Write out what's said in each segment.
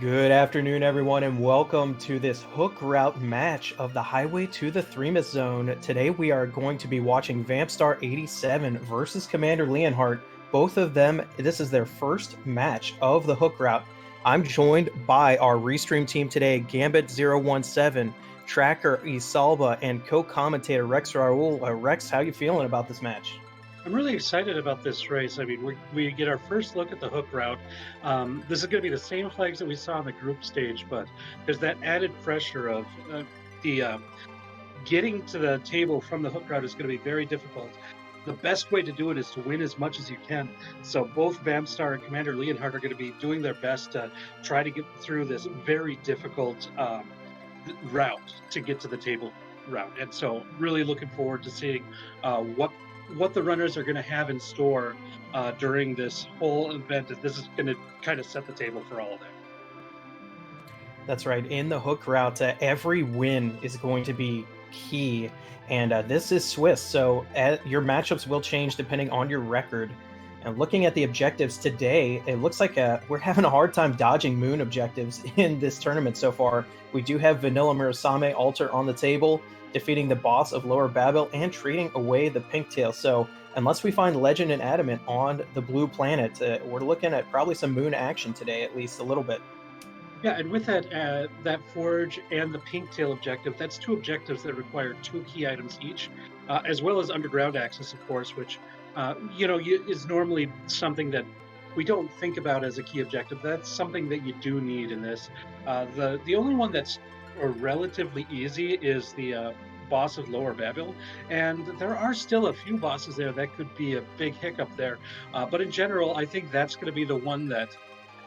Good afternoon, everyone, and welcome to this hook route match of the Highway to the Threemus Zone. Today, we are going to be watching Vampstar87 versus CommanderLeonhart. Both of them, this is their first match of the hook route. I'm joined by our Restreamed team today, Gambit017, Tracker Isalba, and co-commentator rexxraul. Rex, how you feeling about this match? I'm really excited about this race. I mean, we get our first look at the hook route. This is going to be the same flags that we saw on the group stage, but there's that added pressure of the getting to the table from the hook route is going to be very difficult. The best way to do it is to win as much as you can. So both Vampstar and CommanderLeonhart are going to be doing their best to try to get through this very difficult route to get to the table route. And so really looking forward to seeing what the runners are going to have in store during this whole event. This is going to kind of set the table for all of that. That's right. In the hook route, every win is going to be key. And this is Swiss, so your matchups will change depending on your record. And looking at the objectives today, it looks like we're having a hard time dodging moon objectives in this tournament so far. We do have Vanilla Murasame Altar on the table, defeating the boss of Lower Babel and trading away the Pinktail. So unless we find Legend and Adamant on the blue planet, we're looking at probably some moon action today, at least a little bit. Yeah, and with that forge and the Pinktail objective, that's two objectives that require two key items each, as well as underground access, of course, which is normally something that we don't think about as a key objective. That's something that you do need in this. The only one that's relatively easy is the boss of Lower Babel, and there are still a few bosses there that could be a big hiccup there. But in general, I think that's going to be the one that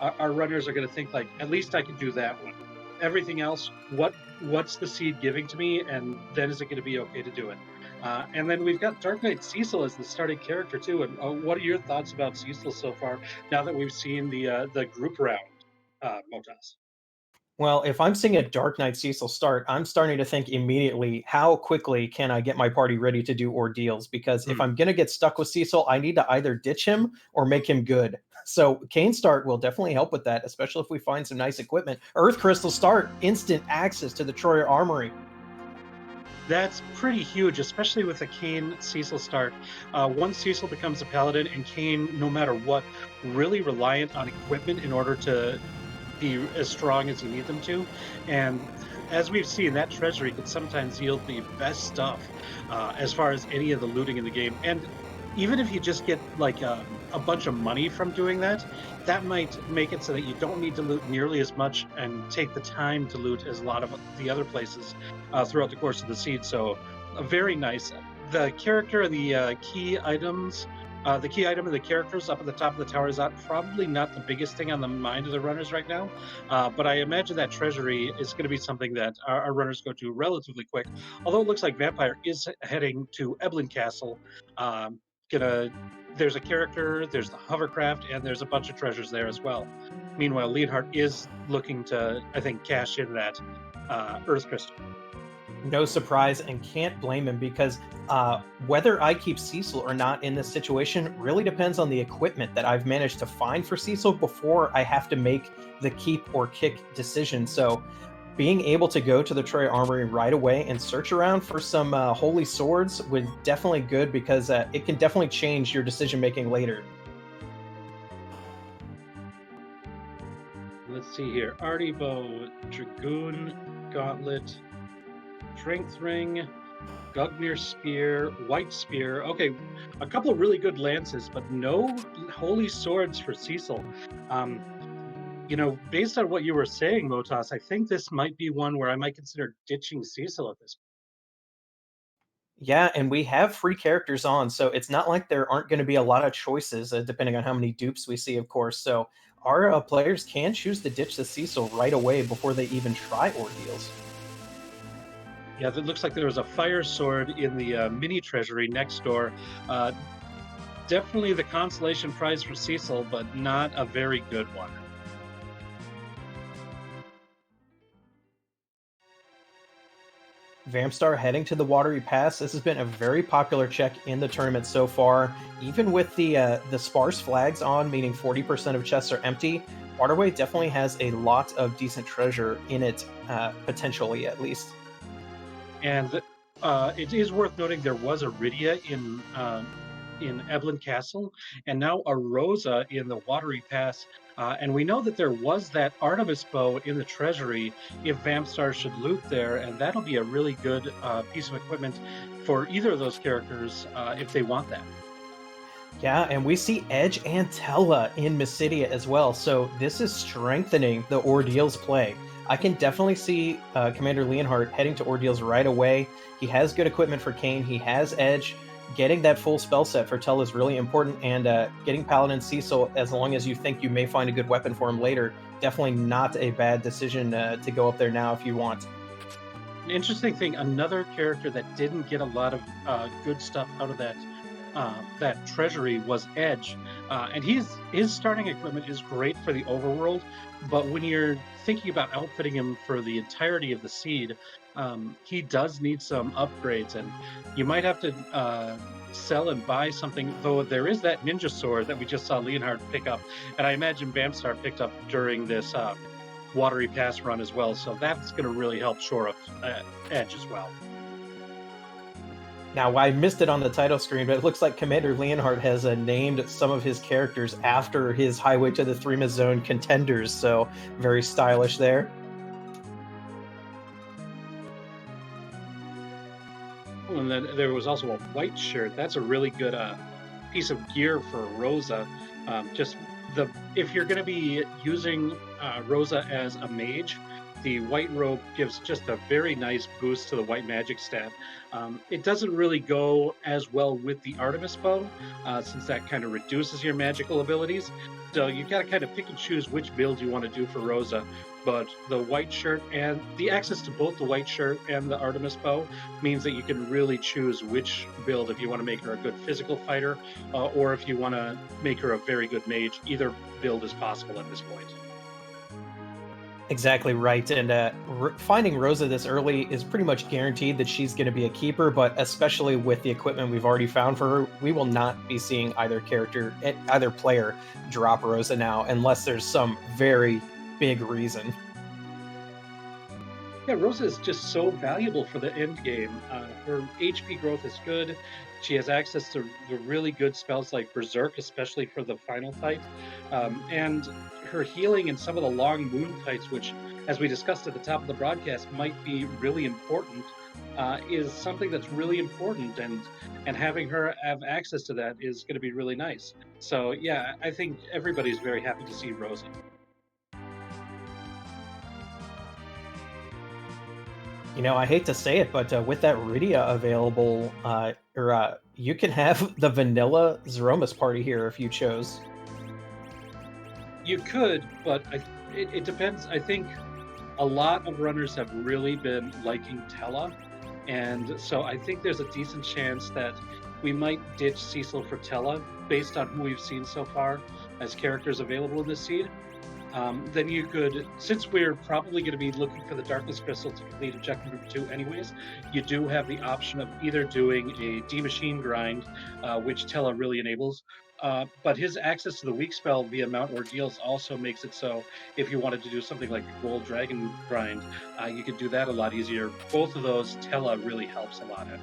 our runners are going to think like, at least I can do that one. Everything else, what's the seed giving to me, and then is it going to be okay to do it? And then we've got Dark Knight Cecil as the starting character too. And what are your thoughts about Cecil so far? Now that we've seen the group round, Motas. Well, if I'm seeing a Dark Knight Cecil start, I'm starting to think immediately, how quickly can I get my party ready to do Ordeals? Because if I'm going to get stuck with Cecil, I need to either ditch him or make him good. So Kane start will definitely help with that, especially if we find some nice equipment. Earth Crystal start, instant access to the Troyer Armory. That's pretty huge, especially with a Kane Cecil start. Once Cecil becomes a paladin and Kane, no matter what, really reliant on equipment in order to be as strong as you need them to. And as we've seen, that treasury can sometimes yield the best stuff as far as any of the looting in the game. And even if you just get like a bunch of money from doing that, that might make it so that you don't need to loot nearly as much and take the time to loot as a lot of the other places throughout the course of the seed. So very nice. The character, the key items, the key item of the characters up at the top of the tower is probably not the biggest thing on the mind of the runners right now, but I imagine that treasury is going to be something that our runners go to relatively quick. Although it looks like Vampire is heading to Eblin Castle. There's a character, there's the hovercraft, and there's a bunch of treasures there as well. Meanwhile, Leonhart is looking to, I think, cash in that Earth Crystal. No surprise, and can't blame him because whether I keep Cecil or not in this situation really depends on the equipment that I've managed to find for Cecil before I have to make the keep or kick decision. So being able to go to the Troy Armory right away and search around for some holy swords would definitely good because it can definitely change your decision making later. Let's see here. Artie Bow, Dragoon, Gauntlet, Strength Ring, Gugnir Spear, White Spear. Okay, a couple of really good lances, but no holy swords for Cecil. Based on what you were saying, Motas, I think this might be one where I might consider ditching Cecil at this point. Yeah, and we have free characters on, so it's not like there aren't going to be a lot of choices, depending on how many dupes we see, of course. So our players can choose to ditch the Cecil right away before they even try Ordeals. Yeah, it looks like there was a fire sword in the mini treasury next door. Definitely the consolation prize for Cecil, but not a very good one. Vampstar heading to the Watery Pass. This has been a very popular check in the tournament so far. Even with the sparse flags on, meaning 40% of chests are empty, Waterway definitely has a lot of decent treasure in it, potentially at least. And it is worth noting there was a Rydia in Evelyn Castle, and now a Rosa in the Watery Pass. And we know that there was that Artemis bow in the treasury if Vampstar should loot there, and that'll be a really good piece of equipment for either of those characters if they want that. Yeah, and we see Edge and Tella in Mysidia as well, so this is strengthening the Ordeals play. I can definitely see Commander Leonhart heading to Ordeals right away. He has good equipment for Kayn, he has Edge. Getting that full spell set for Tella is really important, and getting Paladin Cecil, as long as you think you may find a good weapon for him later, definitely not a bad decision to go up there now if you want. An interesting thing, another character that didn't get a lot of good stuff out of that treasury was Edge, and his starting equipment is great for the overworld, but when you're thinking about outfitting him for the entirety of the seed, he does need some upgrades, and you might have to sell and buy something. Though there is that ninja sword that we just saw Leonhard pick up, and I imagine Vampstar picked up during this Watery Pass run as well, so that's going to really help shore up Edge as well. Now, I missed it on the title screen, but it looks like Commander Leonhart has named some of his characters after his Highway to the Threemus Zone contenders, so very stylish there. And then there was also a white shirt. That's a really good piece of gear for Rosa. Just if you're going to be using Rosa as a mage, the white robe gives just a very nice boost to the white magic stat. It doesn't really go as well with the Artemis bow, since that kind of reduces your magical abilities. So you got to kind of pick and choose which build you want to do for Rosa. But the white shirt and the access to both the white shirt and the Artemis bow means that you can really choose which build if you want to make her a good physical fighter, or if you want to make her a very good mage. Either build is possible at this point. Exactly right, and finding Rosa this early is pretty much guaranteed that she's going to be a keeper, but especially with the equipment we've already found for her, we will not be seeing either player drop Rosa now, unless there's some very big reason. Yeah, Rosa is just so valuable for the end game. Her HP growth is good. She has access to the really good spells like Berserk, especially for the final fight. And her healing in some of the long moon fights, which, as we discussed at the top of the broadcast, might be really important, is something that's really important. And having her have access to that is going to be really nice. So, yeah, I think everybody's very happy to see Rosa. You know, I hate to say it, but with that Rydia available, you can have the vanilla Zeromus party here if you chose. You could, but it depends. I think a lot of runners have really been liking Tella, and so I think there's a decent chance that we might ditch Cecil for Tella based on who we've seen so far as characters available in this seed. Then you could, since we're probably going to be looking for the Darkness Crystal to complete objective number 2 anyways, you do have the option of either doing a D-Machine grind, which Tella really enables, but his access to the weak spell via Mount Ordeals also makes it so if you wanted to do something like a Gold Dragon grind, you could do that a lot easier. Both of those, Tella really helps a lot in.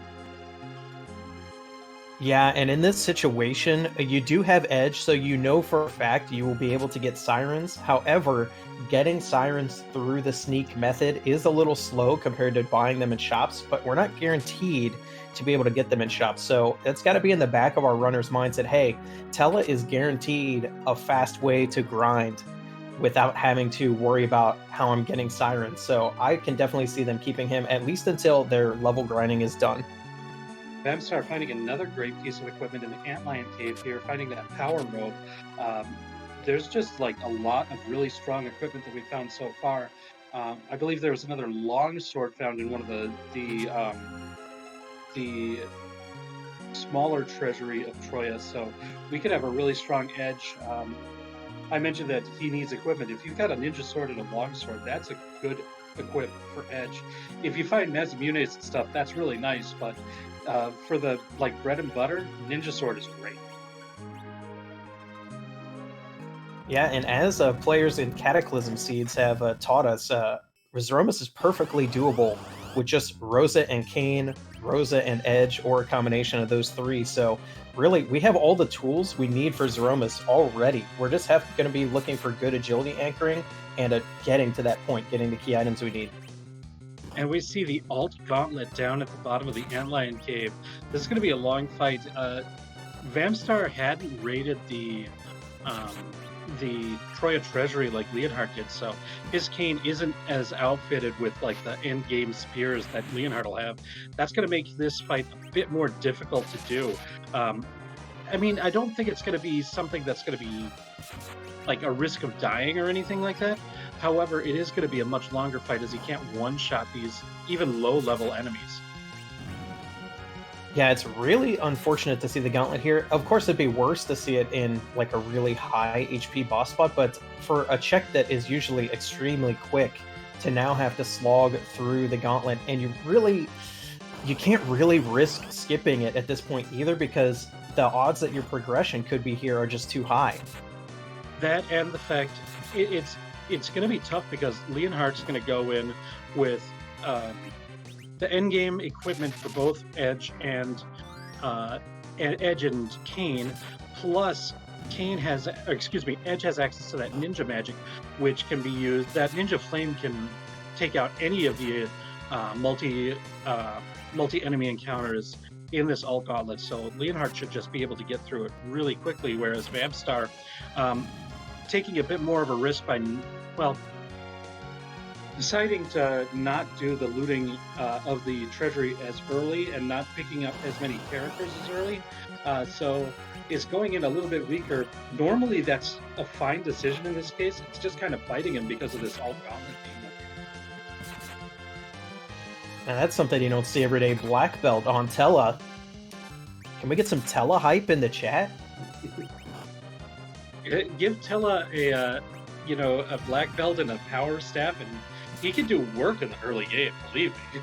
Yeah, and in this situation, you do have Edge, so you know for a fact you will be able to get Sirens. However, getting Sirens through the sneak method is a little slow compared to buying them in shops, but we're not guaranteed to be able to get them in shops. So it's got to be in the back of our runner's minds that, hey, Tella is guaranteed a fast way to grind without having to worry about how I'm getting Sirens. So I can definitely see them keeping him at least until their level grinding is done. Vampstar finding another great piece of equipment in the Antlion Cave here, finding that power robe. There's just like a lot of really strong equipment that we found so far. I believe there was another long sword found in one of the smaller treasury of Troya, so we could have a really strong Edge. I mentioned that he needs equipment. If you've got a ninja sword and a long sword, that's a good equip for Edge. If you find Masamune and stuff, that's really nice, but for the like bread and butter, Ninja Sword is great. Yeah, and as players in Cataclysm Seeds have taught us, Zeromus is perfectly doable with just Rosa and Kane, Rosa and Edge, or a combination of those three. So really, we have all the tools we need for Zeromus already. We're just going to be looking for good agility anchoring and getting to that point, getting the key items we need. And we see the alt Gauntlet down at the bottom of the Antlion Cave. This is going to be a long fight. Vampstar hadn't raided the Troya Treasury like Leonhart did, so his Kane isn't as outfitted with like the end game spears that Leonhart will have. That's going to make this fight a bit more difficult to do. I mean, I don't think it's going to be something that's going to be like a risk of dying or anything like that. However, it is going to be a much longer fight as he can't one-shot these even low-level enemies. Yeah, it's really unfortunate to see the Gauntlet here. Of course, it'd be worse to see it in like a really high HP boss spot, but for a check that is usually extremely quick, to now have to slog through the Gauntlet, and you can't really risk skipping it at this point either, because the odds that your progression could be here are just too high. That and the fact it's going to be tough because Leonhart's going to go in with the endgame equipment for both Edge and Edge and Kane, plus Edge has access to that ninja magic, which can be used. That ninja flame can take out any of the multi enemy encounters in this alt gauntlet. So Leonhart should just be able to get through it really quickly, whereas Vampstar taking a bit more of a risk by deciding to not do the looting of the treasury as early and not picking up as many characters as early. So it's going in a little bit weaker. Normally that's a fine decision in this case. It's just kind of biting him because of this alt gauntlet being up here. And that's something you don't see every day. Black belt on Tella. Can we get some Tella hype in the chat? Give Tella a black belt and a power staff, and he can do work in the early game, believe me.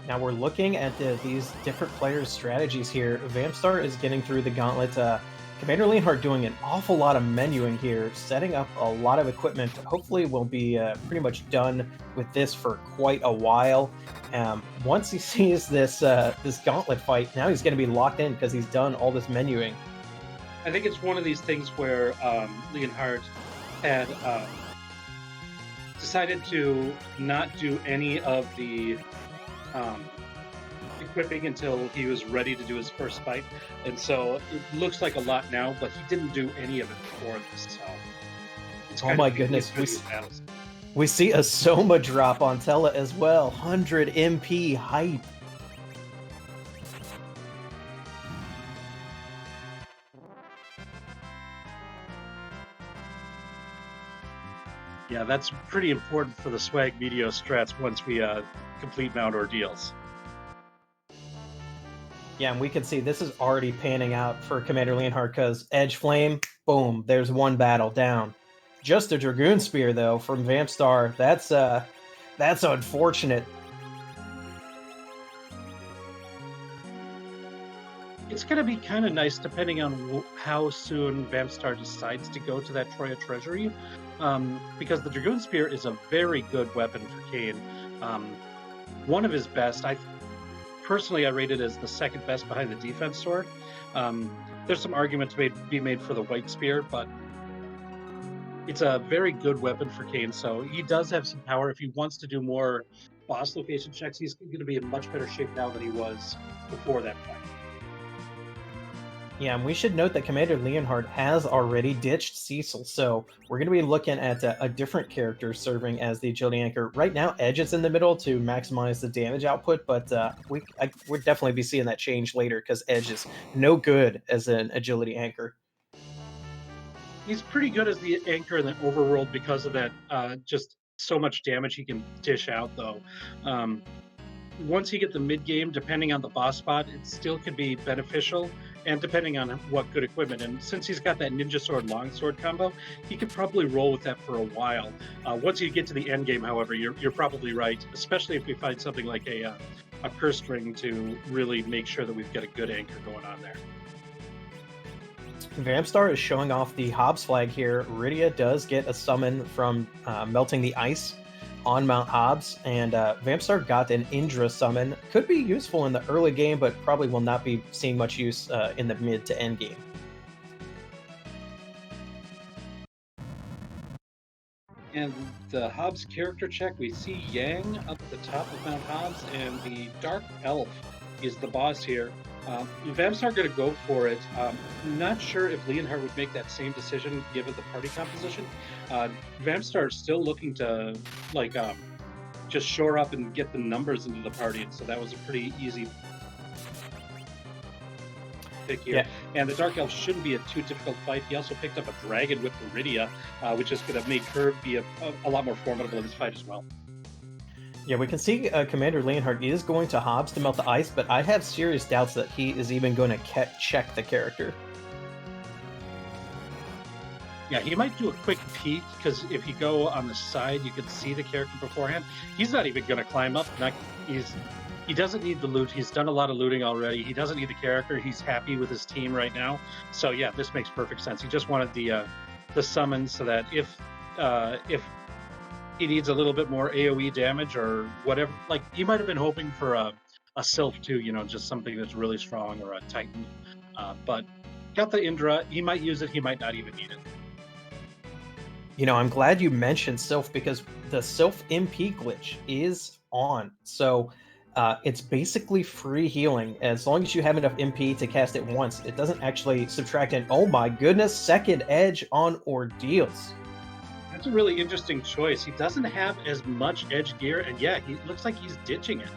Now we're looking at these different players' strategies here. Vampstar is getting through the gauntlet. Commander Leonhart doing an awful lot of menuing here, setting up a lot of equipment. Hopefully we'll be pretty much done with this for quite a while. Once he sees this gauntlet fight, now he's going to be locked in because he's done all this menuing. I think it's one of these things where Leonhart had decided to not do any of the equipping until he was ready to do his first fight, and so it looks like a lot now, but he didn't do any of it before this. So it's oh my goodness, we see a Soma drop on Tella as well. 100 MP hype. Yeah, that's pretty important for the swag video strats once we complete Mount Ordeals. Yeah, and we can see this is already panning out for Commander Leonhart because Edge Flame, boom, there's one battle down. Just a Dragoon Spear, though, from Vampstar. That's unfortunate. It's going to be kind of nice depending on how soon Vampstar decides to go to that Troya Treasury, because the Dragoon Spear is a very good weapon for Kane. One of his best. Personally, I rate it as the second best behind the defense sword. There's some argument to be made for the White Spear, but it's a very good weapon for Kane, so he does have some power. If he wants to do more boss location checks, he's going to be in much better shape now than he was before that fight. Yeah, and we should note that Commander Leonhart has already ditched Cecil, so we're going to be looking at a different character serving as the agility anchor. Right now, Edge is in the middle to maximize the damage output, but we'll definitely be seeing that change later because Edge is no good as an agility anchor. He's pretty good as the anchor in the overworld because of that just so much damage he can dish out, though. Once you get the mid game, depending on the boss spot, it still could be beneficial. and depending on what good equipment. And since he's got that ninja sword longsword combo, he could probably roll with that for a while. Once you get to the end game, however, you're probably right, especially if we find something like a cursed ring to really make sure that we've got a good anchor going on there. Vampstar is showing off the Hobbs flag here. Rydia does get a summon from melting the ice on Mount Hobbs, and Vampstar got an Indra summon. Could be useful in the early game, but probably will not be seeing much use in the mid to end game. And the Hobbs character check, we see Yang up at the top of Mount Hobbs, and the Dark Elf is the boss here. Vampstar going to go for it. Not sure if Leonhart would make that same decision given the party composition. Vampstar is still looking to just shore up and get the numbers into the party, and so that was a pretty easy pick here. Yeah. And the Dark Elf shouldn't be a too difficult fight. He also picked up a dragon with the Rydia, which is going to make her be a lot more formidable in this fight as well. Yeah, we can see Commander Leonhart is going to Hobbs to melt the ice, but I have serious doubts that he is even going to check the character. Yeah, he might do a quick peek, because if you go on the side, you can see the character beforehand. He's not even going to climb up. He doesn't need the loot. He's done a lot of looting already. He doesn't need the character. He's happy with his team right now. So yeah, this makes perfect sense. He just wanted the summon so that if he needs a little bit more AoE damage or whatever, like you might have been hoping for a Sylph too, just something that's really strong, or a Titan. But got the Indra. He might use it. He might not even need it. I'm glad you mentioned Sylph, because the Sylph MP glitch is on. So it's basically free healing. As long as you have enough MP to cast it once, it doesn't actually subtract an, oh my goodness, second edge on Ordeals. That's a really interesting choice. He doesn't have as much edge gear, and yeah, he looks like he's ditching it.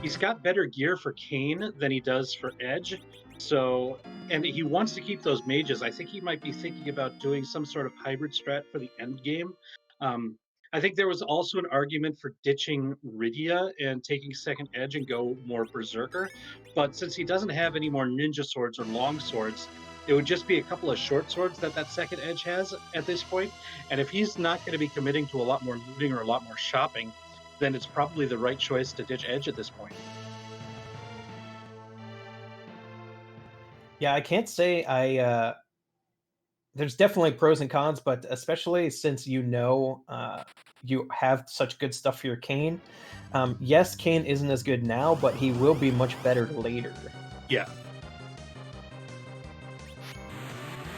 He's got better gear for Kayn than he does for Edge. So, and he wants to keep those mages. I think he might be thinking about doing some sort of hybrid strat for the end game. I think there was also an argument for ditching Rydia and taking second edge and go more berserker. But since he doesn't have any more ninja swords or long swords, it would just be a couple of short swords that second edge has at this point. And if he's not going to be committing to a lot more looting or a lot more shopping, then it's probably the right choice to ditch edge at this point. Yeah, I can't say there's definitely pros and cons, but especially since you have such good stuff for your Kayn. Yes, Kayn isn't as good now, but he will be much better later. Yeah.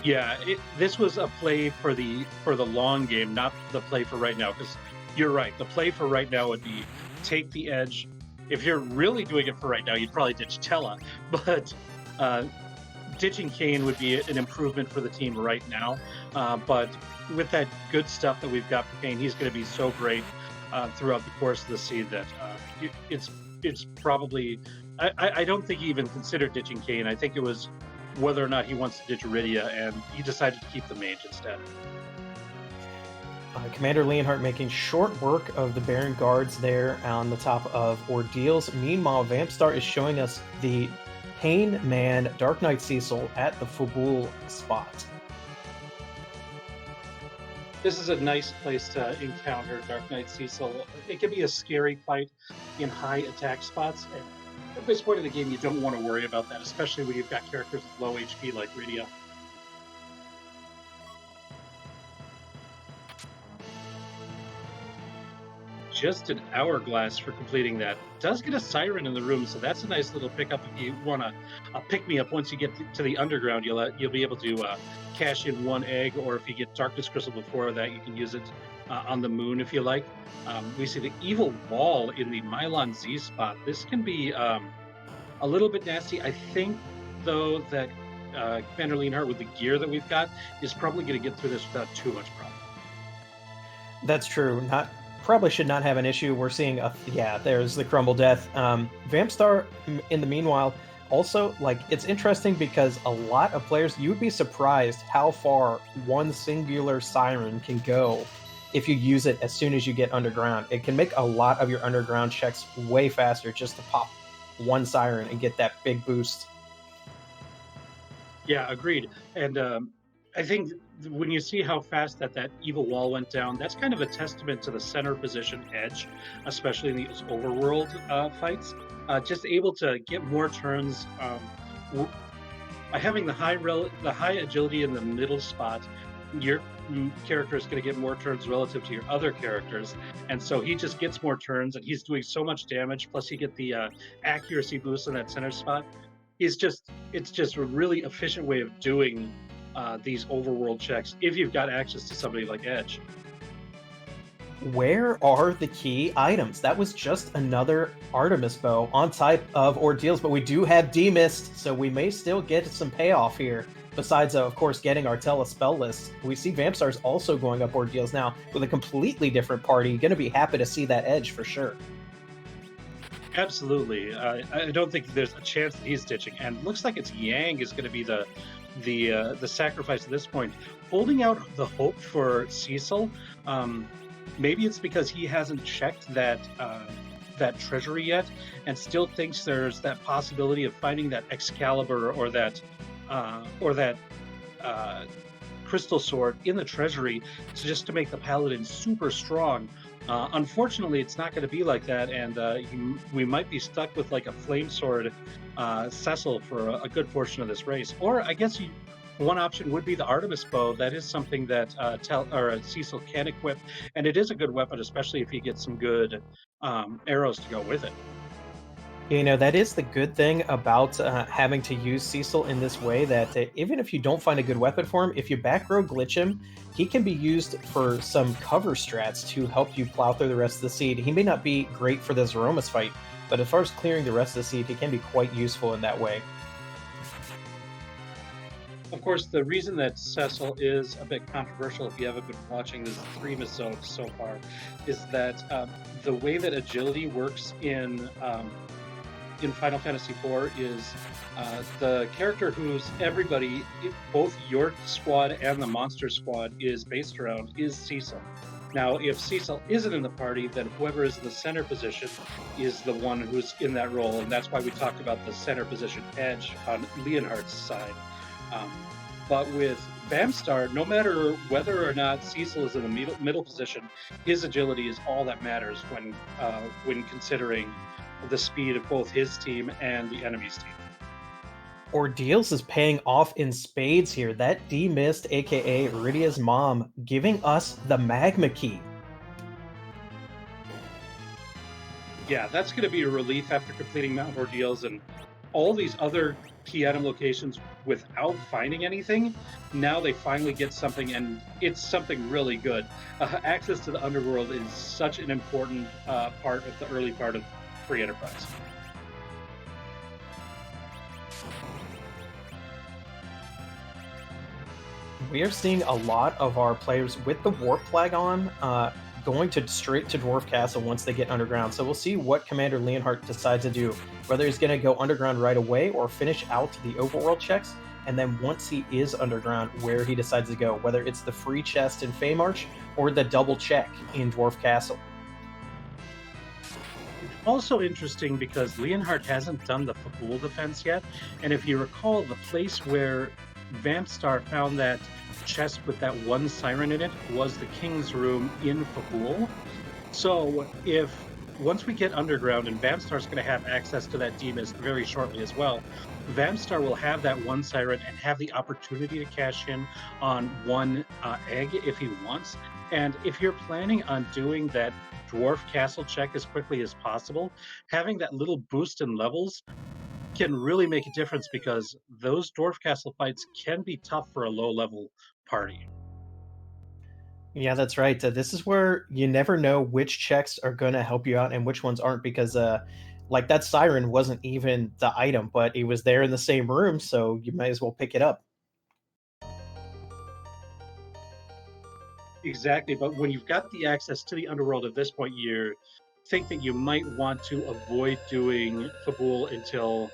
Yeah, this was a play for the long game, not the play for right now, because you're right. The play for right now would be take the edge. If you're really doing it for right now, you'd probably ditch Tella, but ditching Kayn would be an improvement for the team right now. But with that good stuff that we've got for Kayn, he's going to be so great throughout the course of the seed that it's probably... I don't think he even considered ditching Kayn. I think it was whether or not he wants to ditch Rydia, and he decided to keep the mage instead. Commander Leonhart making short work of the Baron Guards there on the top of Ordeals. Meanwhile, Vampstar is showing us the Pain Man Dark Knight Cecil at the Fabul spot. This is a nice place to encounter Dark Knight Cecil. It can be a scary fight in high attack spots, and at this point in the game, you don't want to worry about that, especially when you've got characters with low HP like Rydia. Just an hourglass for completing that. Does get a siren in the room, so that's a nice little pickup if you want to pick me up. Once you get to the underground, you'll be able to cash in one egg, or if you get Darkness Crystal before that, you can use it on the moon if you like. We see the Evil Wall in the Mylon Z spot. This can be a little bit nasty. I think, though, that Commander Leonhart, with the gear that we've got, is probably going to get through this without too much problem. That's true. Probably should not have an issue. We're seeing there's the Crumble Death. Vampstar, in the meanwhile, also, it's interesting because a lot of players, you would be surprised how far one singular siren can go if you use it as soon as you get underground. It can make a lot of your underground checks way faster just to pop one siren and get that big boost Yeah, agreed. And I think when you see how fast that evil wall went down, that's kind of a testament to the center position edge, especially in these overworld fights. Just able to get more turns. W- by having the high agility in the middle spot, your character is going to get more turns relative to your other characters, and so he just gets more turns, and he's doing so much damage. Plus, you get the accuracy boost in that center spot. It's just a really efficient way of doing these overworld checks if you've got access to somebody like Edge. Where are the key items? That was just another Artemis bow on type of Ordeals, but we do have Demist, so we may still get some payoff here. Besides, of course, getting our Tele spell list, we see Vampstars also going up Ordeals now with a completely different party. Going to be happy to see that Edge for sure. Absolutely, I don't think there's a chance that he's ditching, and looks like it's Yang is going to be the sacrifice at this point, holding out the hope for Cecil. Um, Maybe it's because he hasn't checked that treasury yet, and still thinks there's that possibility of finding that Excalibur or that uh, crystal sword in the treasury just to make the paladin super strong. Unfortunately, it's not going to be like that, and we might be stuck with like a flame sword Cecil for a good portion of this race. Or I guess one option would be the Artemis bow. That is something that Cecil can equip, and it is a good weapon, especially if you get some good arrows to go with it. You know, that is the good thing about having to use Cecil in this way, that even if you don't find a good weapon for him, if you back row glitch him, he can be used for some cover strats to help you plow through the rest of the seed. He may not be great for the Zeromus fight, but as far as clearing the rest of the seed, he can be quite useful in that way. Of course, the reason that Cecil is a bit controversial, if you haven't been watching this Threemus zone so far, is that the way that agility works in Final Fantasy IV is the character who's everybody, both your squad and the monster squad, is based around is Cecil. Now, if Cecil isn't in the party, then whoever is in the center position is the one who's in that role, and that's why we talked about the center position edge on Leonhart's side. Um, but with Vampstar, no matter whether or not Cecil is in the middle position, his agility is all that matters when considering the speed of both his team and the enemy's team. Ordeals is paying off in spades here. That D-Mist, aka Iridia's mom, giving us the Magma Key. Yeah, that's going to be a relief after completing Mount Ordeals and all these other key item locations without finding anything. Now they finally get something, and it's something really good. Access to the underworld is such an important part of the early part of Free Enterprise. We are seeing a lot of our players with the Warp Flag on, going straight to Dwarf Castle once they get underground. So we'll see what Commander Leonhart decides to do, whether he's going to go underground right away or finish out the overworld checks. And then once he is underground, where he decides to go, whether it's the free chest in Feymarch or the double check in Dwarf Castle. Also interesting because Leonhart hasn't done the Fabul defense yet, and if you recall, the place where Vampstar found that chest with that one siren in it was the King's Room in Fabul. So if once we get underground, and Vampstar's going to have access to that D-Mist very shortly as well, Vampstar will have that one siren and have the opportunity to cash in on one egg if he wants. And if you're planning on doing that Dwarf Castle check as quickly as possible, having that little boost in levels can really make a difference because those Dwarf Castle fights can be tough for a low level party. Yeah, that's right. This is where you never know which checks are going to help you out and which ones aren't, because like that siren wasn't even the item, but it was there in the same room, so you might as well pick it up. Exactly, but when you've got the access to the underworld at this point, you think that you might want to avoid doing Fabul until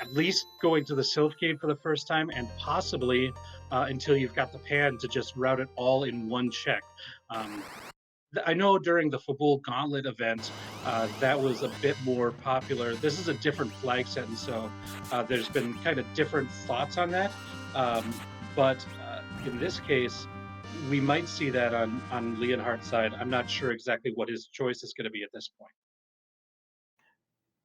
at least going to the Sylph Cave for the first time, and possibly until you've got the pan to just route it all in one check. Um, I know during the Fabul Gauntlet event, that was a bit more popular. This is a different flag set, and so there's been kind of different thoughts on that. But in this case, we might see that on Leonhardt's side. I'm not sure exactly what his choice is going to be at this point.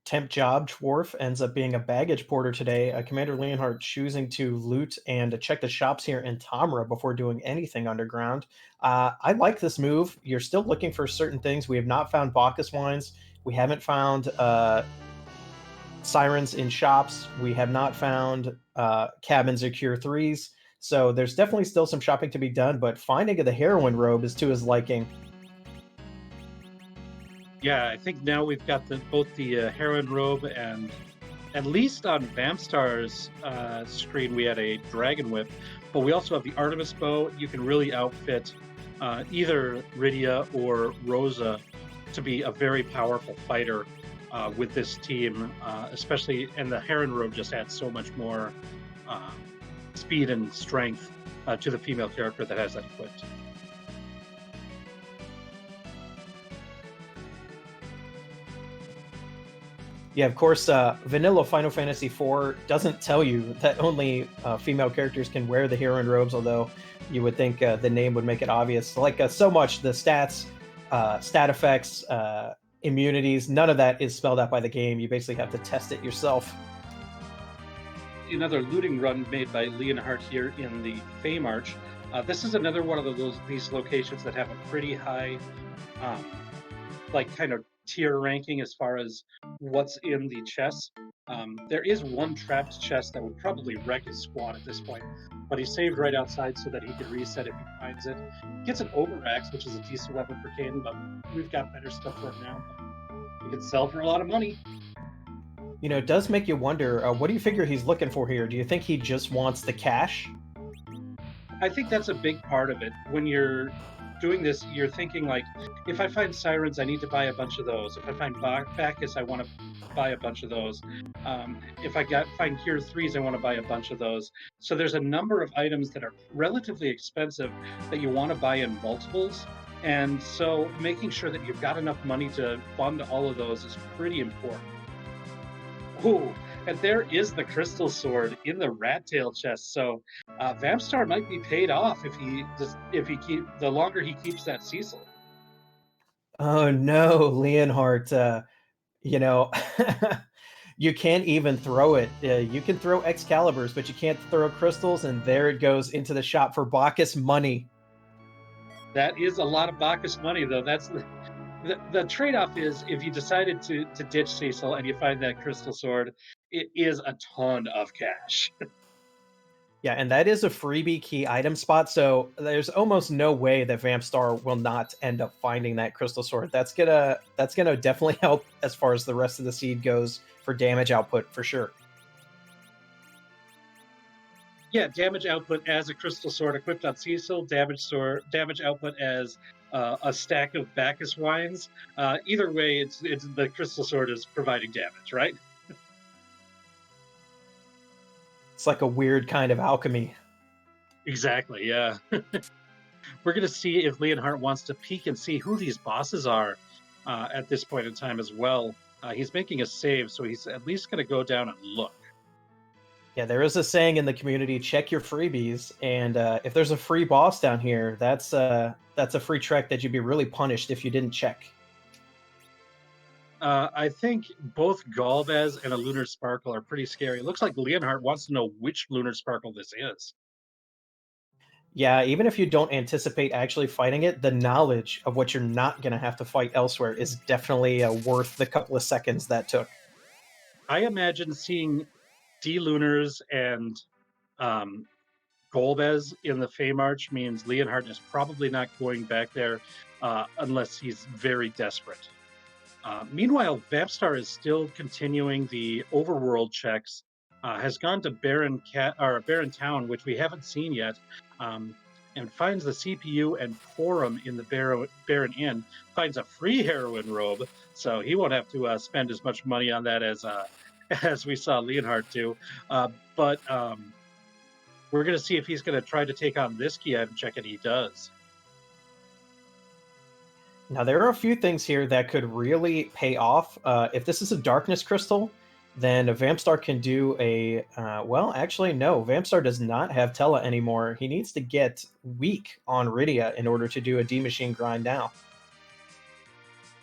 Temp job Dwarf ends up being a baggage porter today. Commander Leonhart choosing to loot and check the shops here in Tamra before doing anything underground. I like this move. You're still looking for certain things. We have not found Bacchus wines. We haven't found sirens in shops. We have not found cabins or cure threes. So there's definitely still some shopping to be done, but finding the heroine robe is to his liking. Yeah, I think now we've got both the heroine robe, and at least on Vampstar's screen we had a dragon whip, but we also have the Artemis bow. You can really outfit either Rydia or Rosa to be a very powerful fighter with this team, especially, and the heroine robe just adds so much more speed and strength to the female character that has that equipped. Yeah, of course, vanilla Final Fantasy IV doesn't tell you that only female characters can wear the heroine robes, although you would think the name would make it obvious. Like, so much, the stats, stat effects, immunities, none of that is spelled out by the game. You basically have to test it yourself. Another looting run made by Leonhardt here in the Fey March. This is another one of these locations that have a pretty high, like, kind of tier ranking as far as what's in the chests. There is one trapped chest that would probably wreck his squad at this point, but he saved right outside so that he could reset if he finds it. Gets an overaxe, which is a decent weapon for Caden, but we've got better stuff for him now. He could sell for a lot of money. You know, it does make you wonder, what do you figure he's looking for here? Do you think he just wants the cash? I think that's a big part of it. When you're doing this, you're thinking, like, if I find sirens, I need to buy a bunch of those. If I find Bacchus, I want to buy a bunch of those. If I find Cure 3s, I want to buy a bunch of those. So there's a number of items that are relatively expensive that you want to buy in multiples. And so making sure that you've got enough money to fund all of those is pretty important. Ooh, and there is the crystal sword in the rat tail chest. So Vampstar might be paid off the longer he keeps that Cecil. Oh no, Leonhardt, you know, you can't even throw it. You can throw Excaliburs, but you can't throw crystals, and there it goes into the shop for Bacchus money. That is a lot of Bacchus money, though. That's the trade-off is if you decided to ditch Cecil and you find that crystal sword, it is a ton of cash. Yeah, and that is a freebie key item spot, so there's almost no way that Vampstar will not end up finding that crystal sword. That's gonna definitely help as far as the rest of the seed goes for damage output for sure. Yeah, damage output as a crystal sword equipped on Cecil, damage output as a stack of Bacchus wines. Either way, it's the crystal sword is providing damage, right? It's like a weird kind of alchemy. Exactly. Yeah. We're gonna see if Leonhardt wants to peek and see who these bosses are at this point in time as well. He's making a save, so he's at least gonna go down and look. Yeah, there is a saying in the community: check your freebies, and if there's a free boss down here, that's a free trek that you'd be really punished if you didn't check. I think both Galvez and a Lunar Sparkle are pretty scary. It looks like Leonhardt wants to know which Lunar Sparkle this is. Yeah, even if you don't anticipate actually fighting it, the knowledge of what you're not going to have to fight elsewhere is definitely worth the couple of seconds that took. I imagine seeing D-Lunars and um, Golbez in the Fey March means Leonhardt is probably not going back there unless he's very desperate. Meanwhile, Vampstar is still continuing the overworld checks. Has gone to Baron Town, which we haven't seen yet, and finds the CPU and Forum in the Baron Inn. Finds a free heroine robe, so he won't have to spend as much money on that as as we saw Leonhardt do. But we're going to see if he's going to try to take on this key item check, and he does. Now, there are a few things here that could really pay off. If this is a darkness crystal, then a Vampstar can do a. Well, actually, no. Vampstar does not have Tela anymore. He needs to get weak on Rydia in order to do a D machine grind now.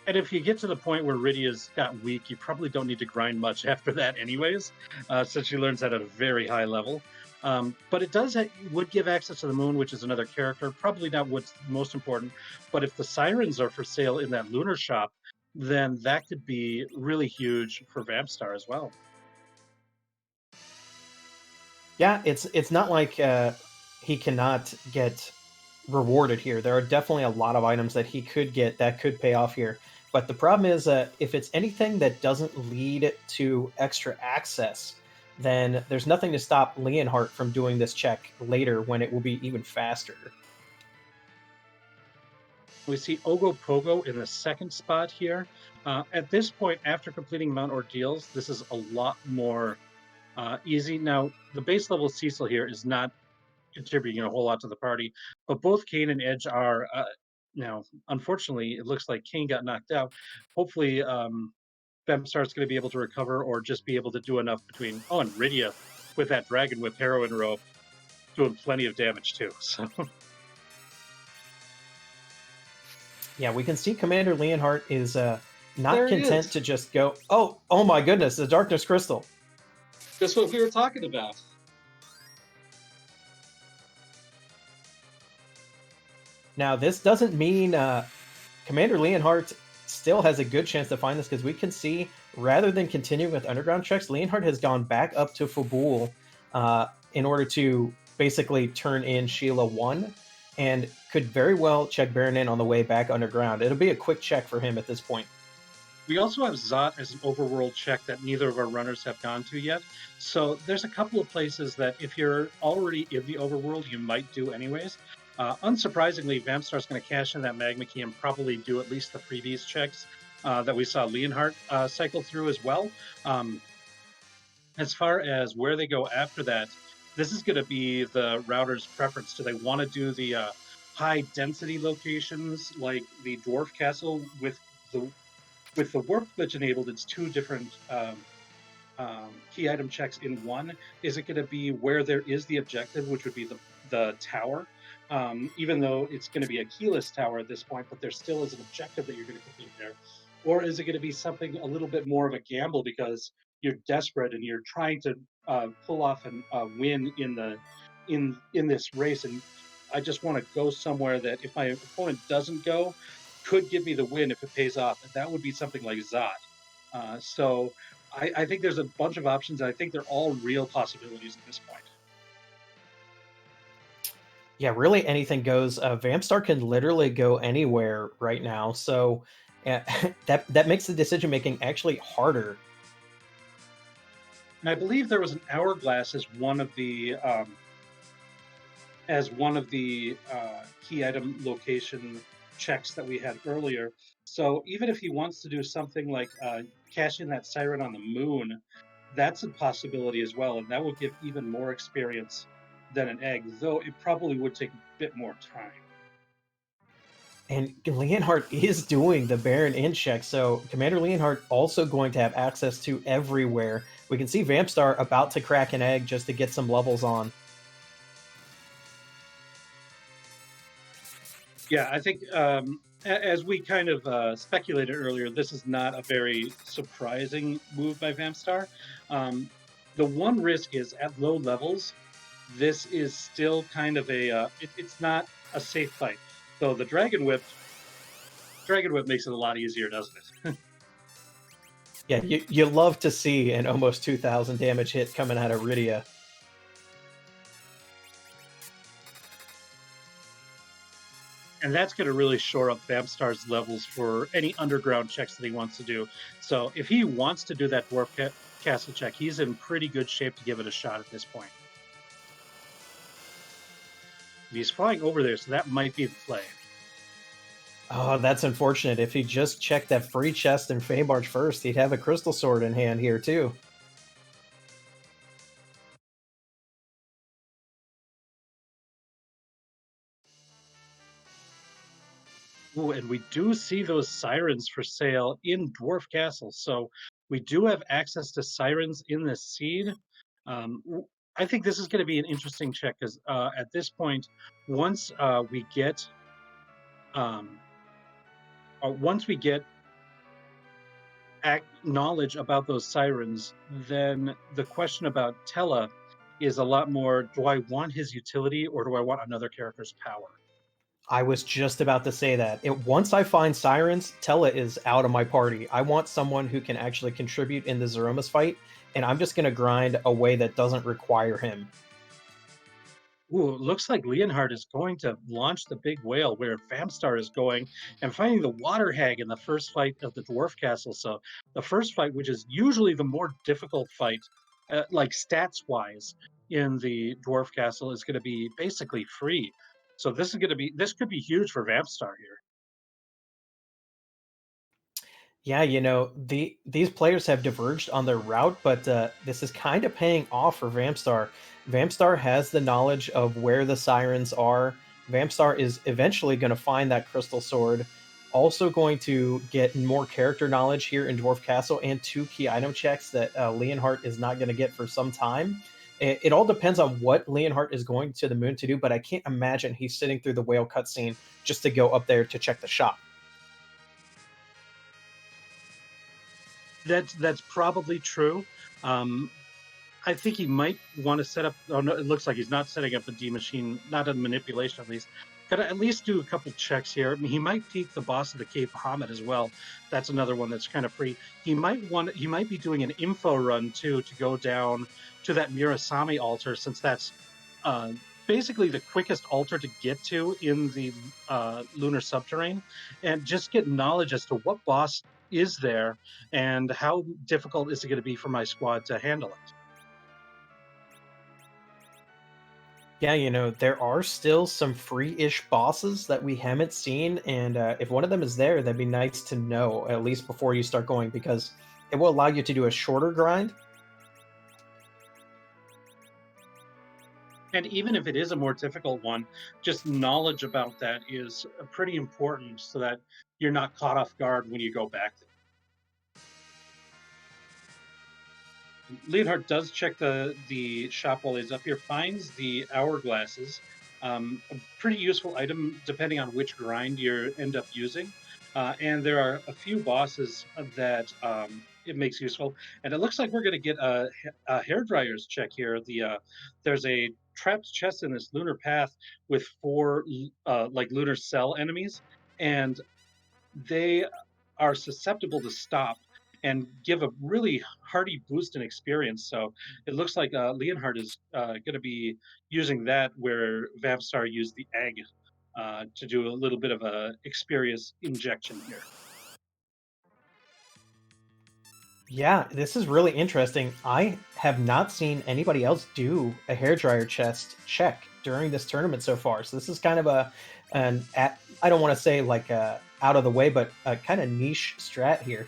And if you get to the point where Rydia's got weak, you probably don't need to grind much after that, anyways, since she learns that at a very high level. But it would give access to the moon, which is another character. Probably not what's most important. But if the sirens are for sale in that lunar shop, then that could be really huge for Vampstar as well. Yeah, it's not like he cannot get rewarded here. There are definitely a lot of items that he could get that could pay off here. But the problem is, if it's anything that doesn't lead to extra access, then there's nothing to stop Leonhart from doing this check later when it will be even faster. We see Ogopogo in the second spot here. At this point, after completing Mount Ordeals, this is a lot more easy. Now, the base level Cecil here is not contributing a whole lot to the party, but both Kane and Edge are. Now, unfortunately, it looks like Kane got knocked out. Hopefully, Femstar's going to be able to recover or just be able to do enough between. Oh, and Rydia with that Dragon Whip Heroin Rope doing plenty of damage too. So. Yeah, we can see Commander Leonhart is not There he content is. to just go, oh my goodness, the Darkness Crystal. That's what we were talking about. Now, this doesn't mean Commander Leonhart still has a good chance to find this, because we can see, rather than continuing with underground checks, Leonhart has gone back up to Fabul in order to basically turn in Sheila 1, and could very well check Baron in on the way back underground. It'll be a quick check for him at this point. We also have Zot as an overworld check that neither of our runners have gone to yet. So there's a couple of places that if you're already in the overworld, you might do anyways. Unsurprisingly, Vampstar's going to cash in that Magma Key and probably do at least the previous checks that we saw Leonhart cycle through as well. As far as where they go after that, this is going to be the router's preference. Do they want to do the high density locations like the Dwarf Castle with the warp glitch enabled? It's two different key item checks in one. Is it going to be where there is the objective, which would be the tower? Even though it's going to be a keyless tower at this point, but there still is an objective that you're going to complete there. Or is it going to be something a little bit more of a gamble because you're desperate and you're trying to pull off a win in this race, and I just want to go somewhere that if my opponent doesn't go, could give me the win if it pays off. And that would be something like Zot. So I think there's a bunch of options, and I think they're all real possibilities at this point. Yeah, really anything goes. Vampstar can literally go anywhere right now, so that makes the decision making actually harder. And I believe there was an hourglass as one of the key item location checks that we had earlier. So even if he wants to do something like cash in that siren on the moon, that's a possibility as well, and that would give even more experience than an egg, though it probably would take a bit more time. And Leonhart is doing the Baron in check, so Commander Leonhart also going to have access to everywhere. We can see Vampstar about to crack an egg just to get some levels on. Yeah, I think as we kind of speculated earlier, this is not a very surprising move by Vampstar. The one risk is at low levels, this is still kind of it's not a safe fight. So the Dragon Whip makes it a lot easier, doesn't it? Yeah, you love to see an almost 2,000 damage hit coming out of Rydia. And that's going to really shore up Vampstar's levels for any underground checks that he wants to do. So if he wants to do that Dwarf Castle check, he's in pretty good shape to give it a shot at this point. He's flying over there, so that might be the play. Oh, that's unfortunate. If he just checked that free chest in Feymarch first, he'd have a Crystal Sword in hand here, too. Ooh, and we do see those sirens for sale in Dwarf Castle. So we do have access to sirens in this seed. I think this is going to be an interesting check because at this point, once we get um, once we get knowledge about those sirens, then the question about Tella is a lot more: do I want his utility or do I want another character's power? I was just about to say that. Once I find Sirens, Tella is out of my party. I want someone who can actually contribute in the Zeromus fight, and I'm just going to grind a way that doesn't require him. Ooh, it looks like Leonhart is going to launch the big whale where Vampstar is going and finding the water hag in the first fight of the Dwarf Castle. So the first fight, which is usually the more difficult fight, like stats wise, in the Dwarf Castle, is going to be basically free. So this could be huge for Vampstar here. Yeah, these players have diverged on their route, but this is kind of paying off for Vampstar. Vampstar has the knowledge of where the sirens are. Vampstar is eventually going to find that crystal sword. Also going to get more character knowledge here in Dwarf Castle and two key item checks that Leonhart is not going to get for some time. It all depends on what Leonhart is going to the moon to do, but I can't imagine he's sitting through the whale cutscene just to go up there to check the shop. That's probably true. Um, I think he might want to set up. Oh no, it looks like he's not setting up a D machine, not a manipulation at least. Gotta at least do a couple checks here. I mean, he might peek the boss of the Cape Bahamut as well. That's another one that's kind of free. He might be doing an info run too to go down to that Murasami altar, since that's uh, basically the quickest altar to get to in the lunar subterrane, and just get knowledge as to what boss is there and how difficult is it going to be for my squad to handle it. Yeah, there are still some free-ish bosses that we haven't seen, and if one of them is there, that'd be nice to know, at least before you start going, because it will allow you to do a shorter grind. And even if it is a more difficult one, just knowledge about that is pretty important so that you're not caught off guard when you go back there. Leonhardt does check the shop while he's up here, finds the hourglasses, a pretty useful item depending on which grind you end up using. And there are a few bosses that it makes useful. And it looks like we're going to get a hairdryer's check here. There's a trapped chest in this lunar path with four like lunar cell enemies, and they are susceptible to stop and give a really hearty boost in experience. So it looks like Leonhard is going to be using that where Vampstar used the egg to do a little bit of a experience injection here. Yeah, this is really interesting. I have not seen anybody else do a hairdryer chest check during this tournament so far. So this is kind of I don't want to say like out of the way, but a kind of niche strat here.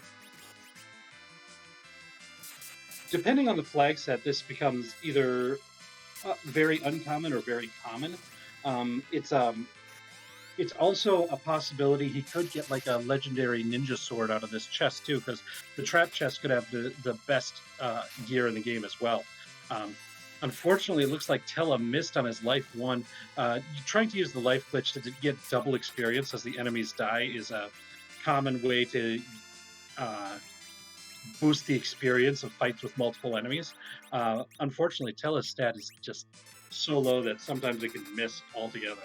Depending on the flag set, this becomes either very uncommon or very common. Um, it's um, it's also a possibility he could get like a legendary ninja sword out of this chest too, because the trap chest could have the best gear in the game as well. Um, Unfortunately, it looks like Tella missed on his life one. Trying to use the life glitch to get double experience as the enemies die is a common way to uh, boost the experience of fights with multiple enemies. Unfortunately, Tella's stat is just so low that sometimes it can miss altogether.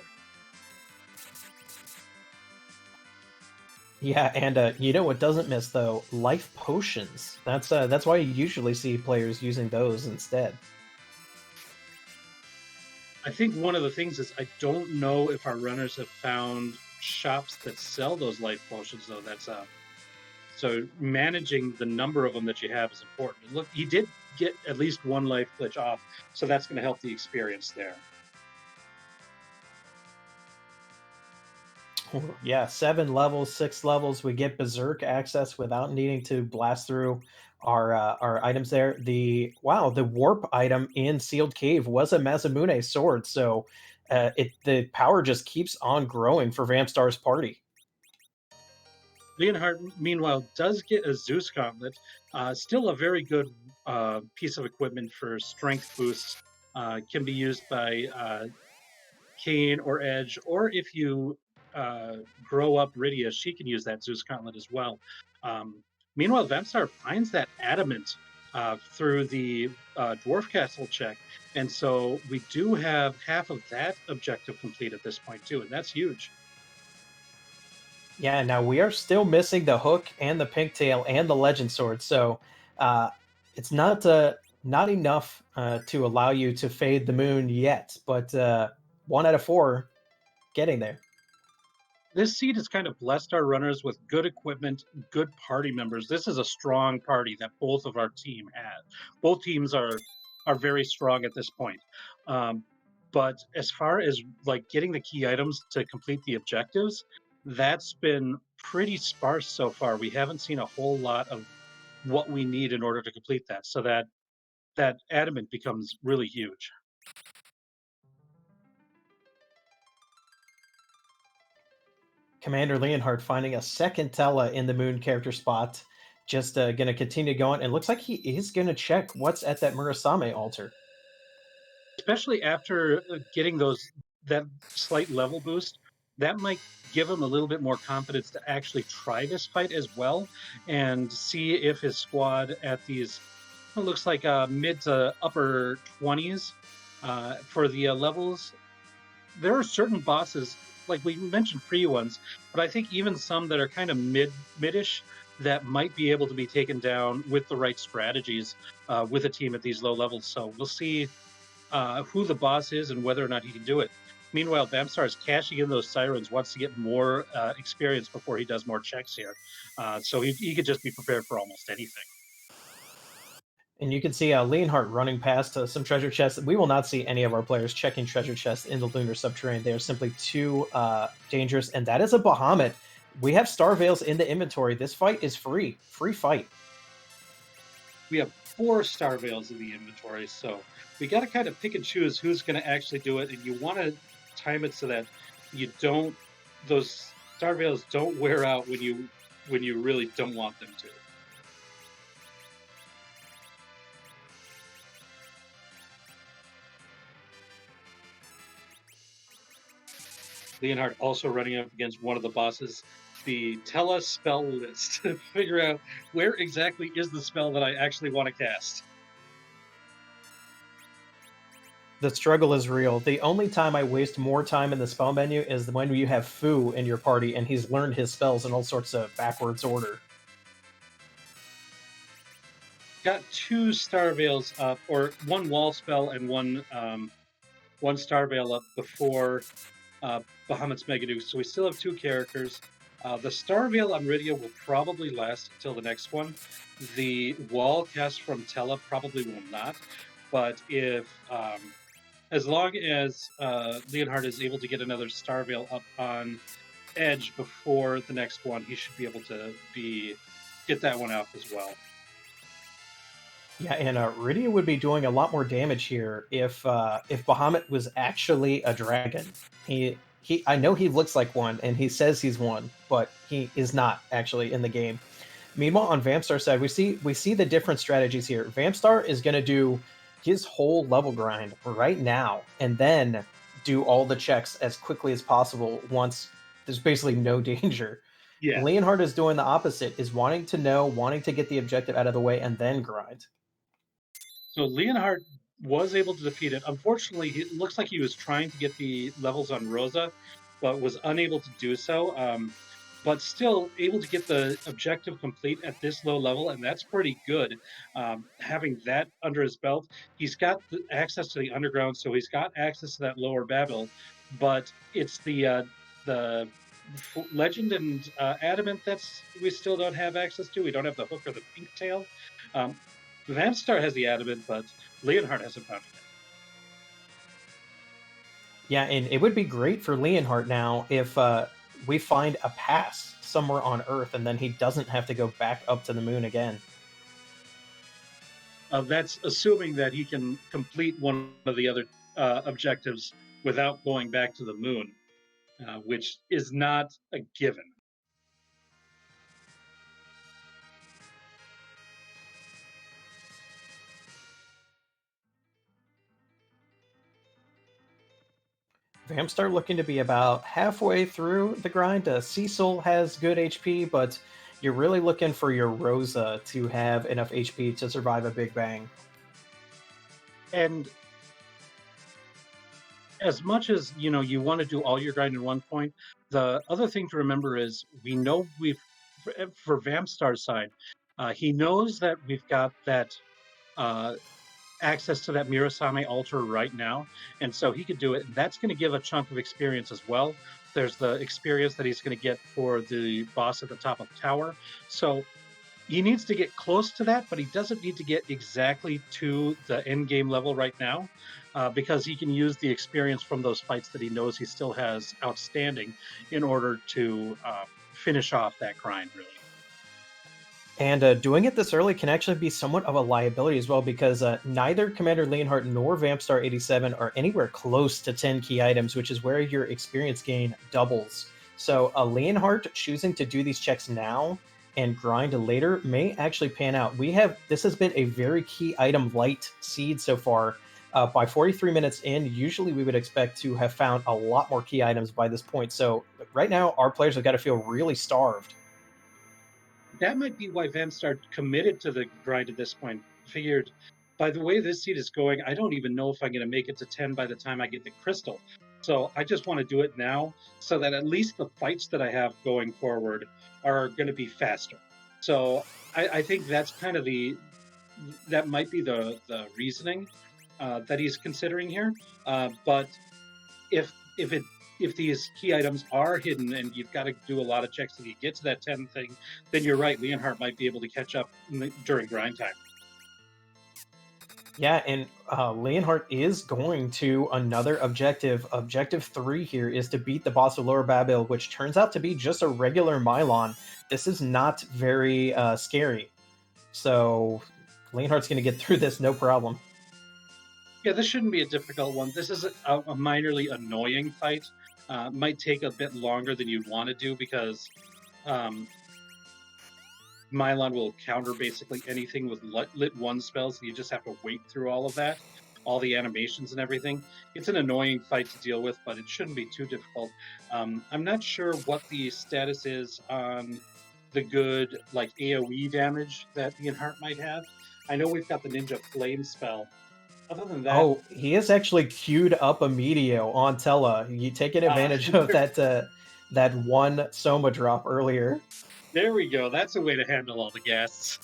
Yeah, and you know what doesn't miss though? Life potions. That's why you usually see players using those instead. I think one of the things is I don't know if our runners have found shops that sell those life potions though. That's so managing the number of them that you have is important. Look, he did get at least one life glitch off, so that's going to help the experience there. Yeah, 7 levels, 6 levels. We get berserk access without needing to blast through our items there. The warp item in sealed cave was a Mazamune sword, so the power just keeps on growing for Vampstar's party. Leonhardt, meanwhile, does get a Zeus Gauntlet, still a very good piece of equipment for strength boosts. Can be used by Kane or Edge, or if you grow up Rydia, she can use that Zeus Gauntlet as well. Meanwhile, Vampstar finds that adamant through the Dwarf Castle check, and so we do have half of that objective complete at this point too, and that's huge. Yeah, now we are still missing the hook and the pigtail and the legend sword, so uh, it's not enough to allow you to fade the moon yet. But 1 out of 4 getting there. This seed has kind of blessed our runners with good equipment, good party members. This is a strong party that both of our team had. Both teams are very strong at this point. Um, but as far as like getting the key items to complete the objectives, that's been pretty sparse so far. We haven't seen a whole lot of what we need in order to complete that. So that adamant becomes really huge. Commander Leonhart finding a second Tela in the moon character spot. Just going to continue going, and looks like he is going to check what's at that Murasame altar. Especially after getting those that slight level boost, that might give him a little bit more confidence to actually try this fight as well and see if his squad at these it looks like mid to upper 20s for the levels. There are certain bosses like we mentioned free ones, but I think even some that are kind of midish that might be able to be taken down with the right strategies with a team at these low levels. So we'll see who the boss is and whether or not he can do it. Meanwhile, Vampstar is cashing in those sirens, wants to get more experience before he does more checks here. So he could just be prepared for almost anything. And you can see Leonhart running past some treasure chests. We will not see any of our players checking treasure chests in the lunar subterranean. They are simply too dangerous, and that is a Bahamut. We have Star Veils in the inventory. This fight is free. Free fight. We have 4 Star Veils in the inventory, so we got to kind of pick and choose who's going to actually do it, and you want to time it so that you don't those Star Veils don't wear out when you really don't want them to. Leonhardt also running up against one of the bosses, the tell us spell list to figure out where exactly is the spell that I actually want to cast. The struggle is real. The only time I waste more time in the spell menu is when you have Fu in your party and he's learned his spells in all sorts of backwards order. Got 2 Star Veils up, or 1 wall spell and one Star Veil up before Bahamut's Mega Nuke. So we still have 2 characters. The Star Veil on Rydia will probably last until the next one. The wall cast from Tela probably will not. But if as long as Leonhardt is able to get another Star Veil up on Edge before the next one, he should be able to get that one out as well. Yeah, and Rydia would be doing a lot more damage here if Bahamut was actually a dragon. I know he looks like one, and he says he's one, but he is not actually in the game. Meanwhile, on Vampstar's side, we see the different strategies here. Vampstar is going to do his whole level grind right now, and then do all the checks as quickly as possible once there's basically no danger. Yeah. Leonhard is doing the opposite, is wanting to know, wanting to get the objective out of the way, and then grind. So Leonhardt was able to defeat it. Unfortunately, it looks like he was trying to get the levels on Rosa, but was unable to do so. But still able to get the objective complete at this low level, and that's pretty good. Having that under his belt, he's got access to the underground, so he's got access to that lower Babel. But it's the legend and adamant that's we still don't have access to. We don't have the hook or the pink tail. Um, Vampstar has the adamant, but Leonhardt hasn't found it. Yeah, and it would be great for Leonhardt now if we find a pass somewhere on Earth, and then he doesn't have to go back up to the moon again. That's assuming that he can complete one of the other objectives without going back to the moon, which is not a given. Vampstar looking to be about halfway through the grind. Cecil has good HP, but you're really looking for your Rosa to have enough HP to survive a big bang. And as much as you want to do all your grind in one point, the other thing to remember is we know we've for Vampstar's side, he knows that we've got that uh, access to that Mirasame altar right now, and so he could do it. That's going to give a chunk of experience as well. There's the experience that he's going to get for the boss at the top of the tower. So he needs to get close to that, but he doesn't need to get exactly to the end game level right now, because he can use the experience from those fights that he knows he still has outstanding in order to finish off that grind, really. And doing it this early can actually be somewhat of a liability as well, because neither Commander Leonhart nor Vampstar87 are anywhere close to 10 key items, which is where your experience gain doubles. So Leonhart choosing to do these checks now and grind later may actually pan out. This has been a very key item light seed so far. By 43 minutes in, usually we would expect to have found a lot more key items by this point. So right now, our players have got to feel really starved. That might be why Vampstar committed to the grind at this point. Figured, by the way this seed is going, I don't even know if I'm going to make it to 10 by the time I get the crystal. So I just want to do it now so that at least the fights that I have going forward are going to be faster. So I think that's kind of that might be the reasoning that he's considering here. But if it if these key items are hidden and you've got to do a lot of checks to get to that 10 thing, then you're right. Leonhart might be able to catch up during grind time. Yeah, and Leonhart is going to another objective. Objective 3 here is to beat the boss of Lower Babel, which turns out to be just a regular Mylon. This is not very scary. So Leonhart's going to get through this no problem. Yeah, this shouldn't be a difficult one. This is a minorly annoying fight. Might take a bit longer than you'd want to do because Mylon will counter basically anything with lit 1 spells, and you just have to wait through all of that, all the animations and everything. It's an annoying fight to deal with, but it shouldn't be too difficult. I'm not sure what the status is on the good like AoE damage that Leonhart might have. I know we've got the Ninja Flame spell. Other than that, Oh, he has actually queued up a Meteo on Tella. You taking advantage of that one Soma drop earlier. there we go. That's a way to handle all the guests.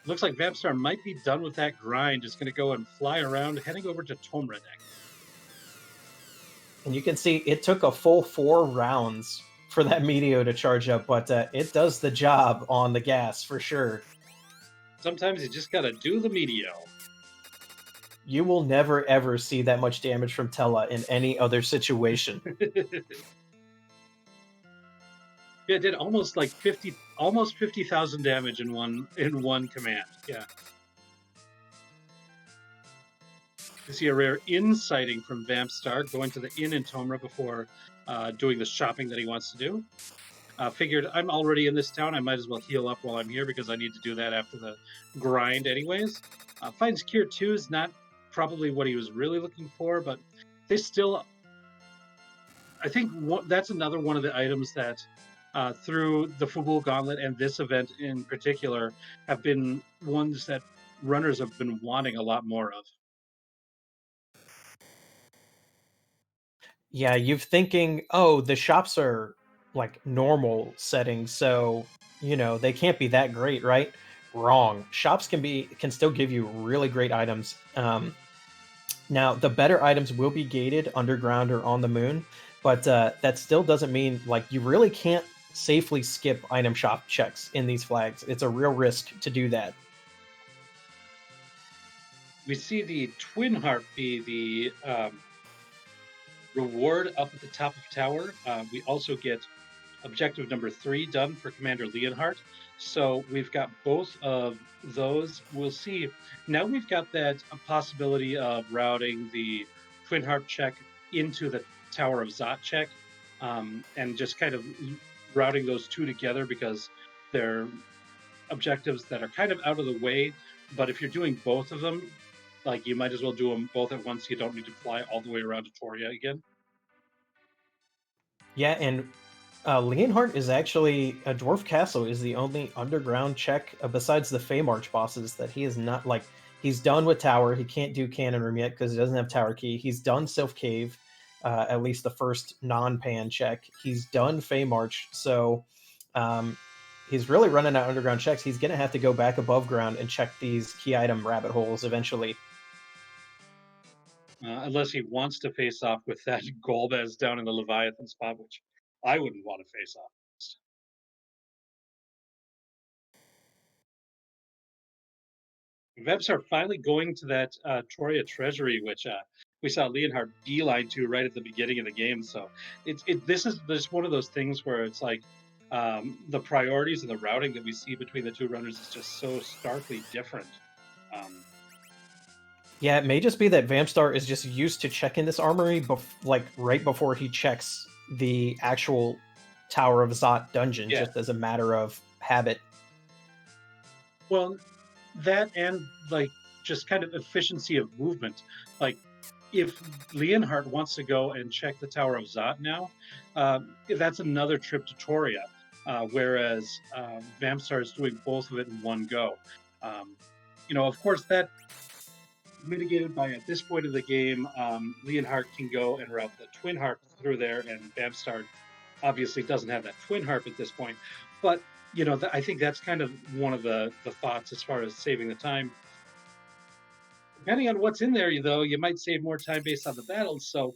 Looks like Vampstar might be done with that grind. Just going to go and fly around, heading over to Tomra next. And you can see it took a full 4 rounds for that Meteo to charge up, but it does the job on the gas for sure. Sometimes you just got to do the Meteo. You will never ever see that much damage from Tella in any other situation. Yeah, it did almost 50,000 damage in one command. Yeah. You see a rare insighting from Vampstar, going to the inn in Tomra before doing the shopping that he wants to do. Figured I'm already in this town, I might as well heal up while I'm here because I need to do that after the grind anyways. Finds Cure 2 is not probably what he was really looking for, but they still... I think that's another one of the items that through the Fubul Gauntlet and this event in particular have been ones that runners have been wanting a lot more of. Yeah, you're thinking, oh, the shops are like normal settings, so they can't be that great, right? Wrong. Shops can still give you really great items. Now, the better items will be gated underground or on the moon, but that still doesn't mean like you really can't safely skip item shop checks in these flags. It's a real risk to do that. We see the Twin Heart be the reward up at the top of tower. We also get objective number 3 done for Commander Leonhart. So we've got both of those. We'll see. Now we've got that possibility of routing the Twin Heart check into the Tower of Zot check, and just kind of routing those two together because they're objectives that are kind of out of the way. But if you're doing both of them, Like, you might as well do them both at once. You don't need to fly all the way around to Toria again. Yeah, and Leonhart is actually Dwarf Castle is the only underground check besides the Feymarch bosses that he is not like he's done with Tower. He can't do Cannon Room yet because he doesn't have Tower Key. He's done Sylph Cave, at least the first non-pan check. He's done Feymarch, so um, he's really running out of underground checks. He's gonna have to go back above ground and check these key item rabbit holes eventually. Unless he wants to face off with that Golbez down in the Leviathan spot, which I wouldn't want to face off. Veps are finally going to that Toria treasury, which we saw Leonhard beeline to right at the beginning of the game. So this is just one of those things where it's like the priorities and the routing that we see between the two runners is just so starkly different. Um, Yeah, it may just be that Vampstar is just used to checking this armory, like right before he checks the actual Tower of Zot dungeon, yeah, just as a matter of habit. well, that and like just kind of efficiency of movement. Like if Leonhardt wants to go and check the Tower of Zot now, that's another trip to Toria. Whereas Vampstar is doing both of it in one go. Um, of course, that mitigated by at this point of the game, Leonhardt can go and route the Twin Harp through there, and Vampstar obviously doesn't have that Twin Harp at this point. But I think that's kind of one of the thoughts as far as saving the time. Depending on what's in there, though, you might save more time based on the battles. So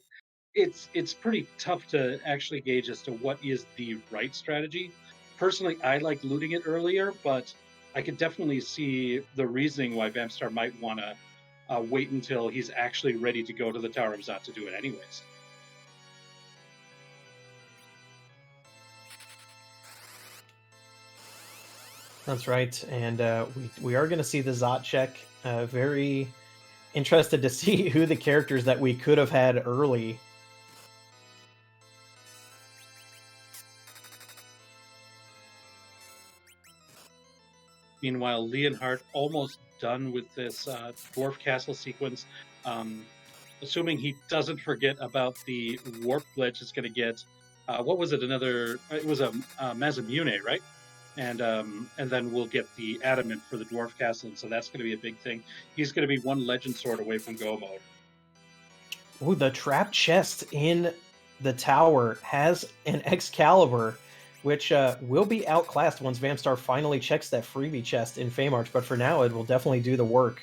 it's pretty tough to actually gauge as to what is the right strategy. Personally, I like looting it earlier, but I could definitely see the reasoning why Vampstar might want to wait until he's actually ready to go to the Tower of Zot to do it anyways. That's right, and we are going to see the Zot check. Very interested to see who the characters that we could have had early. Meanwhile, Leonhardt almost done with this Dwarf Castle sequence. Assuming he doesn't forget about the Warp glitch, is going to get what was it? It was a Mazamune, right? And then we'll get the Adamant for the Dwarf Castle, and so that's going to be a big thing. He's going to be one Legend Sword away from Go mode. Ooh, the trap chest in the tower has an Excalibur, which will be outclassed once Vampstar finally checks that freebie chest in Feymarch, but for now it will definitely do the work.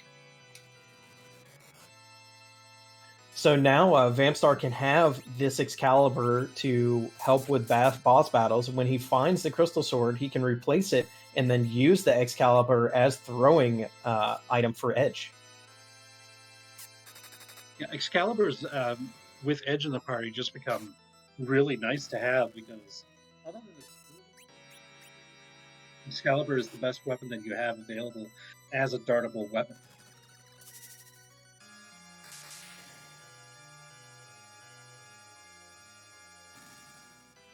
So now Vampstar can have this Excalibur to help with boss battles. When he finds the Crystal Sword, he can replace it and then use the Excalibur as throwing item for Edge. Yeah, Excalibur's with Edge in the party just become really nice to have because other than Excalibur is the best weapon that you have available as a dartable weapon.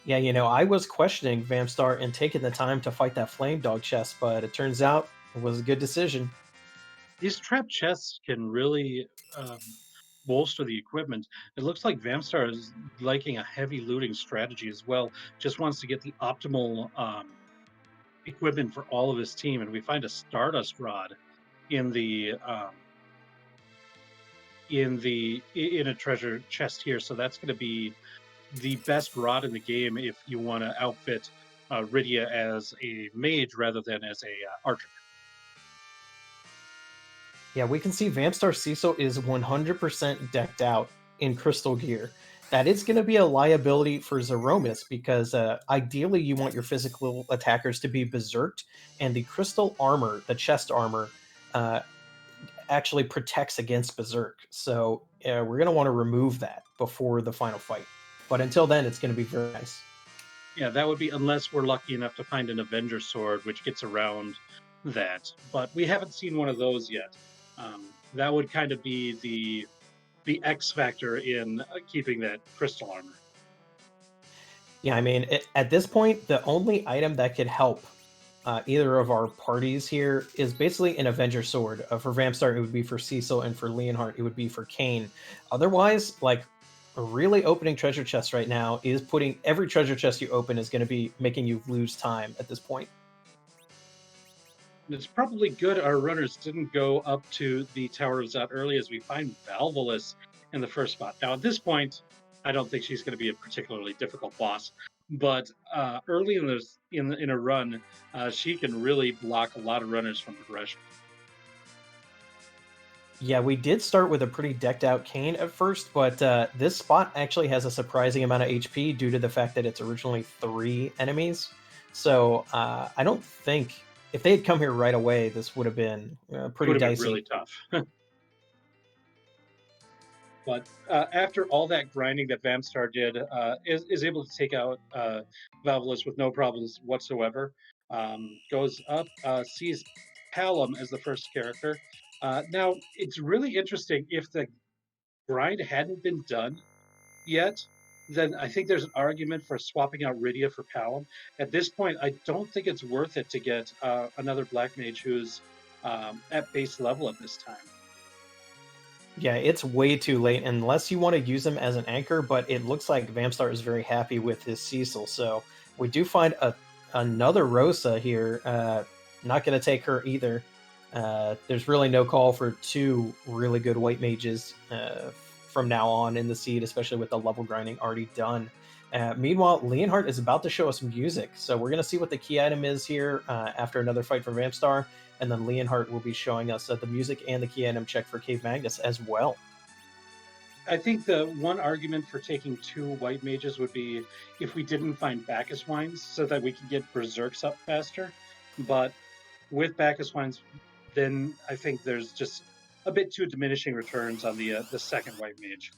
Yeah, I was questioning Vampstar and taking the time to fight that Flame Dog chest, but it turns out it was a good decision. These trap chests can really bolster the equipment. It looks like Vampstar is liking a heavy looting strategy as well. Just wants to get the optimal equipment for all of his team, and we find a Stardust Rod in the in a treasure chest here. So that's going to be the best rod in the game if you want to outfit Rydia as a mage rather than as a archer. Yeah, we can see Vampstar Cecil is 100% decked out in crystal gear. That is going to be a liability for Zeromus because ideally you want your physical attackers to be berserked, and the crystal armor, the chest armor, actually protects against berserk. So we're going to want to remove that before the final fight. But until then, it's going to be very nice. Yeah, that would be unless we're lucky enough to find an Avenger sword, which gets around that. But we haven't seen one of those yet. That would kind of be the X factor in keeping that crystal armor. Yeah, I mean, at this point, the only item that could help either of our parties here is basically an Avenger sword. For Vampstar, it would be for Cecil, and for Leonhart, it would be for Kane. Otherwise, like, really opening treasure chests right now is putting every treasure chest you open is going to be making you lose time at this point. It's probably good our runners didn't go up to the Tower of Zot early, as we find Valvolus in the first spot. Now, at this point, I don't think she's going to be a particularly difficult boss, but early in this in a run, she can really block a lot of runners from progression. Yeah, we did start with a pretty decked out Kane at first, but this spot actually has a surprising amount of HP due to the fact that it's originally 3 enemies. So I don't think if they had come here right away, this would have been It pretty would have been dicey. really tough. But after all that grinding that Vampstar did, is able to take out Valvolus with no problems whatsoever. Goes up, sees Palom as the first character. Now, it's really interesting. If the grind hadn't been done yet, then I think there's an argument for swapping out Rydia for Palom. At this point, I don't think it's worth it to get another Black Mage who's at base level at this time. Yeah, it's way too late unless you want to use him as an anchor, but it looks like Vampstar is very happy with his Cecil. So we do find another Rosa here. Not going to take her either. There's really no call for 2 really good white mages from now on in the seed, especially with the level grinding already done. Meanwhile, Leonhart is about to show us music, so we're going to see what the key item is here after another fight for Vampstar, and then Leonhart will be showing us the music and the key item check for Cave Magnus as well. I think the one argument for taking 2 white mages would be if we didn't find Bacchus wines, so that we could get berserks up faster. But with Bacchus wines, then I think there's just a bit too diminishing returns on the second white mage.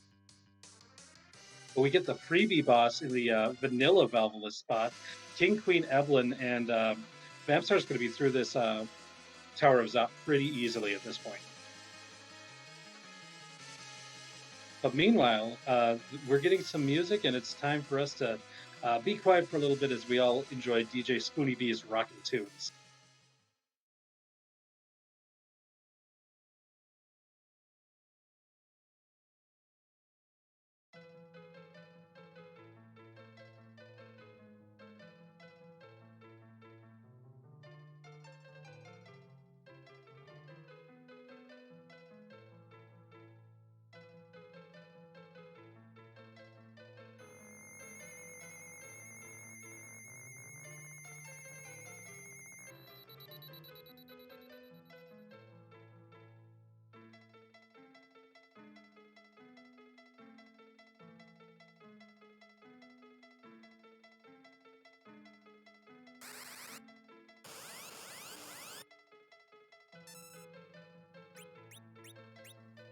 But we get the freebie boss in the vanilla Valvolus spot. King Queen Evelyn and Vampstar's going to be through this Tower of Zot pretty easily at this point. But meanwhile, we're getting some music, and it's time for us to be quiet for a little bit as we all enjoy DJ Spoonie B's rockin' tunes.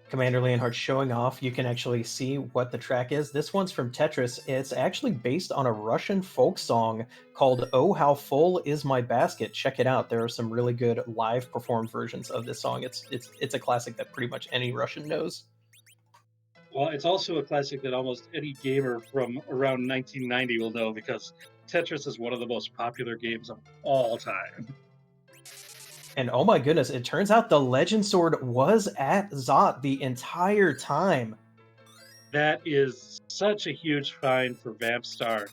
Commander Leonhart showing off. You can actually see what the track is. This one's from Tetris. It's actually based on a Russian folk song called "Oh How Full Is My Basket." Check it out. There are some really good live performed versions of this song. It's a classic that pretty much any Russian knows. Well, it's also a classic that almost any gamer from around 1990 will know, because Tetris is one of the most popular games of all time. And oh my goodness, it turns out the Legend Sword was at Zot the entire time. That is such a huge find for Vampstar.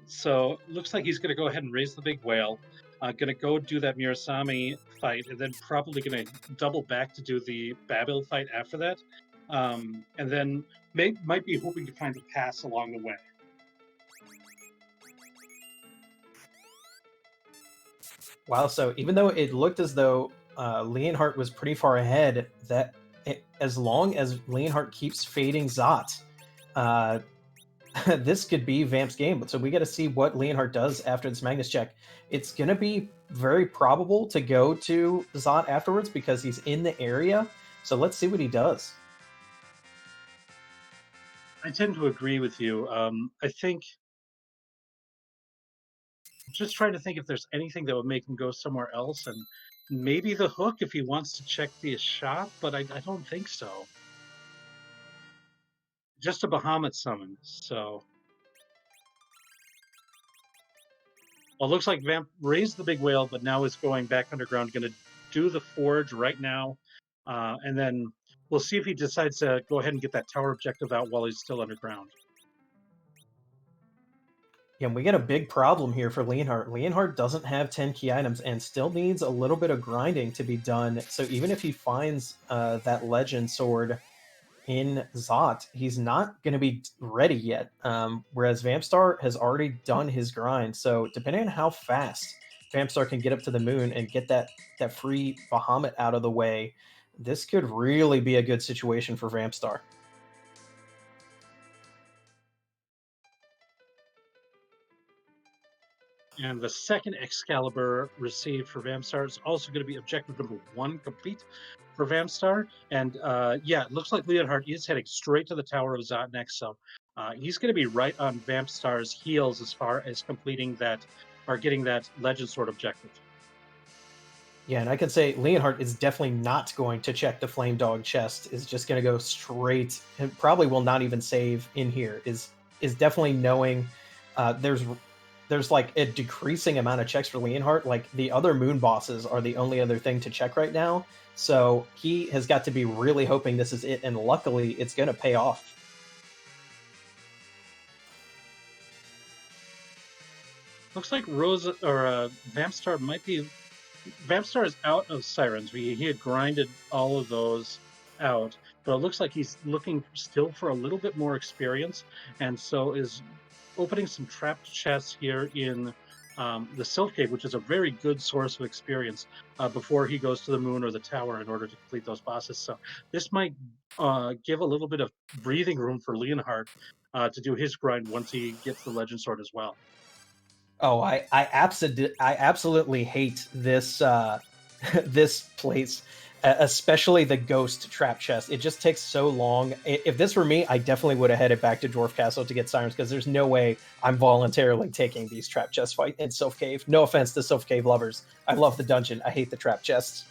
So looks like he's going to go ahead and raise the big whale. Going to go do that Mirasami fight, and then probably going to double back to do the Babil fight after that. And then might be hoping to find a pass along the way. Wow, so even though it looked as though Leonhart was pretty far ahead, as long as Leonhart keeps fading Zot, this could be Vamp's game. So we got to see what Leonhart does after this Magnus check. It's going to be very probable to go to Zot afterwards because he's in the area. So let's see what he does. I tend to agree with you. I think, just trying to think if there's anything that would make him go somewhere else, and maybe the hook if he wants to check the shop, but I don't think so. Just a Bahamut summon, so Well, it looks like Vamp raised the big whale, but now is going back underground, going to do the forge right now. And then we'll see if he decides to go ahead and get that tower objective out while he's still underground. Yeah, and we get a big problem here for Leonhart. Leonhart doesn't have 10 key items and still needs a little bit of grinding to be done. So even if he finds that legend sword in Zot, he's not going to be ready yet. Whereas Vampstar has already done his grind. So depending on how fast Vampstar can get up to the moon and get that free Bahamut out of the way, this could really be a good situation for Vampstar. And the second Excalibur received for Vamstar is also going to be objective number 1 complete for Vamstar. And yeah, it looks like Leonhardt is heading straight to the Tower of Zot next. So he's going to be right on Vampstar's heels as far as completing that or getting that Legend Sword objective. Yeah, and I can say Leonhardt is definitely not going to check the Flame Dog chest. Is just going to go straight, and probably will not even save in here. Is definitely knowing there's like a decreasing amount of checks for Leonhardt. Like the other moon bosses are the only other thing to check right now. So he has got to be really hoping this is it, and luckily it's going to pay off. Looks like Rose or Vampstar might be. Vampstar is out of Sirens. He had grinded all of those out, but it looks like he's looking still for a little bit more experience, and so is opening some trapped chests here in the Sylph Cave, which is a very good source of experience before he goes to the moon or the tower in order to complete those bosses. So this might give a little bit of breathing room for Leonhardt to do his grind once he gets the Legend Sword as well. Oh, I absolutely hate this this place, especially the ghost trap chest. It just takes so long. If this were me, I definitely would have headed back to Dwarf Castle to get sirens because there's no way I'm voluntarily taking these trap chest fight in Sylph Cave. No offense to Sylph Cave lovers. I love the dungeon. I hate the trap chests.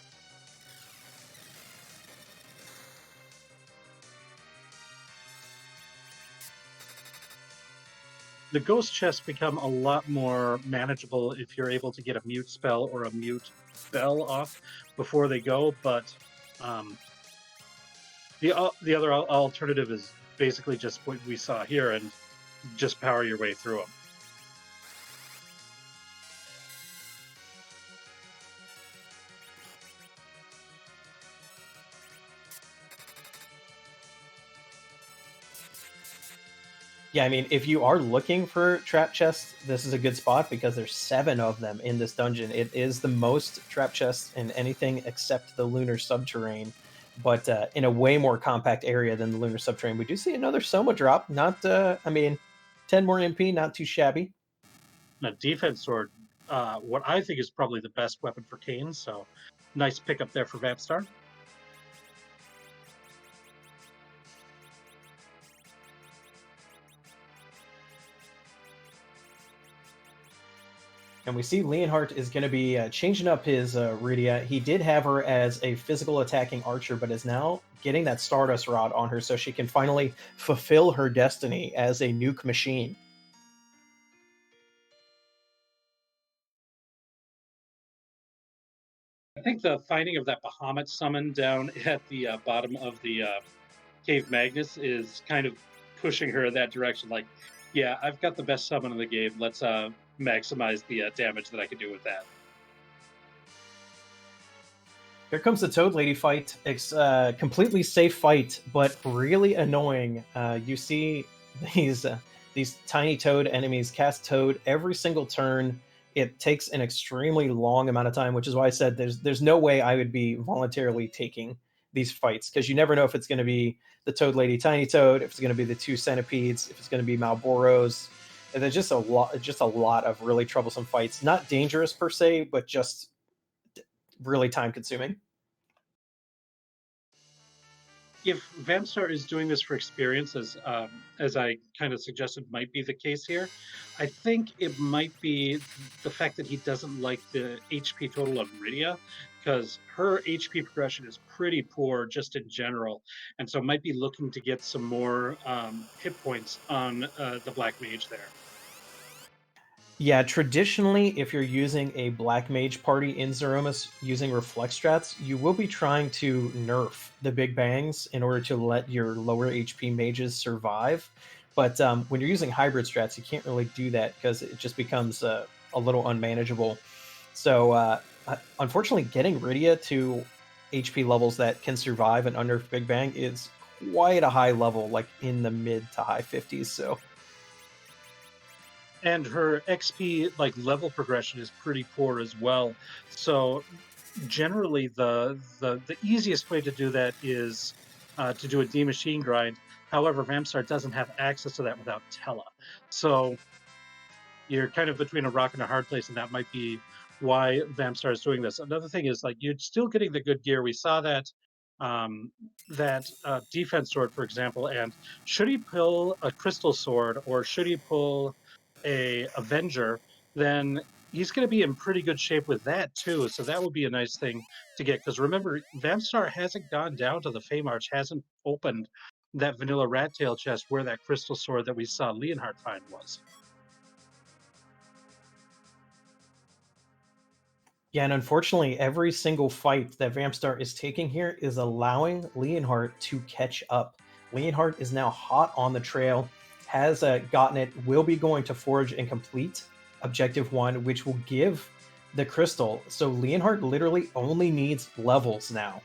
The ghost chests become a lot more manageable if you're able to get a mute spell or a mute spell off before they go. But the other alternative is basically just what we saw here and just power your way through them. Yeah, I mean, if you are looking for trap chests, this is a good spot because there's 7 of them in this dungeon. It is the most trap chests in anything except the lunar subterrane, but in a way more compact area than the lunar subterrane. We do see another Soma drop. Not, I mean, 10 more MP, not too shabby. A defense sword, what I think is probably the best weapon for Kane. So nice pickup there for Vampstar. And we see Leonhardt is going to be changing up his Rydia. He did have her as a physical attacking archer, but is now getting that Stardust Rod on her so she can finally fulfill her destiny as a nuke machine. I think the finding of that Bahamut summon down at the bottom of the Cave Magnus is kind of pushing her in that direction. Like, yeah, I've got the best summon in the game. Let's maximize the damage that I can do with that. Here comes the Toad Lady fight. It's a completely safe fight, but really annoying. You see these tiny Toad enemies cast Toad every single turn. It takes an extremely long amount of time, which is why I said there's no way I would be voluntarily taking these fights because you never know if it's going to be the Toad Lady Tiny Toad, if it's going to be the 2 centipedes, if it's going to be Malboros. And there's just a lot of really troublesome fights. Not dangerous per se, but just really time consuming. If Vampstar is doing this for experience, as I kind of suggested might be the case here, I think it might be the fact that he doesn't like the HP total of Rydia, because her HP progression is pretty poor just in general, and so might be looking to get some more hit points on the Black Mage there. Yeah, traditionally, if you're using a black mage party in Zeromus using reflex strats, you will be trying to nerf the big bangs in order to let your lower HP mages survive. But when you're using hybrid strats, you can't really do that because it just becomes a little unmanageable. So, unfortunately, getting Rydia to HP levels that can survive an unnerfed big bang is quite a high level, like in the mid to high 50s. So, And her XP like level progression is pretty poor as well. So generally, the easiest way to do that is to do a D machine grind. However, Vampstar doesn't have access to that without Tela. So you're kind of between a rock and a hard place, and that might be why Vampstar is doing this. Another thing is like you're still getting the good gear. We saw that defense sword, for example, and should he pull a crystal sword or should he pull a Avenger, then he's going to be in pretty good shape with that too. So that would be a nice thing to get because remember, Vampstar hasn't gone down to the Fey March, hasn't opened that vanilla rat tail chest where that crystal sword that we saw Leonhart find was. yeah, and unfortunately, every single fight that Vampstar is taking here is allowing Leonhart to catch up. Leonhart is now hot on the trail, has gotten it, will be going to forge and complete Objective 1, which will give the crystal. So Leonhart literally only needs levels now.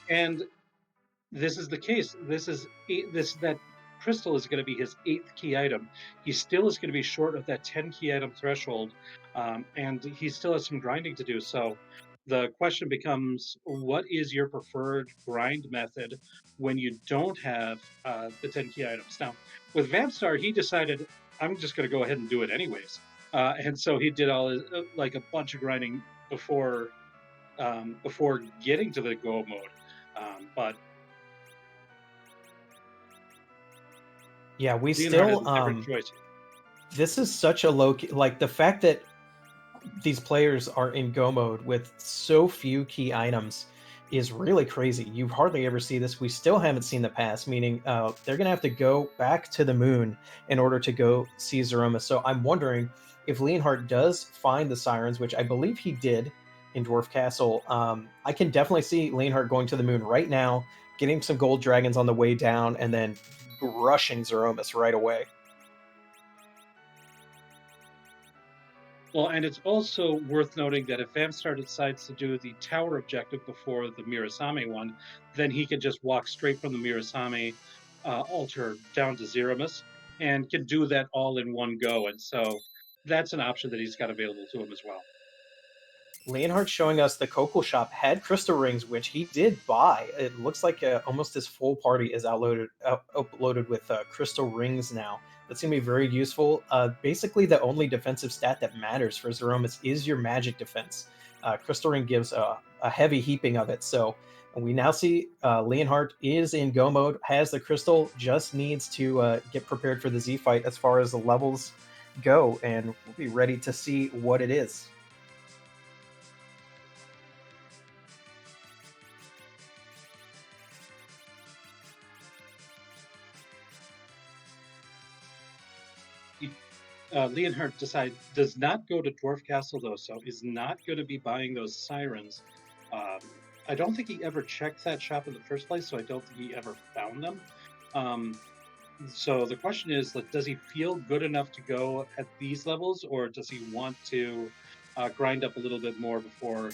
And this is the case. This that crystal is going to be his 8th key item. He still is going to be short of that 10 key item threshold, and he still has some grinding to do. So the question becomes, what is your preferred grind method when you don't have the 10 key items? Now, with Vampstar, he decided I'm just going to go ahead and do it anyways, and so he did all his, like a bunch of grinding before getting to the go mode. But Yeah, we Leonhard has still a different choice. this is such a low key, like the fact that these players are in go mode with so few key items is really crazy. You hardly ever see this. We still haven't seen the pass, meaning they're going to have to go back to the moon in order to go see Zeromus. So I'm wondering if Leonhart does find the sirens, which I believe he did in Dwarf Castle. I can definitely see Leonhart going to the moon right now, getting some gold dragons on the way down, and then rushing Zeromus right away. Well, and it's also worth noting that if Vampstar decides to do the tower objective before the Mirasame one, then he can just walk straight from the Mirasame altar down to Zeromus and can do that all in one go. And so that's an option that he's got available to him as well. Leonhardt showing us the Coco shop had crystal rings, which he did buy. It looks like almost his full party is uploaded with crystal rings now. That's going to be very useful. Basically, the only defensive stat that matters for Zeromus is your magic defense. Crystal ring gives a heavy heaping of it. So we now see Leonhardt is in go mode, has the crystal, just needs to get prepared for the Z fight as far as the levels go, and we'll be ready to see what it is. Leonhardt does not go to Dwarf Castle though, so is not going to be buying those sirens. Um, I don't think he ever checked that shop in the first place, so I don't think he ever found them. Um, so the question is, like, does he feel good enough to go at these levels, or does he want to grind up a little bit more before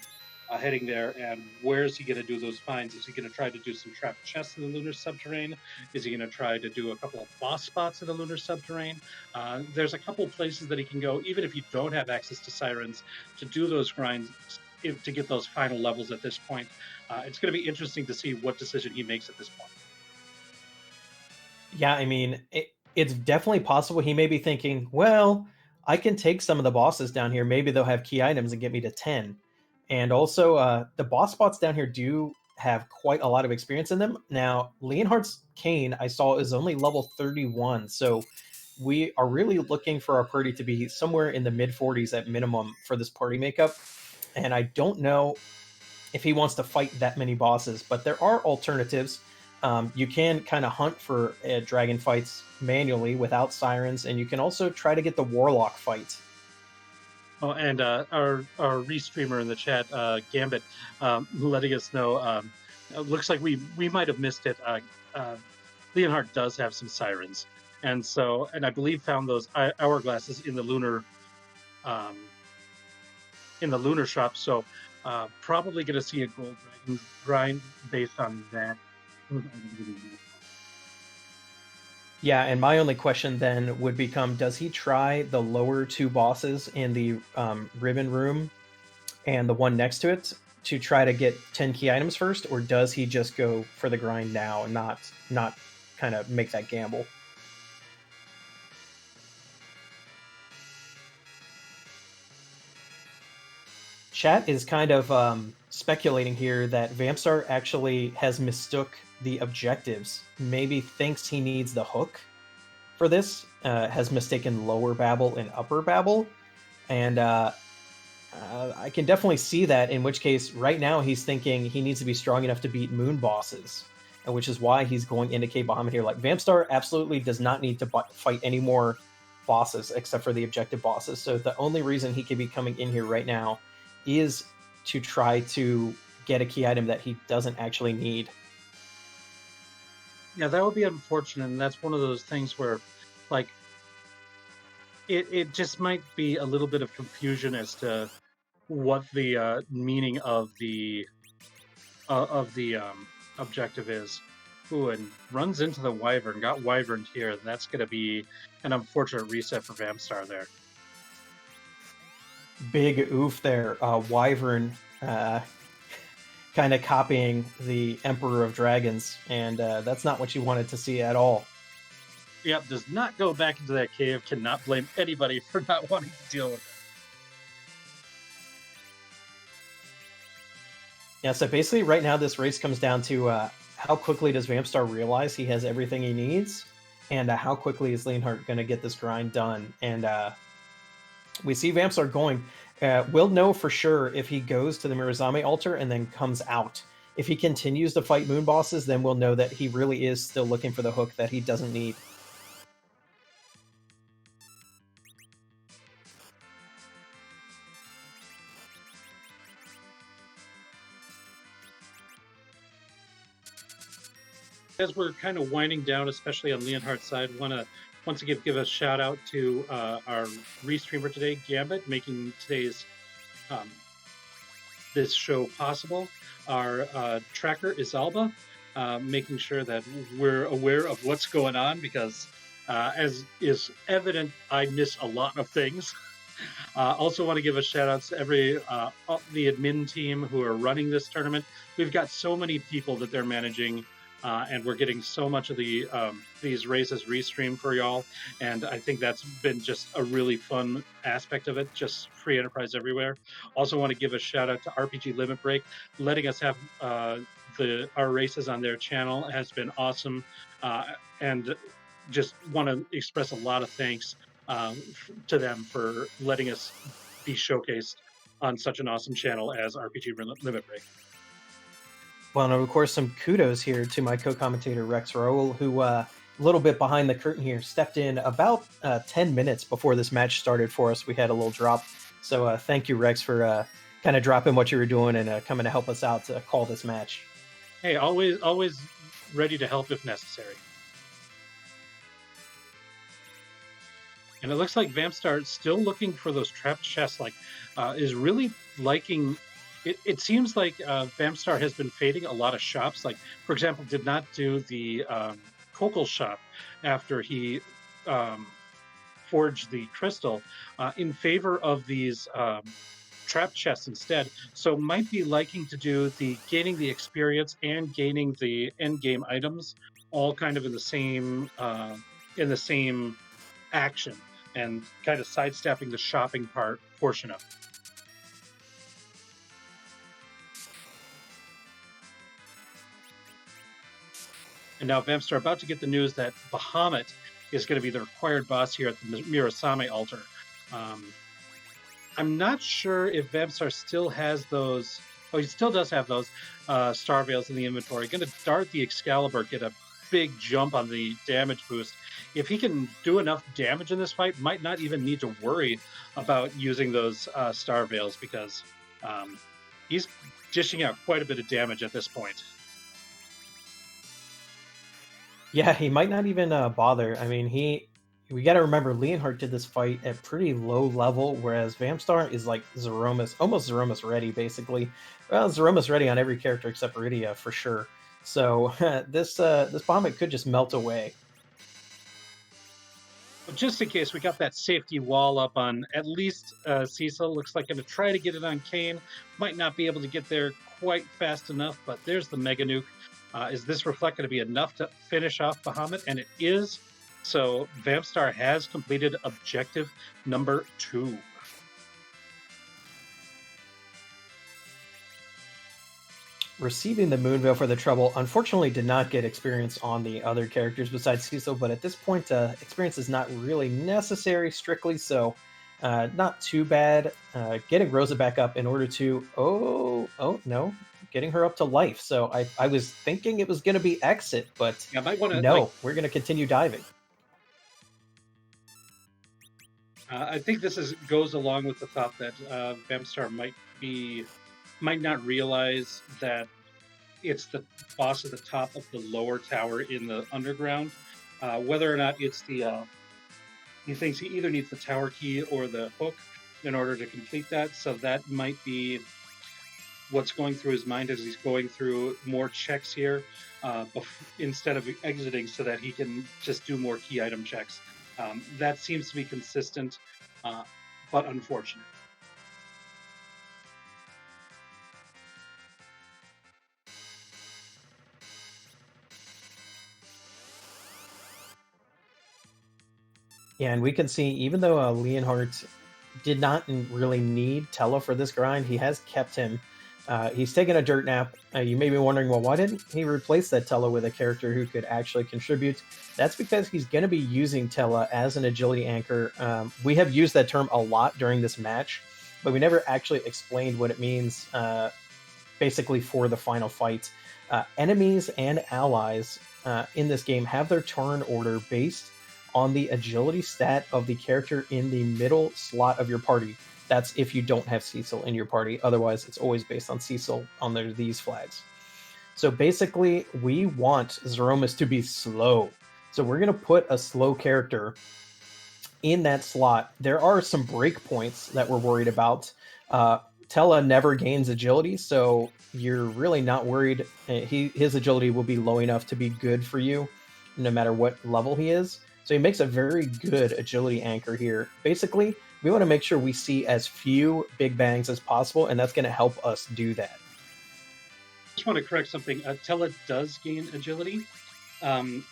heading there? And where is he going to do those finds? Is he going to try to do some trapped chests in the lunar subterrane? Is he going to try to do a couple of boss spots in the lunar subterrane? There's a couple of places that he can go, even if you don't have access to sirens, to do those grinds. To get those final levels at this point, it's going to be interesting to see what decision he makes at this point. Yeah, I mean, it's definitely possible he may be thinking, well, I can take some of the bosses down here. Maybe they'll have key items and get me to 10. And also, the boss spots down here do have quite a lot of experience in them. Now, Leonhardt's Cane, I saw, is only level 31. So we are really looking for our party to be somewhere in the mid 40s at minimum for this party makeup. And I don't know if he wants to fight that many bosses, but there are alternatives. You can kind of hunt for dragon fights manually without sirens, and you can also try to get the warlock fight. Oh, and our restreamer in the chat, Gambit, letting us know. It looks like we might have missed it. Leonhart does have some sirens, and I believe found those hourglasses um, in the lunar shop. So probably going to see a gold dragon grind based on that. Yeah, and my only question then would become, does he try the lower two bosses in the ribbon room and the one next to it to try to get 10 key items first, or does he just go for the grind now and not kind of make that gamble? Chat is kind of speculating here that Vampstar actually has mistook the objectives. Maybe thinks he needs the hook for this, has mistaken lower Babel and upper Babel, and I can definitely see that, in which case right now he's thinking he needs to be strong enough to beat moon bosses, and which is why he's going into Cave Bahamut here. Like, Vampstar absolutely does not need to fight any more bosses except for the objective bosses, so the only reason he could be coming in here right now is to try to get a key item that he doesn't actually need. Yeah, that would be unfortunate, and that's one of those things where, like, it just might be a little bit of confusion as to what the meaning of the objective is. Ooh, and runs into the Wyvern, got Wyverned here, and that's going to be an unfortunate reset for Vampstar there. Big oof there. Wyvern kind of copying the Emperor of Dragons, and that's not what you wanted to see at all. Yep, does not go back into that cave, cannot blame anybody for not wanting to deal with it. Yeah, so basically right now this race comes down to how quickly does Vampstar realize he has everything he needs, and how quickly is Leonhart going to get this grind done. And we see Vampstar going. We'll know for sure if he goes to the Mirazame altar and then comes out. If he continues to fight moon bosses, then we'll know that he really is still looking for the hook that he doesn't need. As we're kind of winding down, especially on Leonhart's side, want to once again give a shout out to our restreamer today, Gambit, making today's this show possible. Our tracker is Alba, making sure that we're aware of what's going on, because as is evident, I miss a lot of things. Also want to give a shout out to the admin team who are running this tournament. We've got so many people that they're managing, and we're getting so much of these races restreamed for y'all, and I think that's been just a really fun aspect of it, just free enterprise everywhere. Also want to give a shout out to RPG Limit Break, letting us have our races on their channel has been awesome, and just want to express a lot of thanks to them for letting us be showcased on such an awesome channel as RPG Limit Break. Well, and of course, some kudos here to my co-commentator rexxraul, who a little bit behind the curtain here stepped in about 10 minutes before this match started for us. We had a little drop, so thank you, Rex, for kind of dropping what you were doing and coming to help us out to call this match. Hey, always ready to help if necessary. And it looks like Vampstar is still looking for those trapped chests, is really liking... It seems like Vampstar has been fading a lot of shops. Like, for example, did not do the Kokol shop after he forged the crystal in favor of these trap chests instead. So might be liking to do the gaining the experience and gaining the end game items all kind of in the same action, and kind of sidestepping the shopping portion of it. And now Vampstar about to get the news that Bahamut is going to be the required boss here at the Mirazame altar. I'm not sure if Vampstar still has those Oh, he still does have those Star Veils in the inventory. Going to dart the Excalibur, get a big jump on the damage boost. If he can do enough damage in this fight, might not even need to worry about using those Star Veils because he's dishing out quite a bit of damage at this point. Yeah, he might not even bother. I mean, we got to remember Leonhart did this fight at pretty low level, whereas Vampstar is like Zeromus, almost Zeromus ready, basically. Well, Zeromus ready on every character except Rydia for sure. So this Bahamut could just melt away. But just in case, we got that safety wall up on at least Cecil. Looks like going to try to get it on Kane. Might not be able to get there quite fast enough, but there's the Mega Nuke. Is this Reflect going to be enough to finish off Bahamut? And it is. So Vampstar has completed objective number 2. Receiving the Moonveil for the trouble, unfortunately did not get experience on the other characters besides Cecil, but at this point, experience is not really necessary strictly, so not too bad. Getting Rosa back up in order to... Oh, no. Getting her up to life. So I was thinking it was going to be exit, but yeah, might wanna, no, we're going to continue diving. I think this goes along with the thought that Vampstar might not realize that it's the boss at the top of the lower tower in the underground. Whether or not it's the he thinks he either needs the tower key or the hook in order to complete that. So that might be what's going through his mind as he's going through more checks here instead of exiting, so that he can just do more key item checks. That seems to be consistent, but unfortunate. Yeah, and we can see, even though Leonhart did not really need Tella for this grind, he has kept him. He's taken a dirt nap. You may be wondering, well, why didn't he replace that Tella with a character who could actually contribute? That's because he's going to be using Tella as an agility anchor. We have used that term a lot during this match, but we never actually explained what it means basically for the final fight. Enemies and allies in this game have their turn order based on the agility stat of the character in the middle slot of your party. That's if you don't have Cecil in your party. Otherwise, it's always based on Cecil under these flags. So basically, we want Zeromus to be slow. So we're going to put a slow character in that slot. There are some breakpoints that we're worried about. Tella never gains agility, so you're really not worried. His agility will be low enough to be good for you, no matter what level he is. So he makes a very good agility anchor here. Basically, we want to make sure we see as few big bangs as possible, and that's going to help us do that. I just want to correct something. Tella does gain agility, and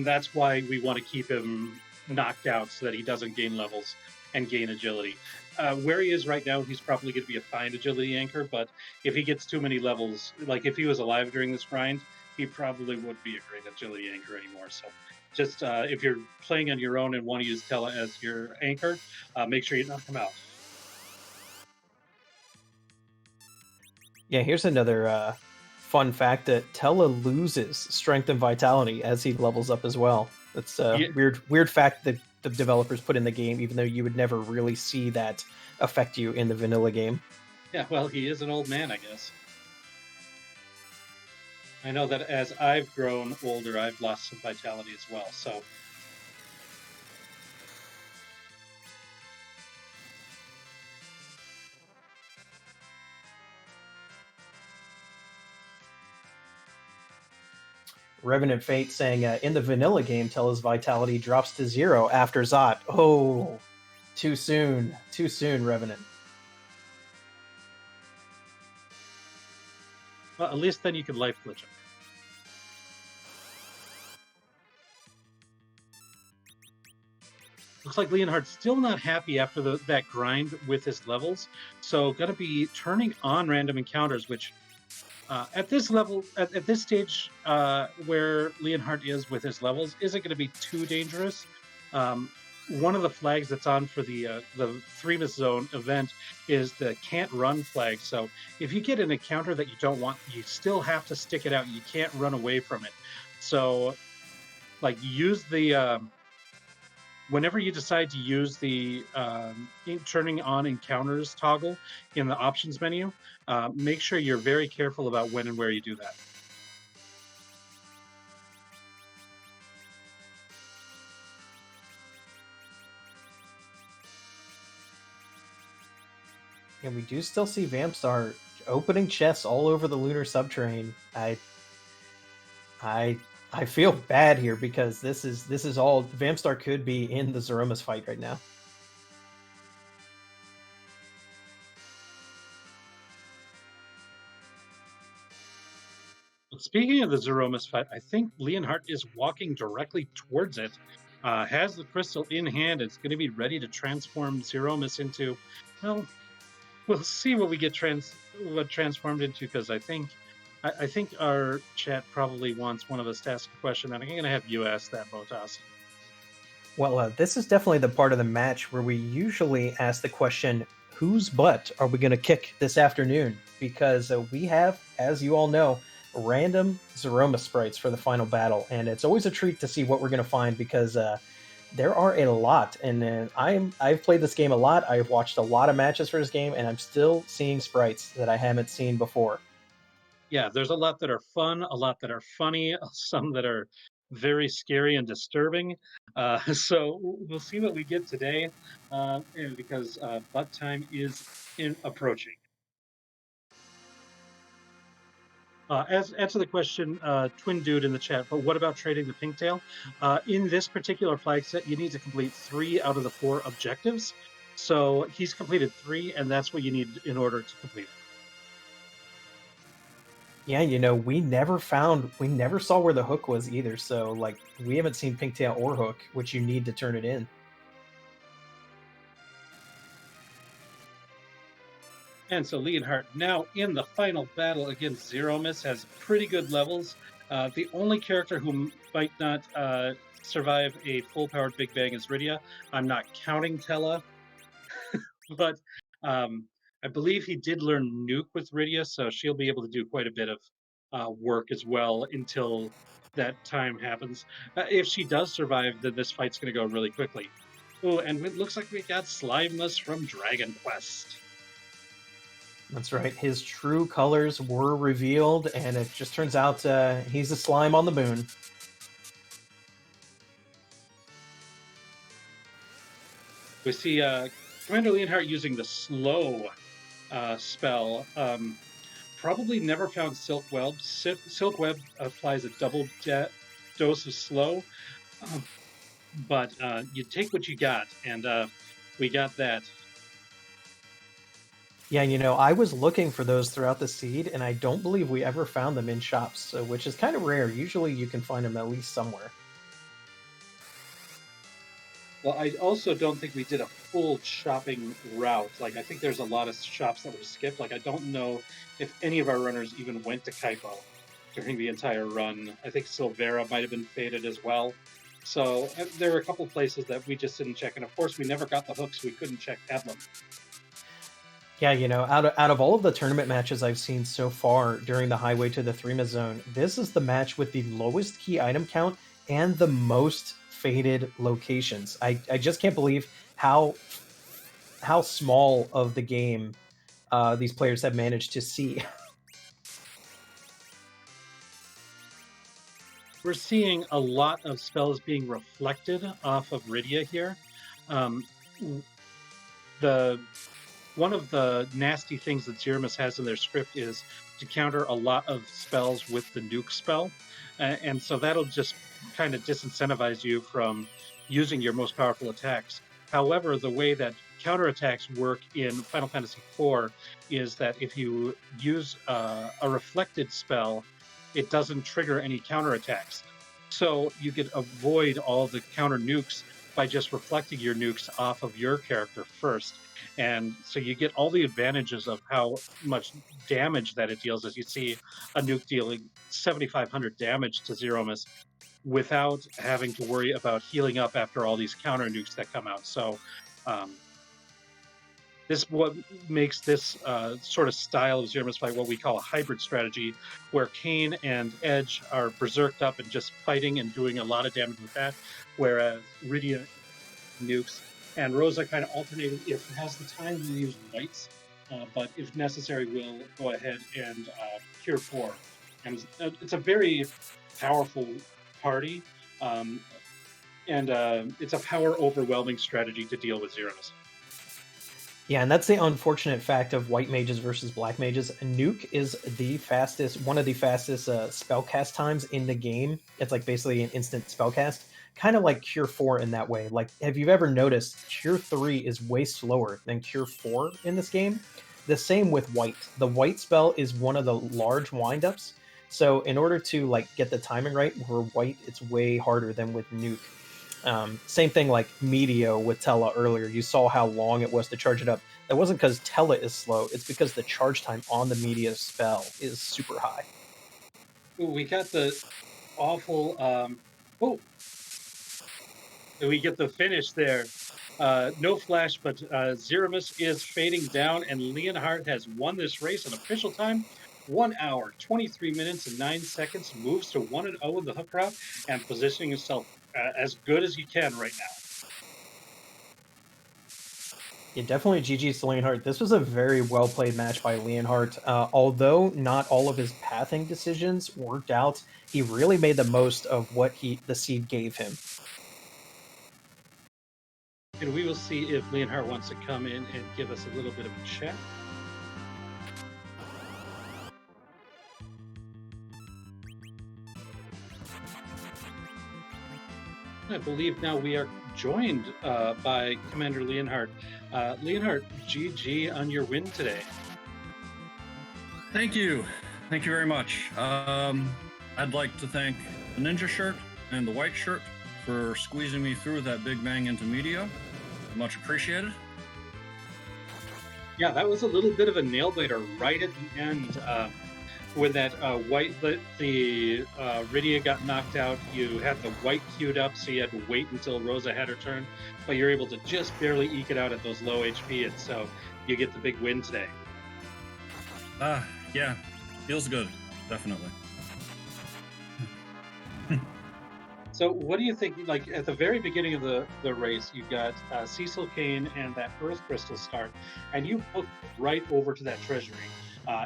that's why we want to keep him knocked out so that he doesn't gain levels and gain agility. Where he is right now, he's probably going to be a fine agility anchor, but if he gets too many levels, like if he was alive during this grind, he probably wouldn't be a great agility anchor anymore. So just if you're playing on your own and want to use Tella as your anchor, make sure you knock him out. Yeah, here's another fun fact that Tella loses strength and vitality as he levels up as well. That's a weird fact that the developers put in the game, even though you would never really see that affect you in the vanilla game. Yeah, well, he is an old man, I guess. I know that as I've grown older, I've lost some vitality as well, so... Revenant Fate saying, in the vanilla game, Tella's vitality drops to 0 after Zot. Oh, too soon. Too soon, Revenant. Well, at least then you can life glitch him. Looks like Leonhardt's still not happy after that grind with his levels, so going to be turning on random encounters, which at this level, at this stage where Leonhardt is with his levels, isn't going to be too dangerous. one of the flags that's on for the Threemus zone event is the can't run flag. So if you get an encounter that you don't want, you still have to stick it out. You can't run away from it. So like use the whenever you decide to use the turning on encounters toggle in the options menu, make sure you're very careful about when and where you do that. And we do still see Vampstar opening chests all over the lunar subterrane. I feel bad here because this is all Vampstar could be in the Zeromus fight right now. Speaking of the Zeromus fight, I think Leonhart is walking directly towards it. Has the crystal in hand. It's going to be ready to transform Zeromus into. Well, we'll see what we get transformed into because I think our chat probably wants one of us to ask a question, and I'm going to have you ask that, Motoss. Well, this is definitely the part of the match where we usually ask the question, whose butt are we going to kick this afternoon? Because we have, as you all know, random Zeromus sprites for the final battle, and it's always a treat to see what we're going to find because there are a lot, and I've played this game a lot. I've watched a lot of matches for this game, and I'm still seeing sprites that I haven't seen before. Yeah, there's a lot that are fun, a lot that are funny, some that are very scary and disturbing. So we'll see what we get today, and because butt time is approaching. Answer the question, Twin Dude in the chat, but what about trading the Pinktail? In this particular flag set, you need to complete 3 out of the 4 objectives. So he's completed 3, and that's what you need in order to complete it. Yeah, we never saw where the hook was either, so like we haven't seen Pinktail or hook, which you need to turn it in. And so Leonhart now in the final battle against Zeromus has pretty good levels. The only character who might not survive a full-powered Big Bang is Rydia. I'm not counting Tella, but I believe he did learn Nuke with Rydia, so she'll be able to do quite a bit of work as well until that time happens. If she does survive, then this fight's going to go really quickly. Oh, and it looks like we got Slimeless from Dragon Quest. That's right. His true colors were revealed, and it just turns out he's a slime on the moon. We see Commander Leonhart using the slow spell. Probably never found Silk Web. Silk Web applies a double dose of slow, but you take what you got, and we got that. Yeah, I was looking for those throughout the seed, and I don't believe we ever found them in shops, so, which is kind of rare. Usually you can find them at least somewhere. Well, I also don't think we did a full shopping route. Like, I think there's a lot of shops that were skipped. Like, I don't know if any of our runners even went to Kaipo during the entire run. I think Silvera might have been faded as well. So there were a couple places that we just didn't check. And of course, we never got the hooks. We couldn't check Edlem. Yeah, out of all of the tournament matches I've seen so far during the Highway to the Threemus zone, this is the match with the lowest key item count and the most faded locations. I just can't believe how small of the game these players have managed to see. We're seeing a lot of spells being reflected off of Rydia here. One of the nasty things that Zeromus has in their script is to counter a lot of spells with the nuke spell. And so that'll just kind of disincentivize you from using your most powerful attacks. However, the way that counterattacks work in Final Fantasy IV is that if you use a reflected spell, it doesn't trigger any counterattacks. So you could avoid all the counter nukes by just reflecting your nukes off of your character first. And so you get all the advantages of how much damage that it deals, as you see a nuke dealing 7,500 damage to Zeromus without having to worry about healing up after all these counter nukes that come out. So um, this what makes this sort of style of Zeromus fight what we call a hybrid strategy, where Kane and Edge are berserked up and just fighting and doing a lot of damage with that, whereas Rydia nukes and Rosa kind of alternating. If it has the time, we'll use whites, but if necessary, we'll go ahead and cure four. And it's a very powerful party, um, and it's a power overwhelming strategy to deal with Zeromus. Yeah, and that's the unfortunate fact of white mages versus black mages. Nuke is the fastest, one of the fastest spellcast times in the game. It's like basically an instant spellcast, kind of like Cure 4 in that way. Like, have you ever noticed Cure 3 is way slower than Cure 4 in this game? The same with white. The white spell is one of the large windups. So in order to like get the timing right, for white, it's way harder than with Nuke. Same thing like Medio with Tella earlier. You saw how long it was to charge it up. That wasn't because Tella is slow. It's because the charge time on the Media spell is super high. Ooh, we got the awful. We get the finish there. No flash, but Zeromus is fading down, and Leonhart has won this race in official time. 1 hour, 23 minutes, and 9 seconds. Moves to 1-0 in the hook route and positioning himself as good as he can right now. Yeah, definitely GG's to Leonhart. This was a very well played match by Leonhart. Although not all of his pathing decisions worked out, he really made the most of what the seed gave him. And we will see if Leonhart wants to come in and give us a little bit of a check. I believe now we are joined by Commander Leonhart. Leonhart, GG on your win today. Thank you. Thank you very much. I'd like to thank the Ninja shirt and the white shirt for squeezing me through that big bang into media. Much appreciated. Yeah, that was a little bit of a nail biter right at the end. When that the Rydia got knocked out, you had the white queued up, so you had to wait until Rosa had her turn, but you're able to just barely eke it out at those low HP, and so you get the big win today. Yeah, feels good, definitely. So what do you think, like at the very beginning of the race, you got Cecil Kane and that Earth Crystal start, and you booked right over to that treasury.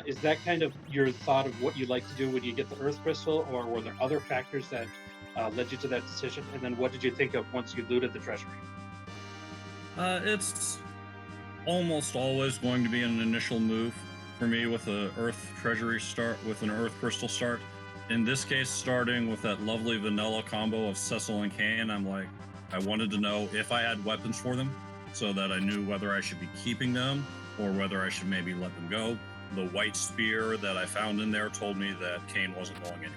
Is that kind of your thought of what you like to do when you get the Earth Crystal, or were there other factors that led you to that decision? And then what did you think of once you looted the treasury? It's almost always going to be an initial move for me with an Earth Treasury start, with an Earth Crystal start. In this case, starting with that lovely vanilla combo of Cecil and Kane, I'm like, I wanted to know if I had weapons for them so that I knew whether I should be keeping them or whether I should maybe let them go. The white spear that I found in there told me that Kane wasn't going anywhere.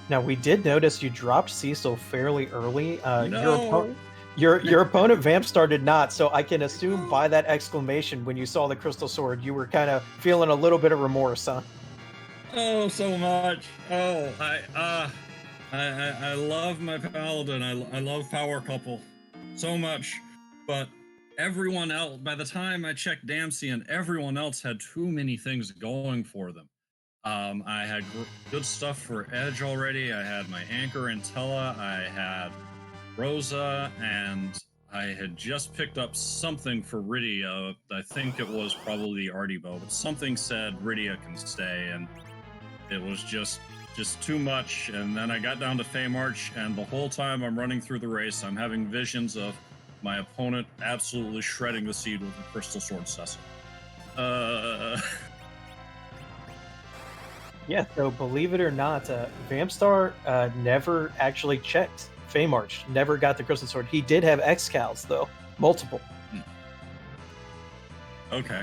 Now, we did notice you dropped Cecil fairly early. No! Your opponent Vampstar did not, so I can assume by that exclamation when you saw the crystal sword, you were kind of feeling a little bit of remorse, huh? Oh, so much. Oh, I love my paladin. I love power couple so much, but everyone else, by the time I checked Damsian, everyone else had too many things going for them. I had good stuff for Edge already. I had my Anchor and Tella. I had Rosa, and I had just picked up something for Rydia. I think it was probably the Artie Bow, but something said Rydia can stay, and it was just too much. And then I got down to Feymarch, and the whole time I'm running through the race, I'm having visions of my opponent absolutely shredding the seed with a Crystal Sword Cecil. Yeah, so believe it or not, Vampstar never actually checked Feymarch, never got the Crystal Sword. He did have Excals, though. Multiple. Okay.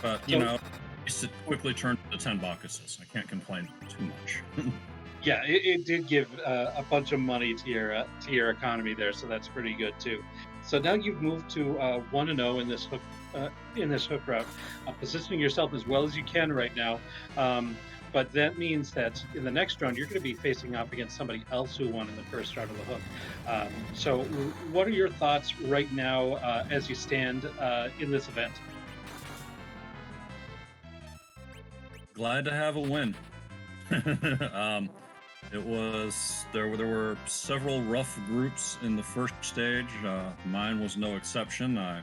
But, you know, it quickly turned to 10 Bacchuses. I can't complain too much. Yeah, it did give a bunch of money to your economy there, so that's pretty good too. So now you've moved to 1-0 in this hook route, positioning yourself as well as you can right now. But that means that in the next round, you're going to be facing off against somebody else who won in the first round of the hook. What are your thoughts right now as you stand in this event? Glad to have a win. um, it was there were several rough groups in the first stage. Mine was no exception. I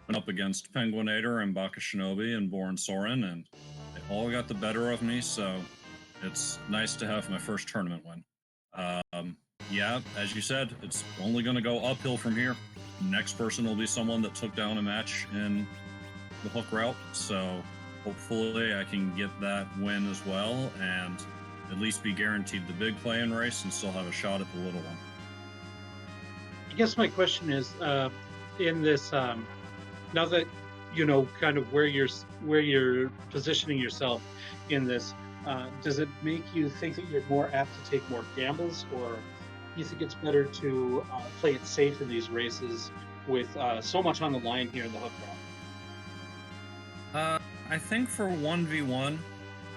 went up against Penguinator and Baka Shinobi and Born Soren, and they all got the better of me. So it's nice to have my first tournament win. Yeah, as you said, it's only going to go uphill from here. Next person will be someone that took down a match in the hook route. So hopefully I can get that win as well and at least be guaranteed the big play-in race and still have a shot at the little one. I guess my question is, in this, now that you know kind of where you're positioning yourself in this, does it make you think that you're more apt to take more gambles, or you think it's better to play it safe in these races with so much on the line here in the hook round? I think for 1v1,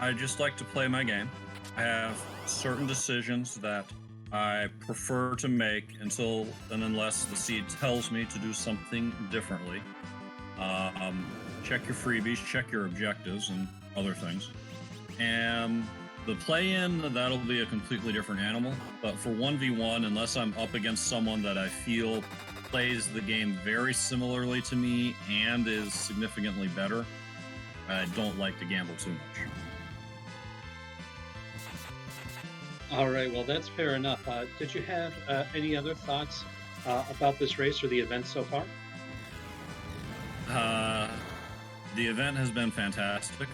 I just like to play my game. I have certain decisions that I prefer to make until and unless the seed tells me to do something differently. Check your freebies, check your objectives, and other things. And the play-in, that'll be a completely different animal. But for 1v1, unless I'm up against someone that I feel plays the game very similarly to me and is significantly better, I don't like to gamble too much. All right, well, that's fair enough. Did you have any other thoughts about this race or the event so far? The event has been fantastic.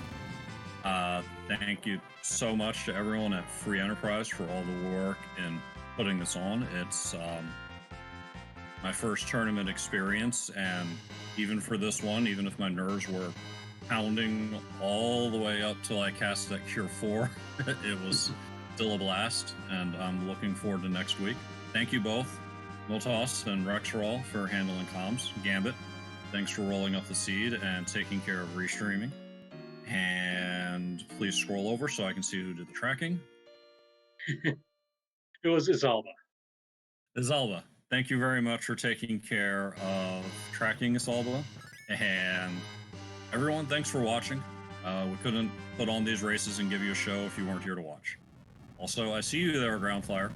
Thank you so much to everyone at Free Enterprise for all the work in putting this on. It's my first tournament experience, and even for this one, even if my nerves were pounding all the way up till I cast that Cure 4, it was still a blast, and I'm looking forward to next week. Thank you both, MoToss and rexxraul, for handling comms. Gambit, thanks for rolling up the seed and taking care of restreaming. And please scroll over so I can see who did the tracking. It was Izalba. Izalba, thank you very much for taking care of tracking Izalba. And everyone, thanks for watching. We couldn't put on these races and give you a show if you weren't here to watch. Also, I see you there, Ground Flyer.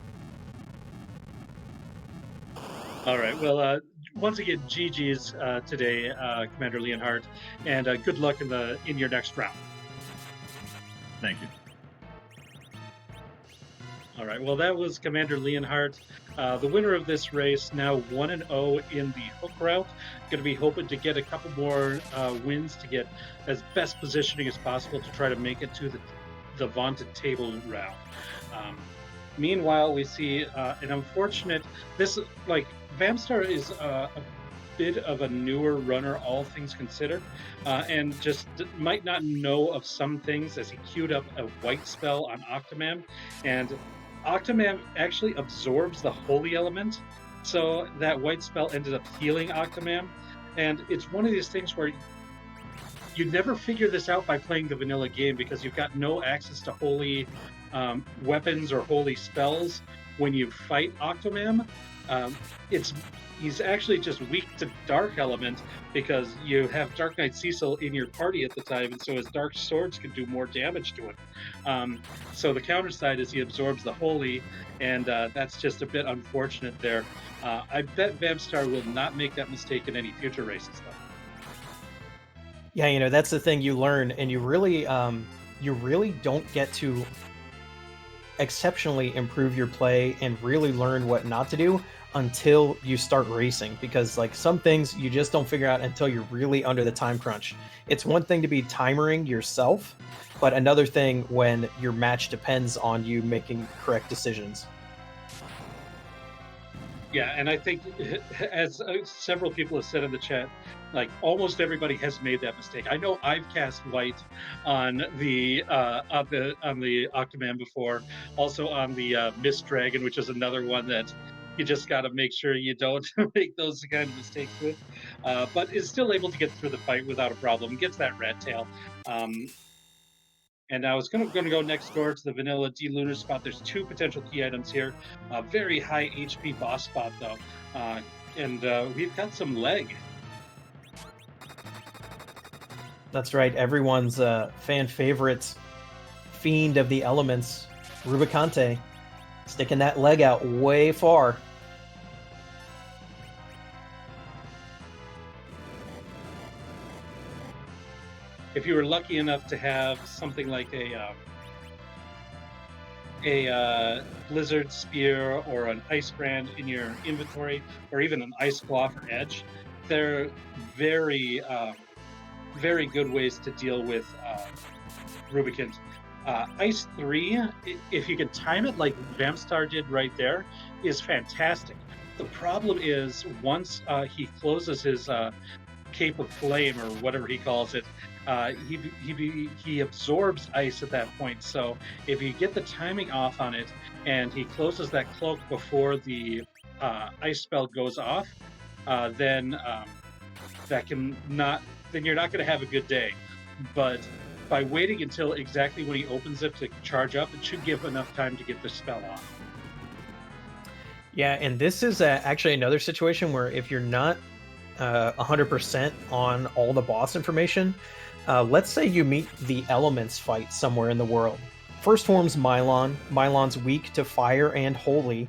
All right. Well, once again, GG's today, Commander Leonhart, and good luck in your next round. Thank you. All right. Well, that was Commander Leonhart, the winner of this race, now 1-0 in the hook route. Going to be hoping to get a couple more wins to get as best positioning as possible to try to make it to the vaunted table round. Meanwhile, we see an unfortunate. Vampstar is a bit of a newer runner, all things considered, and just might not know of some things as he queued up a white spell on Octomam, and Octomam actually absorbs the holy element, so that white spell ended up healing Octomam, and it's one of these things where you'd never figure this out by playing the vanilla game because you've got no access to holy weapons or holy spells when you fight Octomam. He's actually just weak to Dark Element because you have Dark Knight Cecil in your party at the time, and so his Dark Swords can do more damage to him. So the counter side is he absorbs the Holy, and that's just a bit unfortunate there. I bet Vampstar will not make that mistake in any future races, though. Yeah, that's the thing you learn, and you really don't get to exceptionally improve your play and really learn what not to do until you start racing, because some things you just don't figure out until you're really under the time crunch. It's one thing to be timering yourself, but another thing when your match depends on you making correct decisions. Yeah, and I think, as several people have said in the chat, Like almost everybody has made that mistake. I know I've cast white on the Octoman before, also on the Mist Dragon, which is another one that you just got to make sure you don't make those kind of mistakes with. But is still able to get through the fight without a problem. Gets that rat tail. And I was going to go next door to the vanilla D-Lunar spot. There's 2 potential key items here. A very high HP boss spot, though. And we've got some leg. That's right. Everyone's fan favorite fiend of the elements, Rubicante, sticking that leg out way far. If you were lucky enough to have something like a blizzard spear or an ice brand in your inventory, or even an ice claw for edge, they're very very good ways to deal with Rubicant. Ice 3, if you can time it like Vampstar did right there, is fantastic. The problem is once he closes his Cape of Flame, or whatever he calls it, he absorbs ice at that point. So if you get the timing off on it, and he closes that cloak before the ice spell goes off, then you're not going to have a good day. But by waiting until exactly when he opens it to charge up, it should give enough time to get the spell off. Yeah, and this is actually another situation where if you're not 100% on all the boss information, let's say you meet the elements fight somewhere in the world. First form's Mylon. Mylon's weak to fire and holy,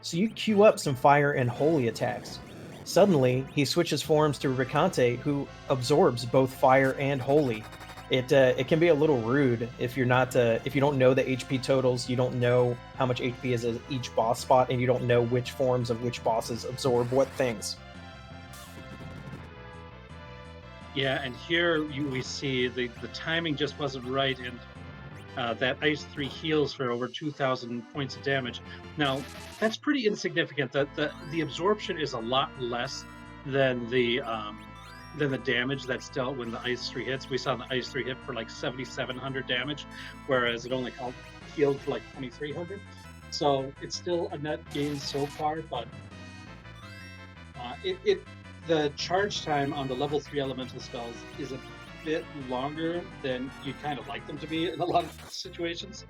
so you queue up some fire and holy attacks. Suddenly, he switches forms to Rubicante, who absorbs both fire and holy. It can be a little rude if you're not if you don't know the HP totals, you don't know how much HP is at each boss spot, and you don't know which forms of which bosses absorb what things. Yeah, and here we see the timing just wasn't right, and that Ice 3 heals for over 2,000 points of damage. Now, that's pretty insignificant. The absorption is a lot less than the damage that's dealt when the Ice 3 hits. We saw the Ice 3 hit for like 7,700 damage, whereas it only healed for like 2,300. So it's still a net gain so far, but the charge time on the level 3 elemental spells is a bit longer than you kind of like them to be in a lot of situations.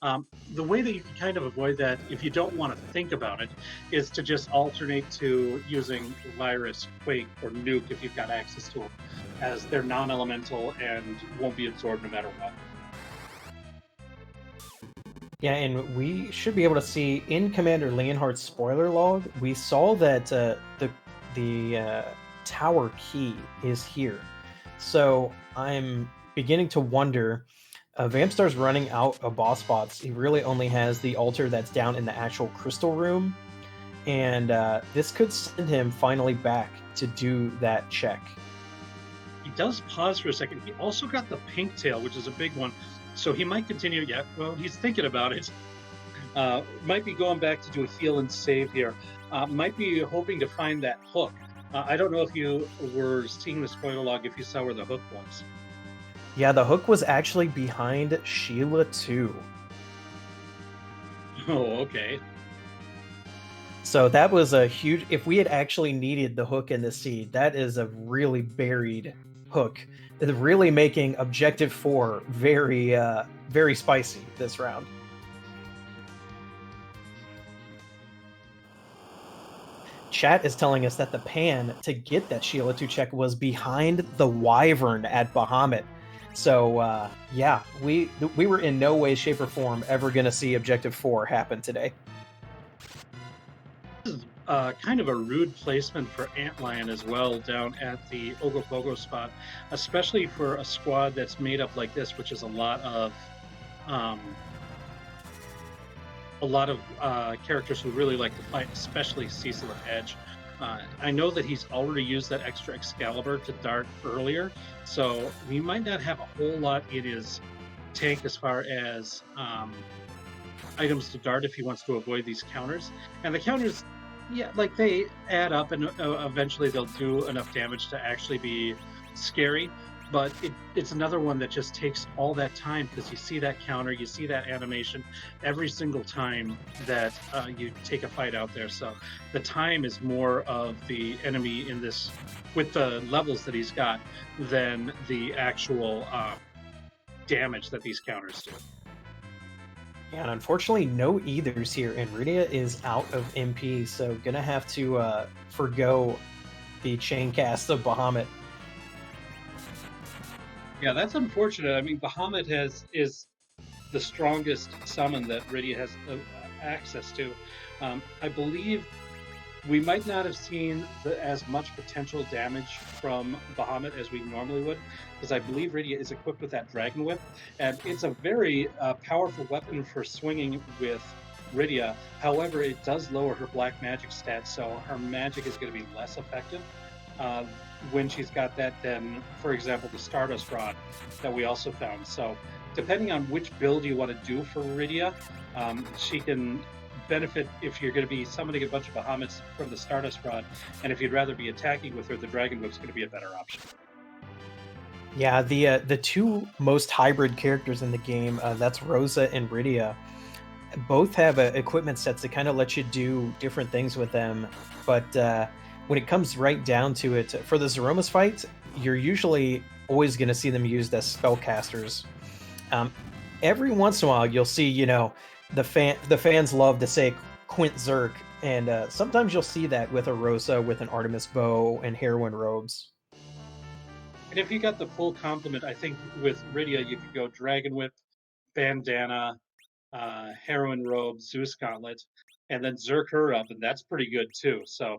The way that you can kind of avoid that, if you don't want to think about it, is to just alternate to using Virus, Quake, or Nuke if you've got access to them, as they're non-elemental and won't be absorbed no matter what. Yeah, and we should be able to see in Commander Leonhart's spoiler log, we saw that the tower key is here. So I'm beginning to wonder, Vampstar's running out of boss spots. He really only has the altar that's down in the actual crystal room, and this could send him finally back to do that check. He does pause for a second. He also got the pink tail, which is a big one, so he might continue. Yeah, well, he's thinking about it. Might be going back to do a heal and save here. Might be hoping to find that hook. I don't know if you were seeing the spoiler log, if you saw where the hook was. Yeah, the hook was actually behind Sheila 2. Oh, okay. So that was a huge... If we had actually needed the hook in the seed, that is a really buried hook. It's really making Objective 4 very, very spicy this round. Chat is telling us that the pan to get that Sheila 2 check was behind the Wyvern at Bahamut. So, yeah, we were in no way, shape, or form ever going to see Objective 4 happen today. This is kind of a rude placement for Antlion as well down at the Ogopogo spot, especially for a squad that's made up like this, which is a lot of characters who really like to fight, especially Cecil and Edge. I know that he's already used that extra Excalibur to dart earlier, so we might not have a whole lot in his tank as far as items to dart if he wants to avoid these counters. And the counters Yeah, like they add up, and eventually they'll do enough damage to actually be scary. But it's another one that just takes all that time because you see that counter, you see that animation every single time that you take a fight out there. So the time is more of the enemy in this with the levels that he's got than the actual damage that these counters do. Yeah, and unfortunately, no ethers here, and Rydia is out of MP, so gonna have to forgo the chain cast of Bahamut. Yeah, that's unfortunate. I mean, Bahamut is the strongest summon that Rydia has access to. I believe we might not have seen as much potential damage from Bahamut as we normally would, because I believe Rydia is equipped with that Dragon Whip, and it's a very powerful weapon for swinging with Rydia. However, it does lower her black magic stats, so her magic is going to be less effective uh, when she's got that than, for example, the Stardust Rod that we also found. So, depending on which build you want to do for Rydia, she can benefit if you're going to be summoning a bunch of Bahamuts from the Stardust Rod, and if you'd rather be attacking with her, the Dragon Whip's going to be a better option. Yeah, the two most hybrid characters in the game, that's Rosa and Rydia, both have equipment sets that kind of let you do different things with them. But when it comes right down to it, for the Zeromus fight, you're usually always going to see them used as spellcasters. Every once in a while, you'll see, you know, the fans love to say Quint Zerk, and sometimes you'll see that with a Rosa with an Artemis bow and heroine robes. And if you got the full complement, I think with Rydia you could go Dragon Whip, Bandana, Heroine Robe, Zeus Gauntlet, and then Zerk her up, and that's pretty good too. So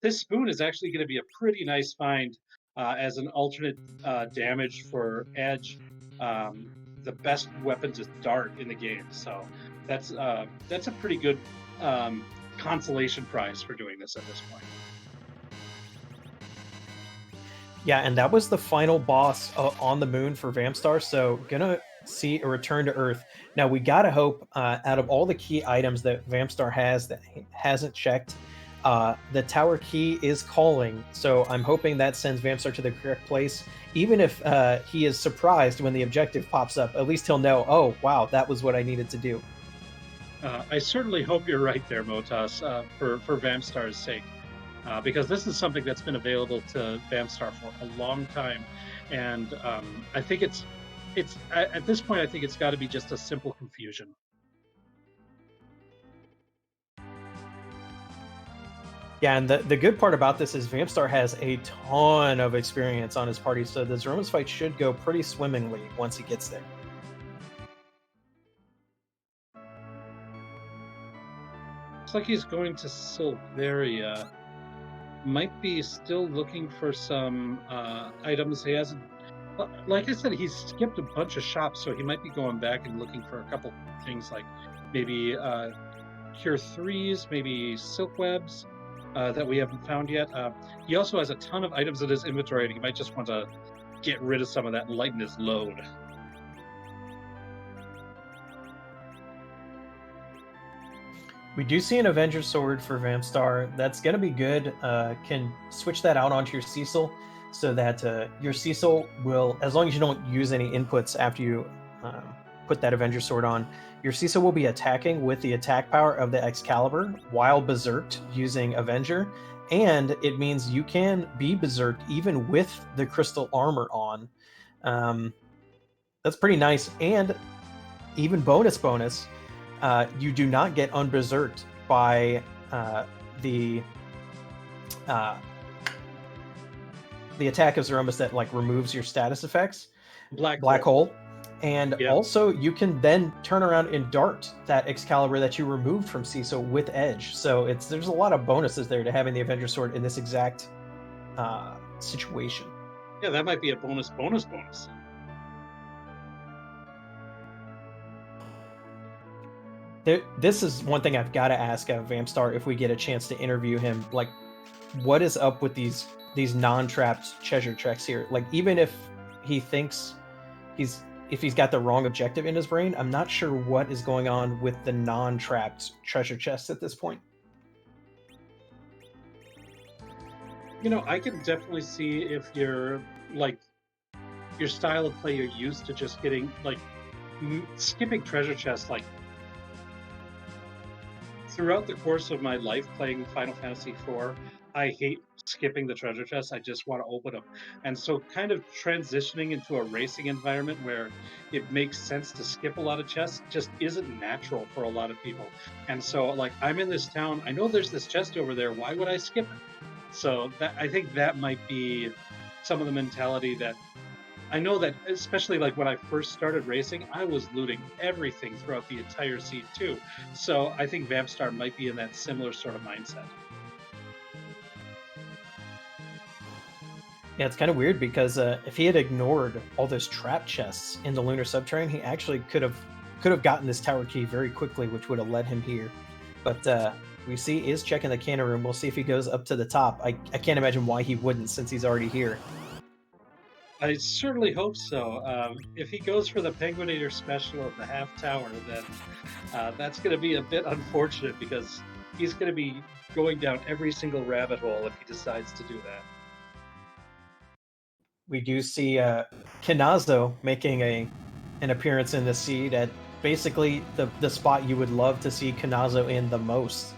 this spoon is actually going to be a pretty nice find as an alternate damage for Edge. The best weapon to dart in the game, so that's a pretty good consolation prize for doing this at this point. Yeah, and that was the final boss on the moon for Vampstar, so gonna see a return to Earth. Now, we gotta hope, out of all the key items that Vampstar has that he hasn't checked, the tower key is calling, so I'm hoping that sends Vampstar to the correct place. Even if he is surprised when the objective pops up, at least he'll know, oh, wow, that was what I needed to do. I certainly hope you're right there, Motoss, for Vampstar's sake. Because this is something that's been available to Vampstar for a long time, and I think it's at this point I think it's got to be just a simple confusion. Yeah, and the good part about this is Vampstar has a ton of experience on his party, so the Zeromus fight should go pretty swimmingly once he gets there. Looks like he's going to Silveria. Might be still looking for some items. He hasn't, like I said, he's skipped a bunch of shops, so he might be going back and looking for a couple things like maybe Cure 3s, maybe Silk Webs that we haven't found yet. He also has a ton of items in his inventory, and he might just want to get rid of some of that and lighten his load. We do see an Avenger Sword for Vampstar. That's going to be good. Can switch that out onto your Cecil so that your Cecil will, as long as you don't use any inputs after you put that Avenger Sword on, your Cecil will be attacking with the attack power of the Excalibur while berserked using Avenger. And it means you can be berserked even with the crystal armor on. That's pretty nice. And even bonus, you do not get unberserked by the attack of Zeromus that like removes your status effects. Black hole. And also you can then turn around and dart that Excalibur that you removed from Cecil with Edge. So there's a lot of bonuses there to having the Avenger Sword in this exact situation. Yeah, that might be a bonus. This is one thing I've got to ask Vampstar if we get a chance to interview him. Like, what is up with these non-trapped treasure checks here? Like, even if he thinks if he's got the wrong objective in his brain, I'm not sure what is going on with the non-trapped treasure chests at this point. I can definitely see if you're like your style of play, you're used to just getting like skipping treasure chests. Like throughout the course of my life playing Final Fantasy IV, I hate skipping the treasure chests. I just want to open them. And so, kind of transitioning into a racing environment where it makes sense to skip a lot of chests just isn't natural for a lot of people. And so, like, I'm in this town, I know there's this chest over there. Why would I skip it? So, that I think that might be some of the mentality that I know that, especially like when I first started racing, I was looting everything throughout the entire seed too. So I think Vampstar might be in that similar sort of mindset. Yeah, it's kind of weird because if he had ignored all those trap chests in the lunar subterranean, he actually could have gotten this tower key very quickly, which would have led him here. But we see he is checking the cannon room. We'll see if he goes up to the top. I can't imagine why he wouldn't, since he's already here. I certainly hope so. If he goes for the Penguinator special of the half tower, then that's going to be a bit unfortunate because he's going to be going down every single rabbit hole if he decides to do that. We do see Kinazo making an appearance in the seed at basically the spot you would love to see Kinazo in the most.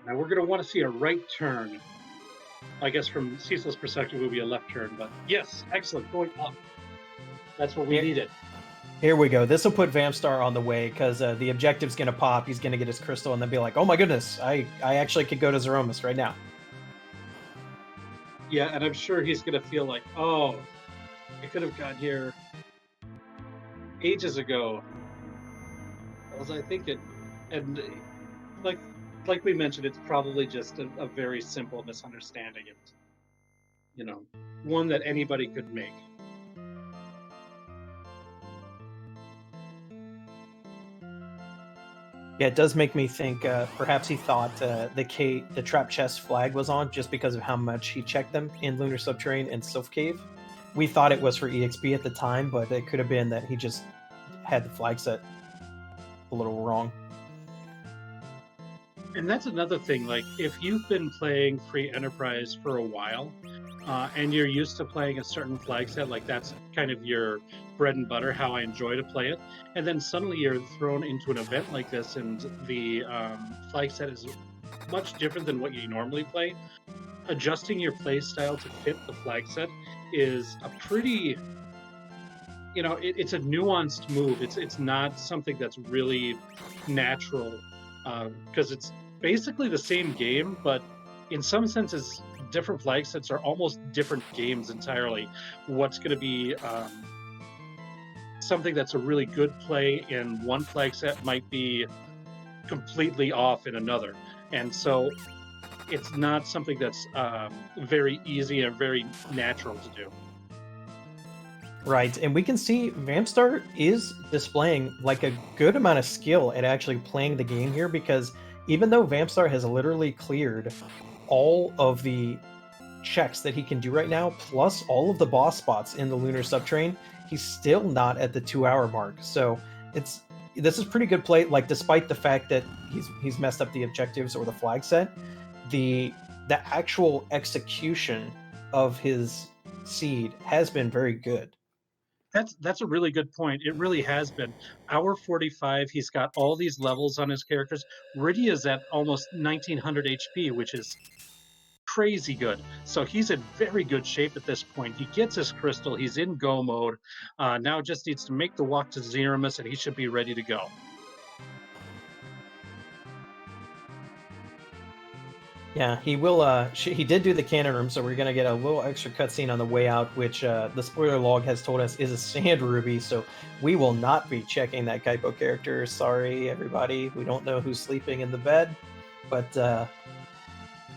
Now we're going to want to see a right turn. I guess from Cecil's perspective, it would be a left turn, but yes, excellent, going up. That's what we needed. Here we go. This will put Vampstar on the way because the objective's going to pop. He's going to get his crystal and then be like, oh my goodness, I actually could go to Zeromus right now. Yeah, and I'm sure he's going to feel like, oh, I could have got here ages ago. What was I thinking? And like we mentioned, it's probably just a very simple misunderstanding, and one that anybody could make. Yeah, it does make me think perhaps he thought the trap chest flag was on just because of how much he checked them in Lunar Subterranean and Sylph Cave. We thought it was for EXP at the time, but it could have been that he just had the flag set a little wrong. And that's another thing. Like, if you've been playing Free Enterprise for a while, and you're used to playing a certain flag set, like that's kind of your bread and butter, how I enjoy to play it, and then suddenly you're thrown into an event like this, and the flag set is much different than what you normally play. Adjusting your play style to fit the flag set is a pretty, it's a nuanced move. It's not something that's really natural because it's basically the same game, but in some senses, different flag sets are almost different games entirely. What's going to be something that's a really good play in one flag set might be completely off in another. And so it's not something that's very easy and very natural to do. Right, and we can see Vampstar is displaying like a good amount of skill at actually playing the game here, because even though Vampstar has literally cleared all of the checks that he can do right now, plus all of the boss spots in the Lunar Subterranean, he's still not at the 2-hour mark. So this is pretty good play. Like, despite the fact that he's messed up the objectives or the flag set, the actual execution of his seed has been very good. That's a really good point. It really has been. Hour 45, he's got all these levels on his characters. Riddy is at almost 1900 HP, which is crazy good. So he's in very good shape at this point. He gets his crystal. He's in go mode. Now just needs to make the walk to Zeromus, and he should be ready to go. Yeah, he will. He did do the cannon room, so we're gonna get a little extra cutscene on the way out, which the spoiler log has told us is a sand ruby. So we will not be checking that Kaipo character. Sorry, everybody. We don't know who's sleeping in the bed, but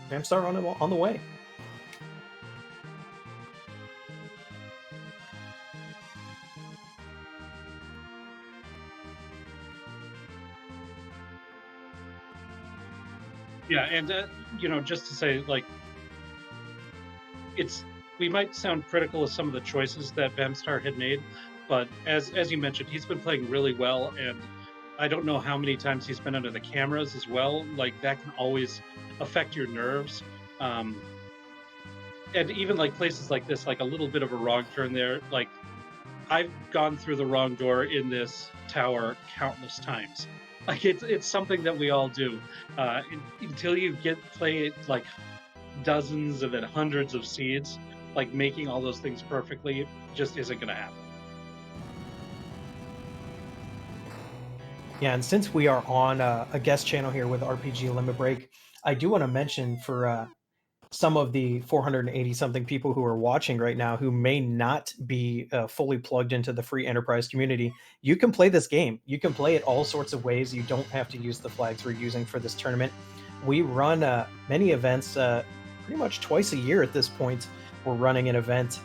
Vampstar on the way. Yeah, and just to say, like, it's we might sound critical of some of the choices that Vampstar had made, but as you mentioned, he's been playing really well, and I don't know how many times he's been under the cameras as well. Like that can always affect your nerves. Um, and even like places like this, like a little bit of a wrong turn there, like I've gone through the wrong door in this tower countless times. Like it's something that we all do. Until you play like dozens of it, hundreds of seeds, like making all those things perfectly just isn't going to happen. Yeah, and since we are on a guest channel here with RPG Limit Break, I do want to mention for some of the 480 something people who are watching right now who may not be fully plugged into the free enterprise community, you can play this game. You can play it all sorts of ways. You don't have to use the flags we're using for this tournament. We run many events pretty much twice a year at this point. We're running an event.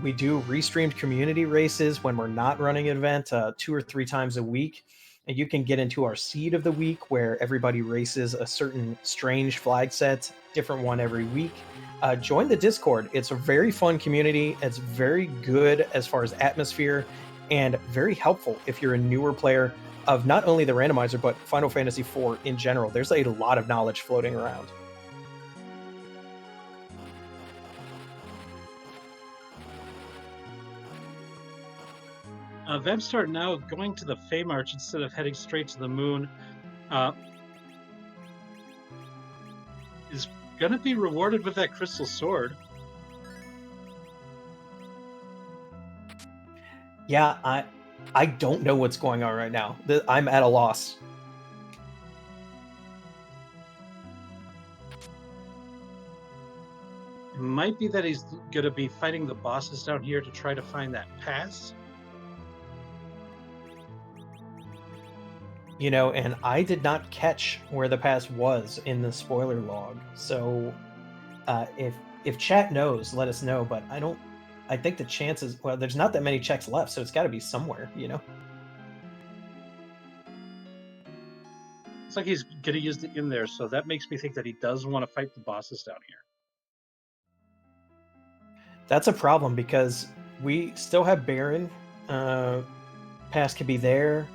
We do restreamed community races when we're not running an event 2 or 3 times a week. And you can get into our seed of the week where everybody races a certain strange flag set, different one every week. Join the Discord. It's a very fun community. It's very good as far as atmosphere and very helpful if you're a newer player of not only the randomizer, but Final Fantasy IV in general. There's a lot of knowledge floating around. Vampstar now going to the Feymarch instead of heading straight to the moon is going to be rewarded with that crystal sword. Yeah, I don't know what's going on right now. I'm at a loss. It might be that he's going to be fighting the bosses down here to try to find that pass. You know, and I did not catch where the pass was in the spoiler log. So if chat knows, let us know. But I think the chances, well, there's not that many checks left, so it's got to be somewhere, you know? It's like he's going to use it in there, so that makes me think that he does want to fight the bosses down here. That's a problem because we still have Baron. Pass could be there.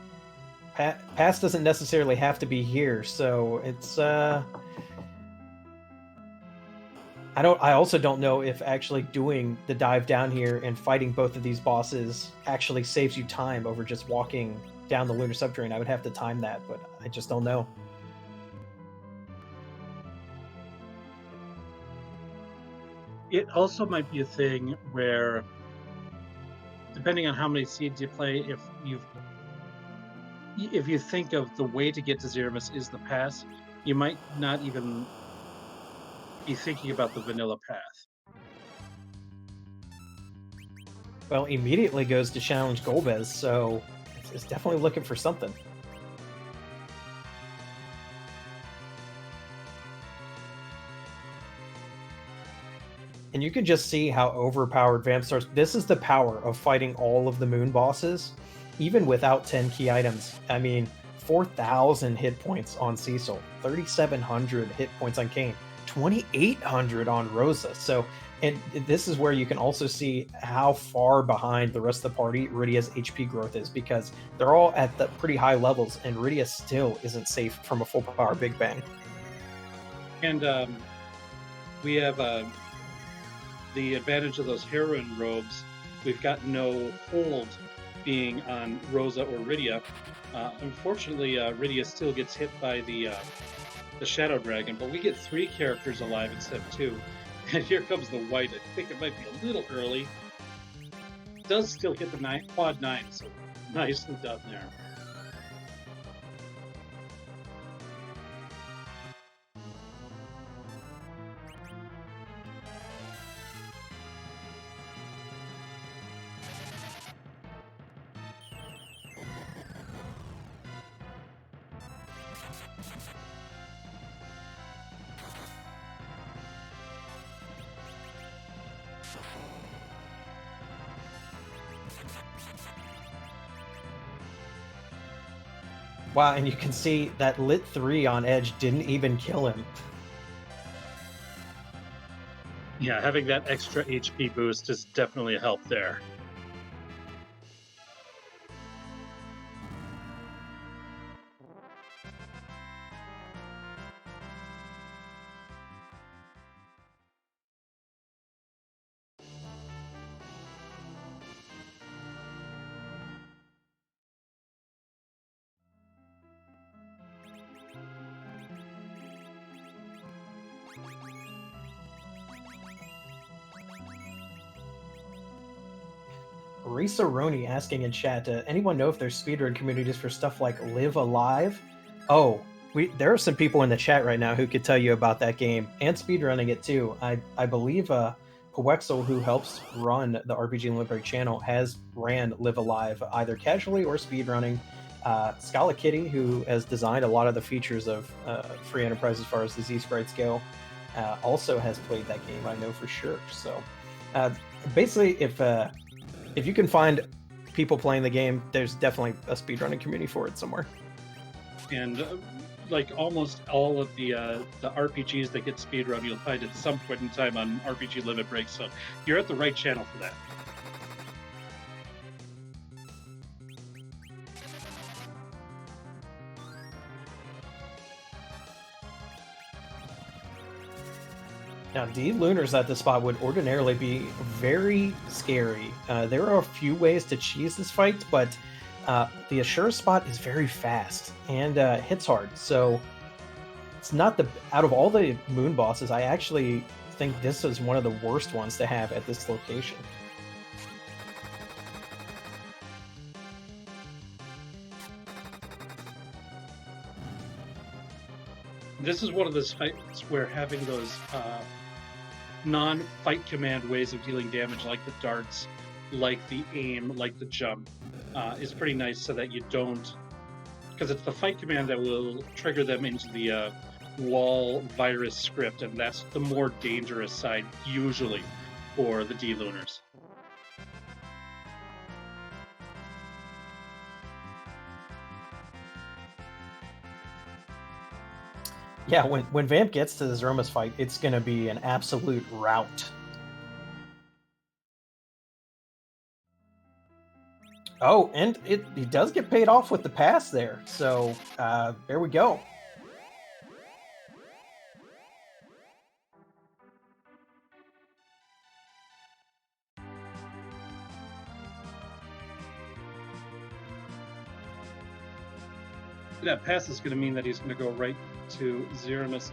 Pass doesn't necessarily have to be here, so it's I also don't know if actually doing the dive down here and fighting both of these bosses actually saves you time over just walking down the lunar subterranean. I would have to time that, but I just don't know. It also might be a thing where, depending on how many seeds you play, if you think of the way to get to Zeromus is the pass, you might not even be thinking about the vanilla path. Well, immediately goes to challenge Golbez, so it's definitely looking for something. And you can just see how overpowered Vampstar. This is the power of fighting all of the moon bosses, even without 10 key items. I mean, 4,000 hit points on Cecil, 3,700 hit points on Kain, 2,800 on Rosa. So, and this is where you can also see how far behind the rest of the party Rydia's HP growth is, because they're all at the pretty high levels, and Rydia still isn't safe from a full power Big Bang. And we have the advantage of those heroine robes. We've got no hold being on Rosa or Rydia. Unfortunately, Rydia still gets hit by the Shadow Dragon, but we get 3 characters alive instead of 2. And here comes the white. I think it might be a little early. Does still hit the quad 9, so nicely done there. Wow, and you can see that lit 3 on Edge didn't even kill him. Yeah, having that extra HP boost is definitely a help there. Risa asking in chat, anyone know if there's speedrun communities for stuff like Live Alive? Oh, there are some people in the chat right now who could tell you about that game and speedrunning it too. I believe Powexel, who helps run the RPG Limit Break channel, has ran Live Alive either casually or speedrunning. Scala Kitty, who has designed a lot of the features of Free Enterprise as far as the Z sprites go, also has played that game, I know for sure. So basically, if you can find people playing the game, there's definitely a speedrunning community for it somewhere. And like almost all of the RPGs that get speedrun, you'll find at some point in time on RPG Limit Break. So you're at the right channel for that. Now, D-Lunars at this spot would ordinarily be very scary. There are a few ways to cheese this fight, but the Assure spot is very fast and hits hard. So it's not the... Out of all the moon bosses, I actually think this is one of the worst ones to have at this location. This is one of those fights where having those non-fight command ways of dealing damage, like the darts, like the aim, like the jump, is pretty nice so that you don't... Because it's the fight command that will trigger them into the wall virus script, and that's the more dangerous side, usually, for the D-Lunars. Yeah, when Vamp gets to the Zeromus fight, it's going to be an absolute rout. Oh, and he does get paid off with the pass there. So there we go. That pass is going to mean that he's going to go right to Zeromus.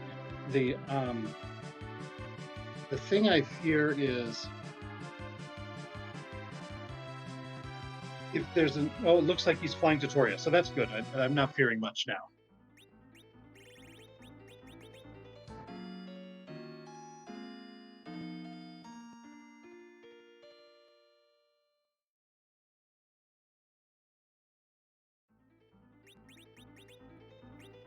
The thing I fear is if there's an... Oh, it looks like he's flying to Toria, so that's good. I'm not fearing much now.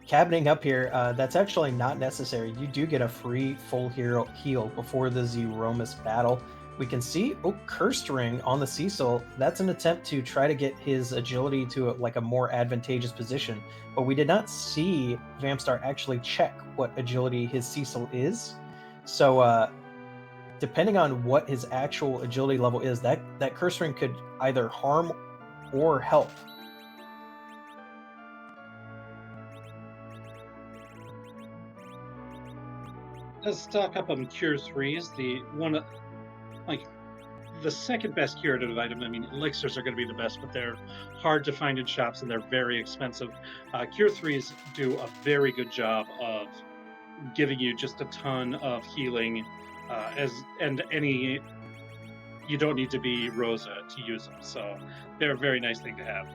Cabining up here, that's actually not necessary. You do get a free full hero heal before the Zeromus battle. We can see, Cursed Ring on the Cecil. That's an attempt to try to get his agility to a more advantageous position. But we did not see Vampstar actually check what agility his Cecil is. So depending on what his actual agility level is, that Cursed Ring could either harm or help. Let's stock up on Cure 3s. The one, the second best curative item. I mean, elixirs are going to be the best, but they're hard to find in shops and they're very expensive. Cure 3s do a very good job of giving you just a ton of healing, you don't need to be Rosa to use them, so they're a very nice thing to have.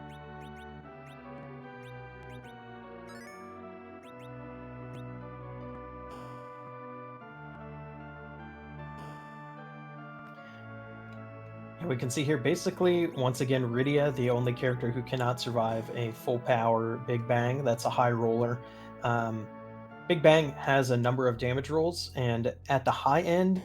And we can see here, basically, once again, Rydia, the only character who cannot survive a full power Big Bang. That's a high roller. Big Bang has a number of damage rolls, and at the high end,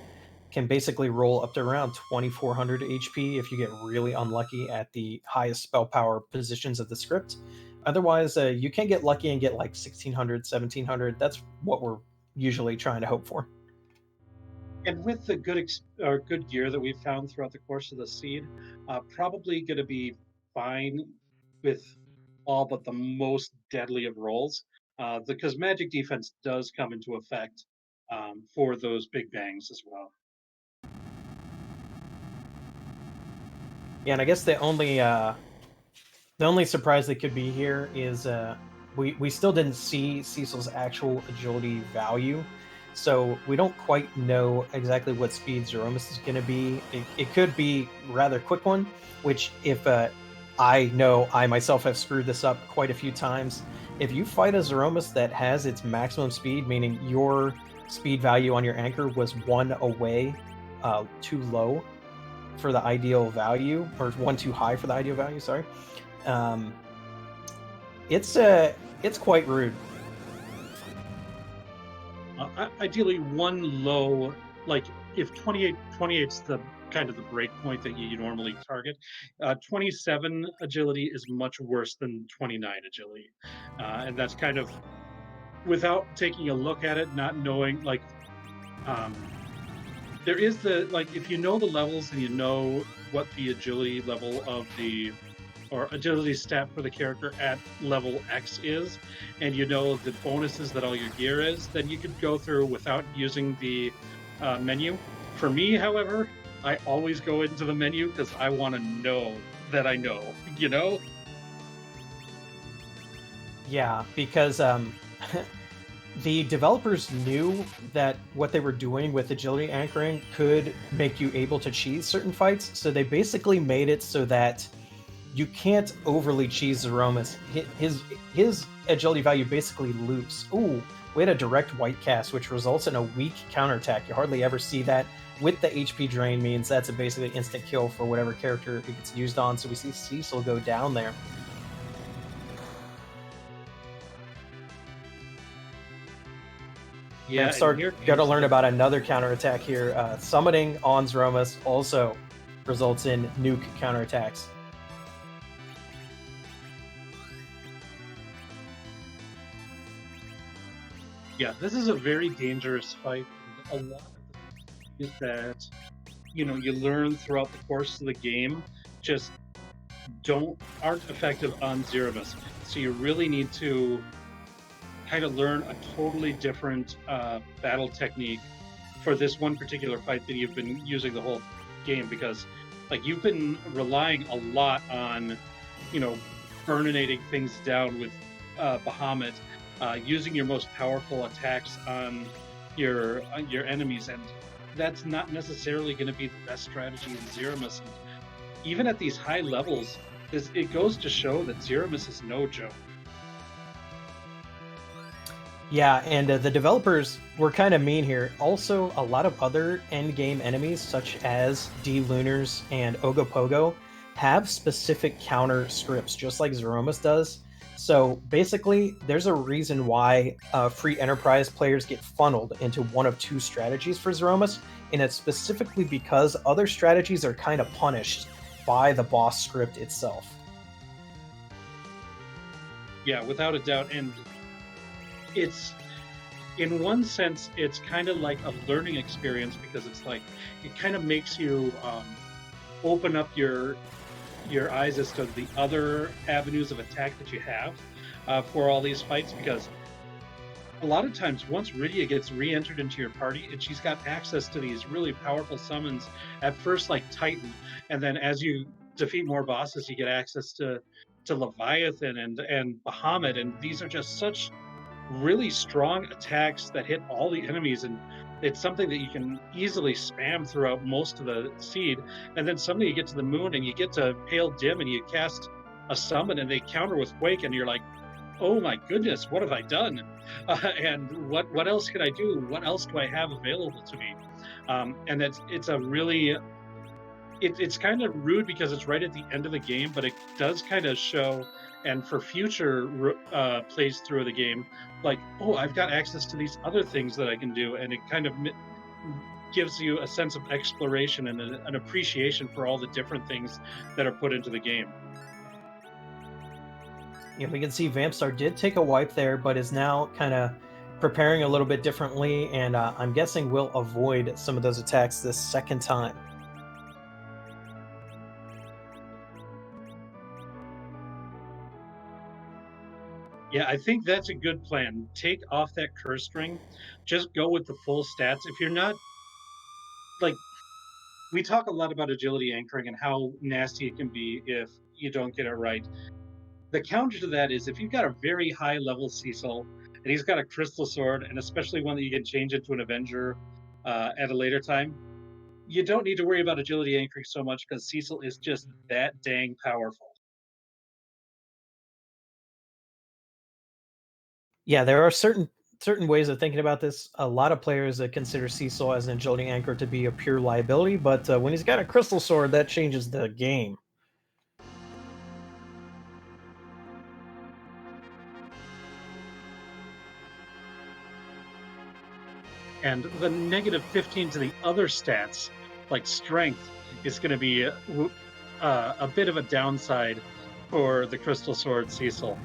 can basically roll up to around 2400 HP if you get really unlucky at the highest spell power positions of the script. Otherwise, you can get lucky and get like 1600, 1700. That's what we're usually trying to hope for. And with the good gear that we've found throughout the course of the seed, probably going to be fine with all but the most deadly of rolls, because magic defense does come into effect for those big bangs as well. Yeah, and I guess the only surprise that could be here is we still didn't see Cecil's actual agility value, so we don't quite know exactly what speed Zeromus is going to be. It could be rather quick one, which if I know I myself have screwed this up quite a few times. If you fight a Zeromus that has its maximum speed, meaning your speed value on your anchor was one away too low for the ideal value, or one too high for the ideal value, sorry. Um, it's quite rude. Ideally, one low, like if 28's the kind of the break point that you normally target. 27 agility is much worse than 29 agility, and that's kind of without taking a look at it, not knowing like there is the like if you know the levels and you know what the agility level of the or agility stat for the character at level X is, and you know the bonuses that all your gear is, then you could go through without using the menu. For me, however, I always go into the menu because I want to know that I know, you know? Yeah, because the developers knew that what they were doing with agility anchoring could make you able to cheese certain fights, so they basically made it so that you can't overly cheese Zeromus. His agility value basically loops. Ooh, we had a direct white cast, which results in a weak counterattack. You hardly ever see that. With the HP drain means that's a basically instant kill for whatever character it gets used on. So we see Cecil go down there. Yeah, Vampstar got to learn about another counterattack here. Summoning on Zeromus also results in nuke counterattacks. Yeah, this is a very dangerous fight. A lot of the things that you learn throughout the course of the game just aren't effective on Zeromus. So you really need to kind of learn a totally different battle technique for this one particular fight that you've been using the whole game, because like you've been relying a lot on burninating things down with Bahamut, using your most powerful attacks on your enemies, and that's not necessarily going to be the best strategy in Zeromus. And even at these high levels, it goes to show that Zeromus is no joke. Yeah, and the developers were kind of mean here. Also, a lot of other endgame enemies, such as D-Lunars and Ogopogo, have specific counter scripts, just like Zeromus does. So basically, there's a reason why free enterprise players get funneled into one of two strategies for Zeromus, and it's specifically because other strategies are kind of punished by the boss script itself. Yeah, without a doubt. And it's, in one sense, it's kind of like a learning experience, because it's like it kind of makes you open up your eyes as to the other avenues of attack that you have for all these fights, because a lot of times once Rydia gets re-entered into your party and she's got access to these really powerful summons, at first like Titan, and then as you defeat more bosses you get access to Leviathan and Bahamut, and these are just such really strong attacks that hit all the enemies, and it's something that you can easily spam throughout most of the seed. And then suddenly you get to the moon and you get to Pale Dim and you cast a summon and they counter with Quake, and you're like, oh my goodness, what have I done? And what else can I do? What else do I have available to me? And it's a really it's kind of rude because it's right at the end of the game, but it does kind of show, and for future plays through the game, like, oh, I've got access to these other things that I can do, and it kind of gives you a sense of exploration and an appreciation for all the different things that are put into the game. Yeah, we can see Vampstar did take a wipe there, but is now kind of preparing a little bit differently, and I'm guessing we'll avoid some of those attacks this second time. Yeah, I think that's a good plan. Take off that curse string. Just go with the full stats. If you're not like, we talk a lot about agility anchoring and how nasty it can be if you don't get it right. The counter to that is if you've got a very high level Cecil and he's got a crystal sword, and especially one that you can change into an Avenger at a later time, you don't need to worry about agility anchoring so much because Cecil is just that dang powerful. Yeah, there are certain ways of thinking about this. A lot of players consider Cecil as an agility anchor to be a pure liability, but when he's got a crystal sword, that changes the game. And the negative 15 to the other stats, like strength, is going to be a bit of a downside for the Crystal Sword Cecil.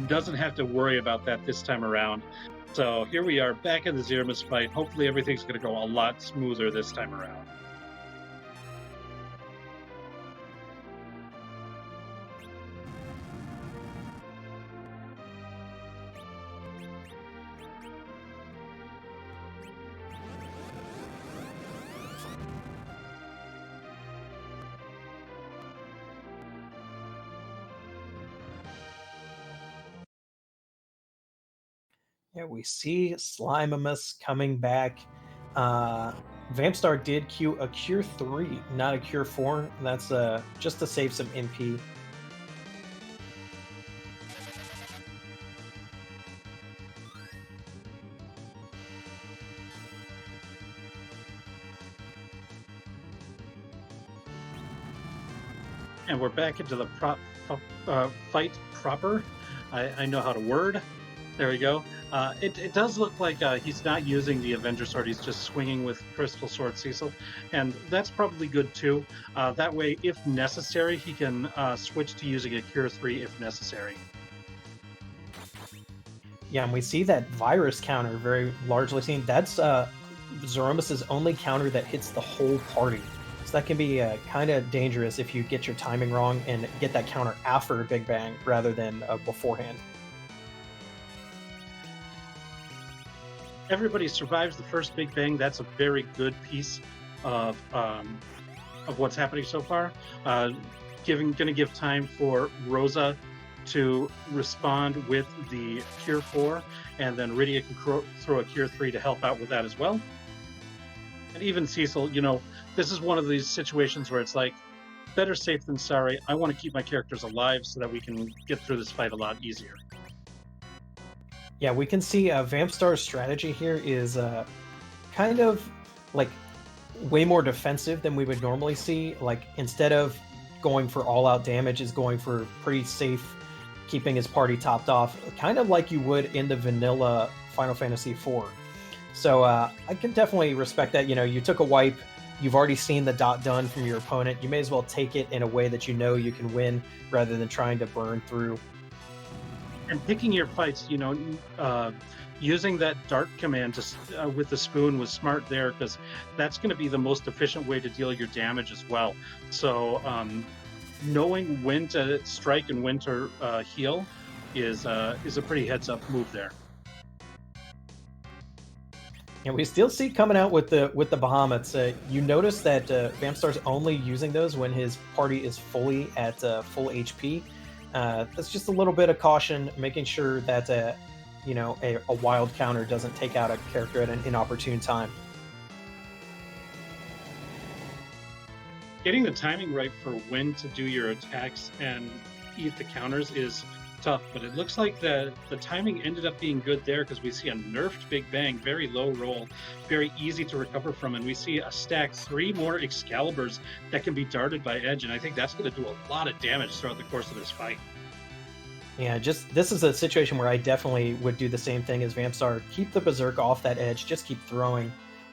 Doesn't have to worry about that this time around. So here we are back in the Zeromus fight. Hopefully everything's going to go a lot smoother this time around. Yeah, we see Slimemus coming back. Uh, Vampstar did queue a Cure 3, not a Cure 4. That's just to save some MP. And we're back into the fight proper. I know how to word. There we go. It does look like he's not using the Avenger Sword. He's just swinging with Crystal Sword Cecil. And that's probably good too. That way, if necessary, he can switch to using a Cure 3 if necessary. Yeah, and we see that virus counter very largely seen. That's Zeromus' only counter that hits the whole party. So that can be kind of dangerous if you get your timing wrong and get that counter after a Big Bang rather than beforehand. Everybody survives the first Big Bang. That's a very good piece of what's happening so far. Going to give time for Rosa to respond with the Cure 4, and then Rydia can throw a Cure 3 to help out with that as well. And even Cecil, this is one of these situations where it's like, better safe than sorry. I want to keep my characters alive so that we can get through this fight a lot easier. Yeah, we can see Vampstar's strategy here is kind of like way more defensive than we would normally see. Like instead of going for all-out damage, is going for pretty safe, keeping his party topped off, kind of like you would in the vanilla Final Fantasy IV. So I can definitely respect that. You took a wipe, you've already seen the dot done from your opponent. You may as well take it in a way that you can win rather than trying to burn through. And picking your fights, using that dart command with the spoon was smart there, because that's going to be the most efficient way to deal your damage as well. So knowing when to strike and when to heal is a pretty heads-up move there. And we still see coming out with the Bahamut's. You notice that Vampstar's only using those when his party is fully at full HP. That's just a little bit of caution, making sure that a wild counter doesn't take out a character at an inopportune time. Getting the timing right for when to do your attacks and eat the counters is tough, but it looks like the timing ended up being good there, because we see a nerfed Big Bang, very low roll, very easy to recover from, and we see a stack 3 more Excaliburs that can be darted by Edge, and I think that's going to do a lot of damage throughout the course of this fight. Yeah, this is a situation where I definitely would do the same thing as Vampstar. Keep the Berserk off that Edge, just keep throwing.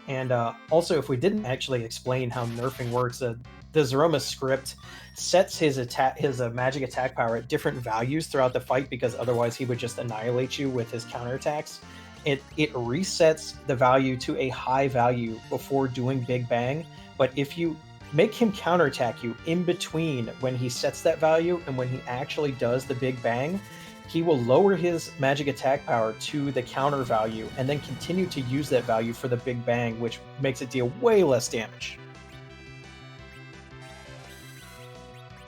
And also, if we didn't actually explain how nerfing works, the Zeromus script sets his magic attack power at different values throughout the fight, because otherwise he would just annihilate you with his counterattacks. it resets the value to a high value before doing Big Bang. But if you make him counterattack you in between when he sets that value and when he actually does the Big Bang, he will lower his magic attack power to the counter value and then continue to use that value for the Big Bang, which makes it deal way less damage.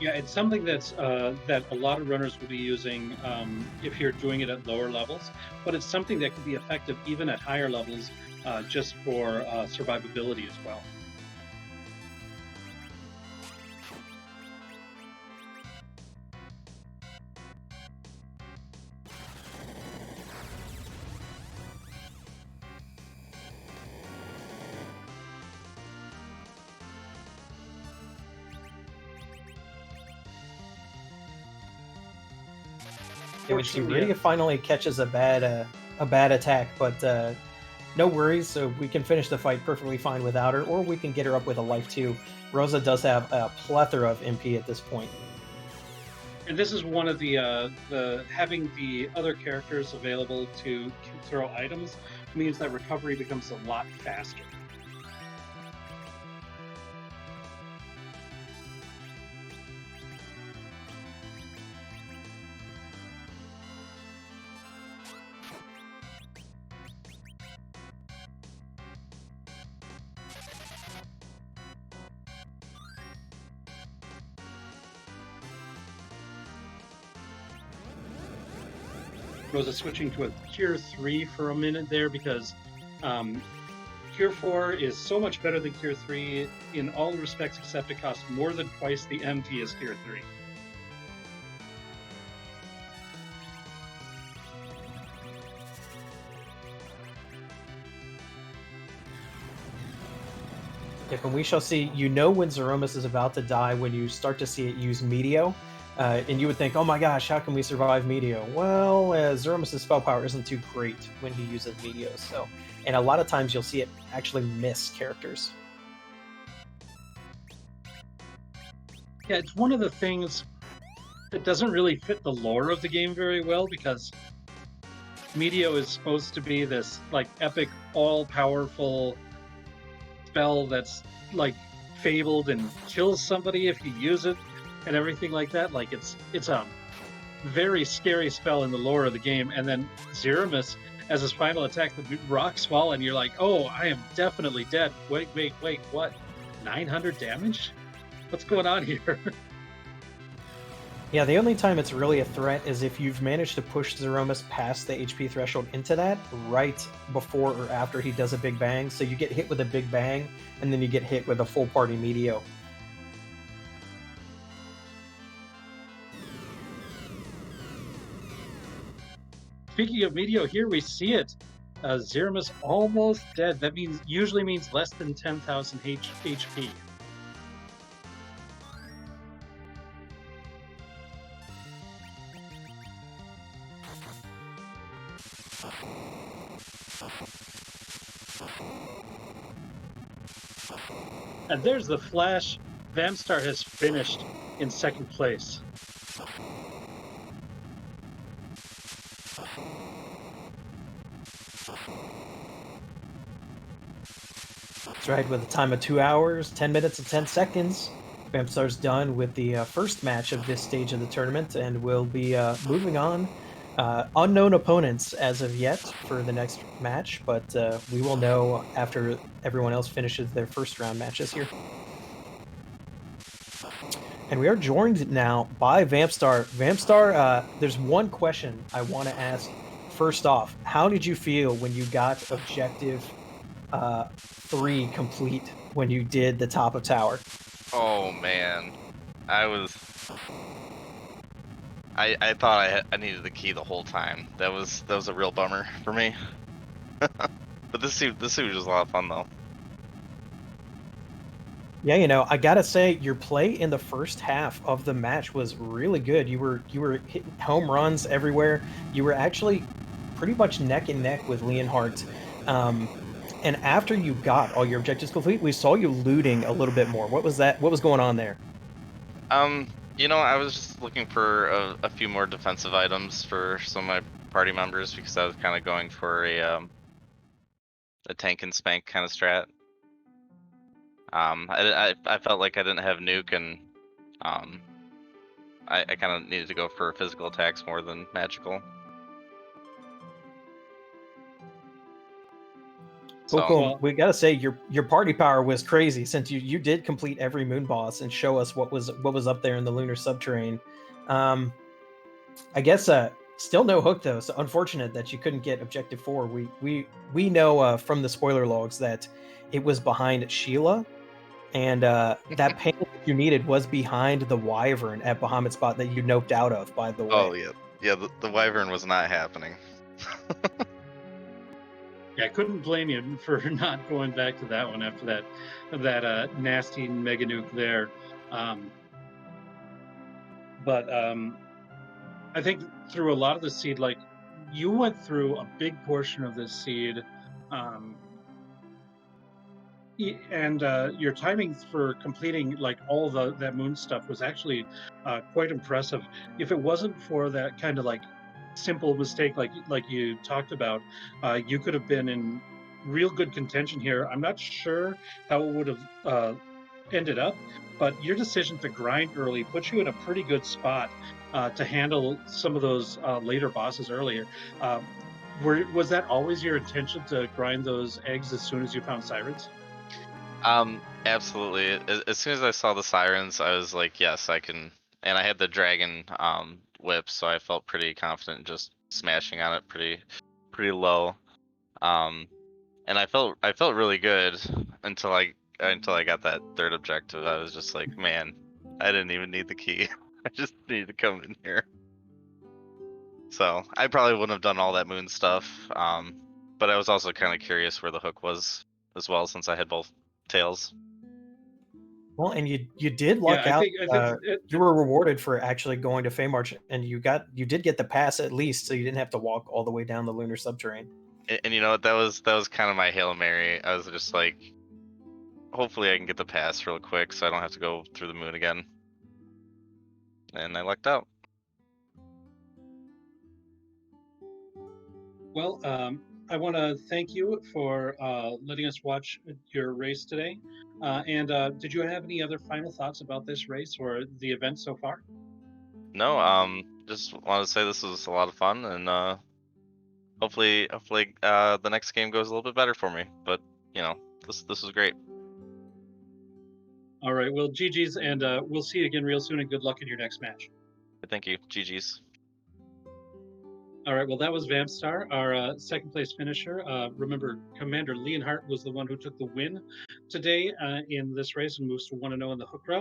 Yeah, it's something that's that a lot of runners will be using if you're doing it at lower levels, but it's something that can be effective even at higher levels, just for survivability as well. Iridia finally catches a bad attack, but no worries. So we can finish the fight perfectly fine without her, or we can get her up with a life too. Rosa does have a plethora of MP at this point. And this is one of the having the other characters available to throw items means that recovery becomes a lot faster. Rosa switching to a Cure 3 for a minute there because Cure 4 is so much better than Cure 3 in all respects except it costs more than twice the MT as Cure 3. Yep, and we shall see. You know when Zeromus is about to die when you start to see it use Meteo. And you would think, oh my gosh, how can we survive Meteo? Well, Zeromus' spell power isn't too great when he uses Meteo, so... And a lot of times you'll see it actually miss characters. Yeah, it's one of the things that doesn't really fit the lore of the game very well, because Meteo is supposed to be this, like, epic, all-powerful spell that's, like, fabled and kills somebody if you use it. And everything like that, like it's a very scary spell in the lore of the game. And then Zeromus, as his final attack, the rocks fall, and you're like, "Oh, I am definitely dead." Wait, what? 900 damage? What's going on here? Yeah, the only time it's really a threat is if you've managed to push Zeromus past the HP threshold into that right before or after he does a Big Bang. So you get hit with a Big Bang, and then you get hit with a full party Meteo. Speaking of Meteo, here we see it. Zeromus almost dead. That usually means less than 10,000 HP. And there's the flash. Vampstar has finished in second place. That's right, with a time of 2 hours, 10 minutes, and 10 seconds. Vampstar's done with the first match of this stage of the tournament, and we'll be moving on. Unknown opponents as of yet for the next match, but we will know after everyone else finishes their first round matches here. And we are joined now by Vampstar. Vampstar, there's one question I want to ask. First off, how did you feel when you got objective 3 complete when you did the top of tower? Oh man, I thought I needed the key the whole time. That was a real bummer for me. But this suit was just a lot of fun though. Yeah, you know, I gotta say, your play in the first half of the match was really good. You were hitting home runs everywhere. You were actually pretty much neck and neck with Leonhart. And after you got all your objectives complete, we saw you looting a little bit more. What was that? What was going on there? You know, I was just looking for a few more defensive items for some of my party members because I was kind of going for a tank and spank kind of strat. I felt like I didn't have nuke, and I kind of needed to go for physical attacks more than magical. Cool, So cool. Well- We gotta say your party power was crazy since you did complete every moon boss and show us what was up there in the lunar subterrane. I guess still no hook though. So unfortunate that you couldn't get objective 4. We know from the spoiler logs that it was behind Sheila, and that pain that you needed was behind the Wyvern at Bahamut spot that you noped out of. By the way. oh yeah, the Wyvern was not happening. Yeah, I couldn't blame you for not going back to that one after that nasty mega nuke there. But I think through a lot of the seed, like you went through a big portion of this seed, and your timing for completing like all that moon stuff was actually quite impressive. If it wasn't for that kind of like simple mistake like you talked about, you could have been in real good contention here. I'm not sure how it would have ended up, but your decision to grind early puts you in a pretty good spot to handle some of those later bosses earlier. Was that always your intention to grind those eggs as soon as you found sirens? Absolutely. As soon as I saw the sirens, I was like, yes, I can. And I had the dragon whip, so I felt pretty confident in just smashing on it pretty low. And I felt really good until I got that third objective. I was just like, man, I didn't even need the key. I just needed to come in here. So I probably wouldn't have done all that moon stuff. But I was also kind of curious where the hook was as well, since I had both tails. Well, and you did luck I out. think You were rewarded for actually going to Feymarch, and you did get the pass at least, so you didn't have to walk all the way down the lunar subterrane. And you know what? That was kind of my Hail Mary. I was just like, hopefully I can get the pass real quick so I don't have to go through the moon again. And I lucked out. Well, I want to thank you for letting us watch your race today. And did you have any other final thoughts about this race or the event so far? No, just wanted to say this was a lot of fun, and hopefully the next game goes a little bit better for me. But you know, this was great. All right. Well, GG's, and we'll see you again real soon. And good luck in your next match. Thank you. GG's. All right. Well, that was Vampstar, our second place finisher. Remember, Commander Leonhart was the one who took the win today in this race and moves to 1-0 in the hook route.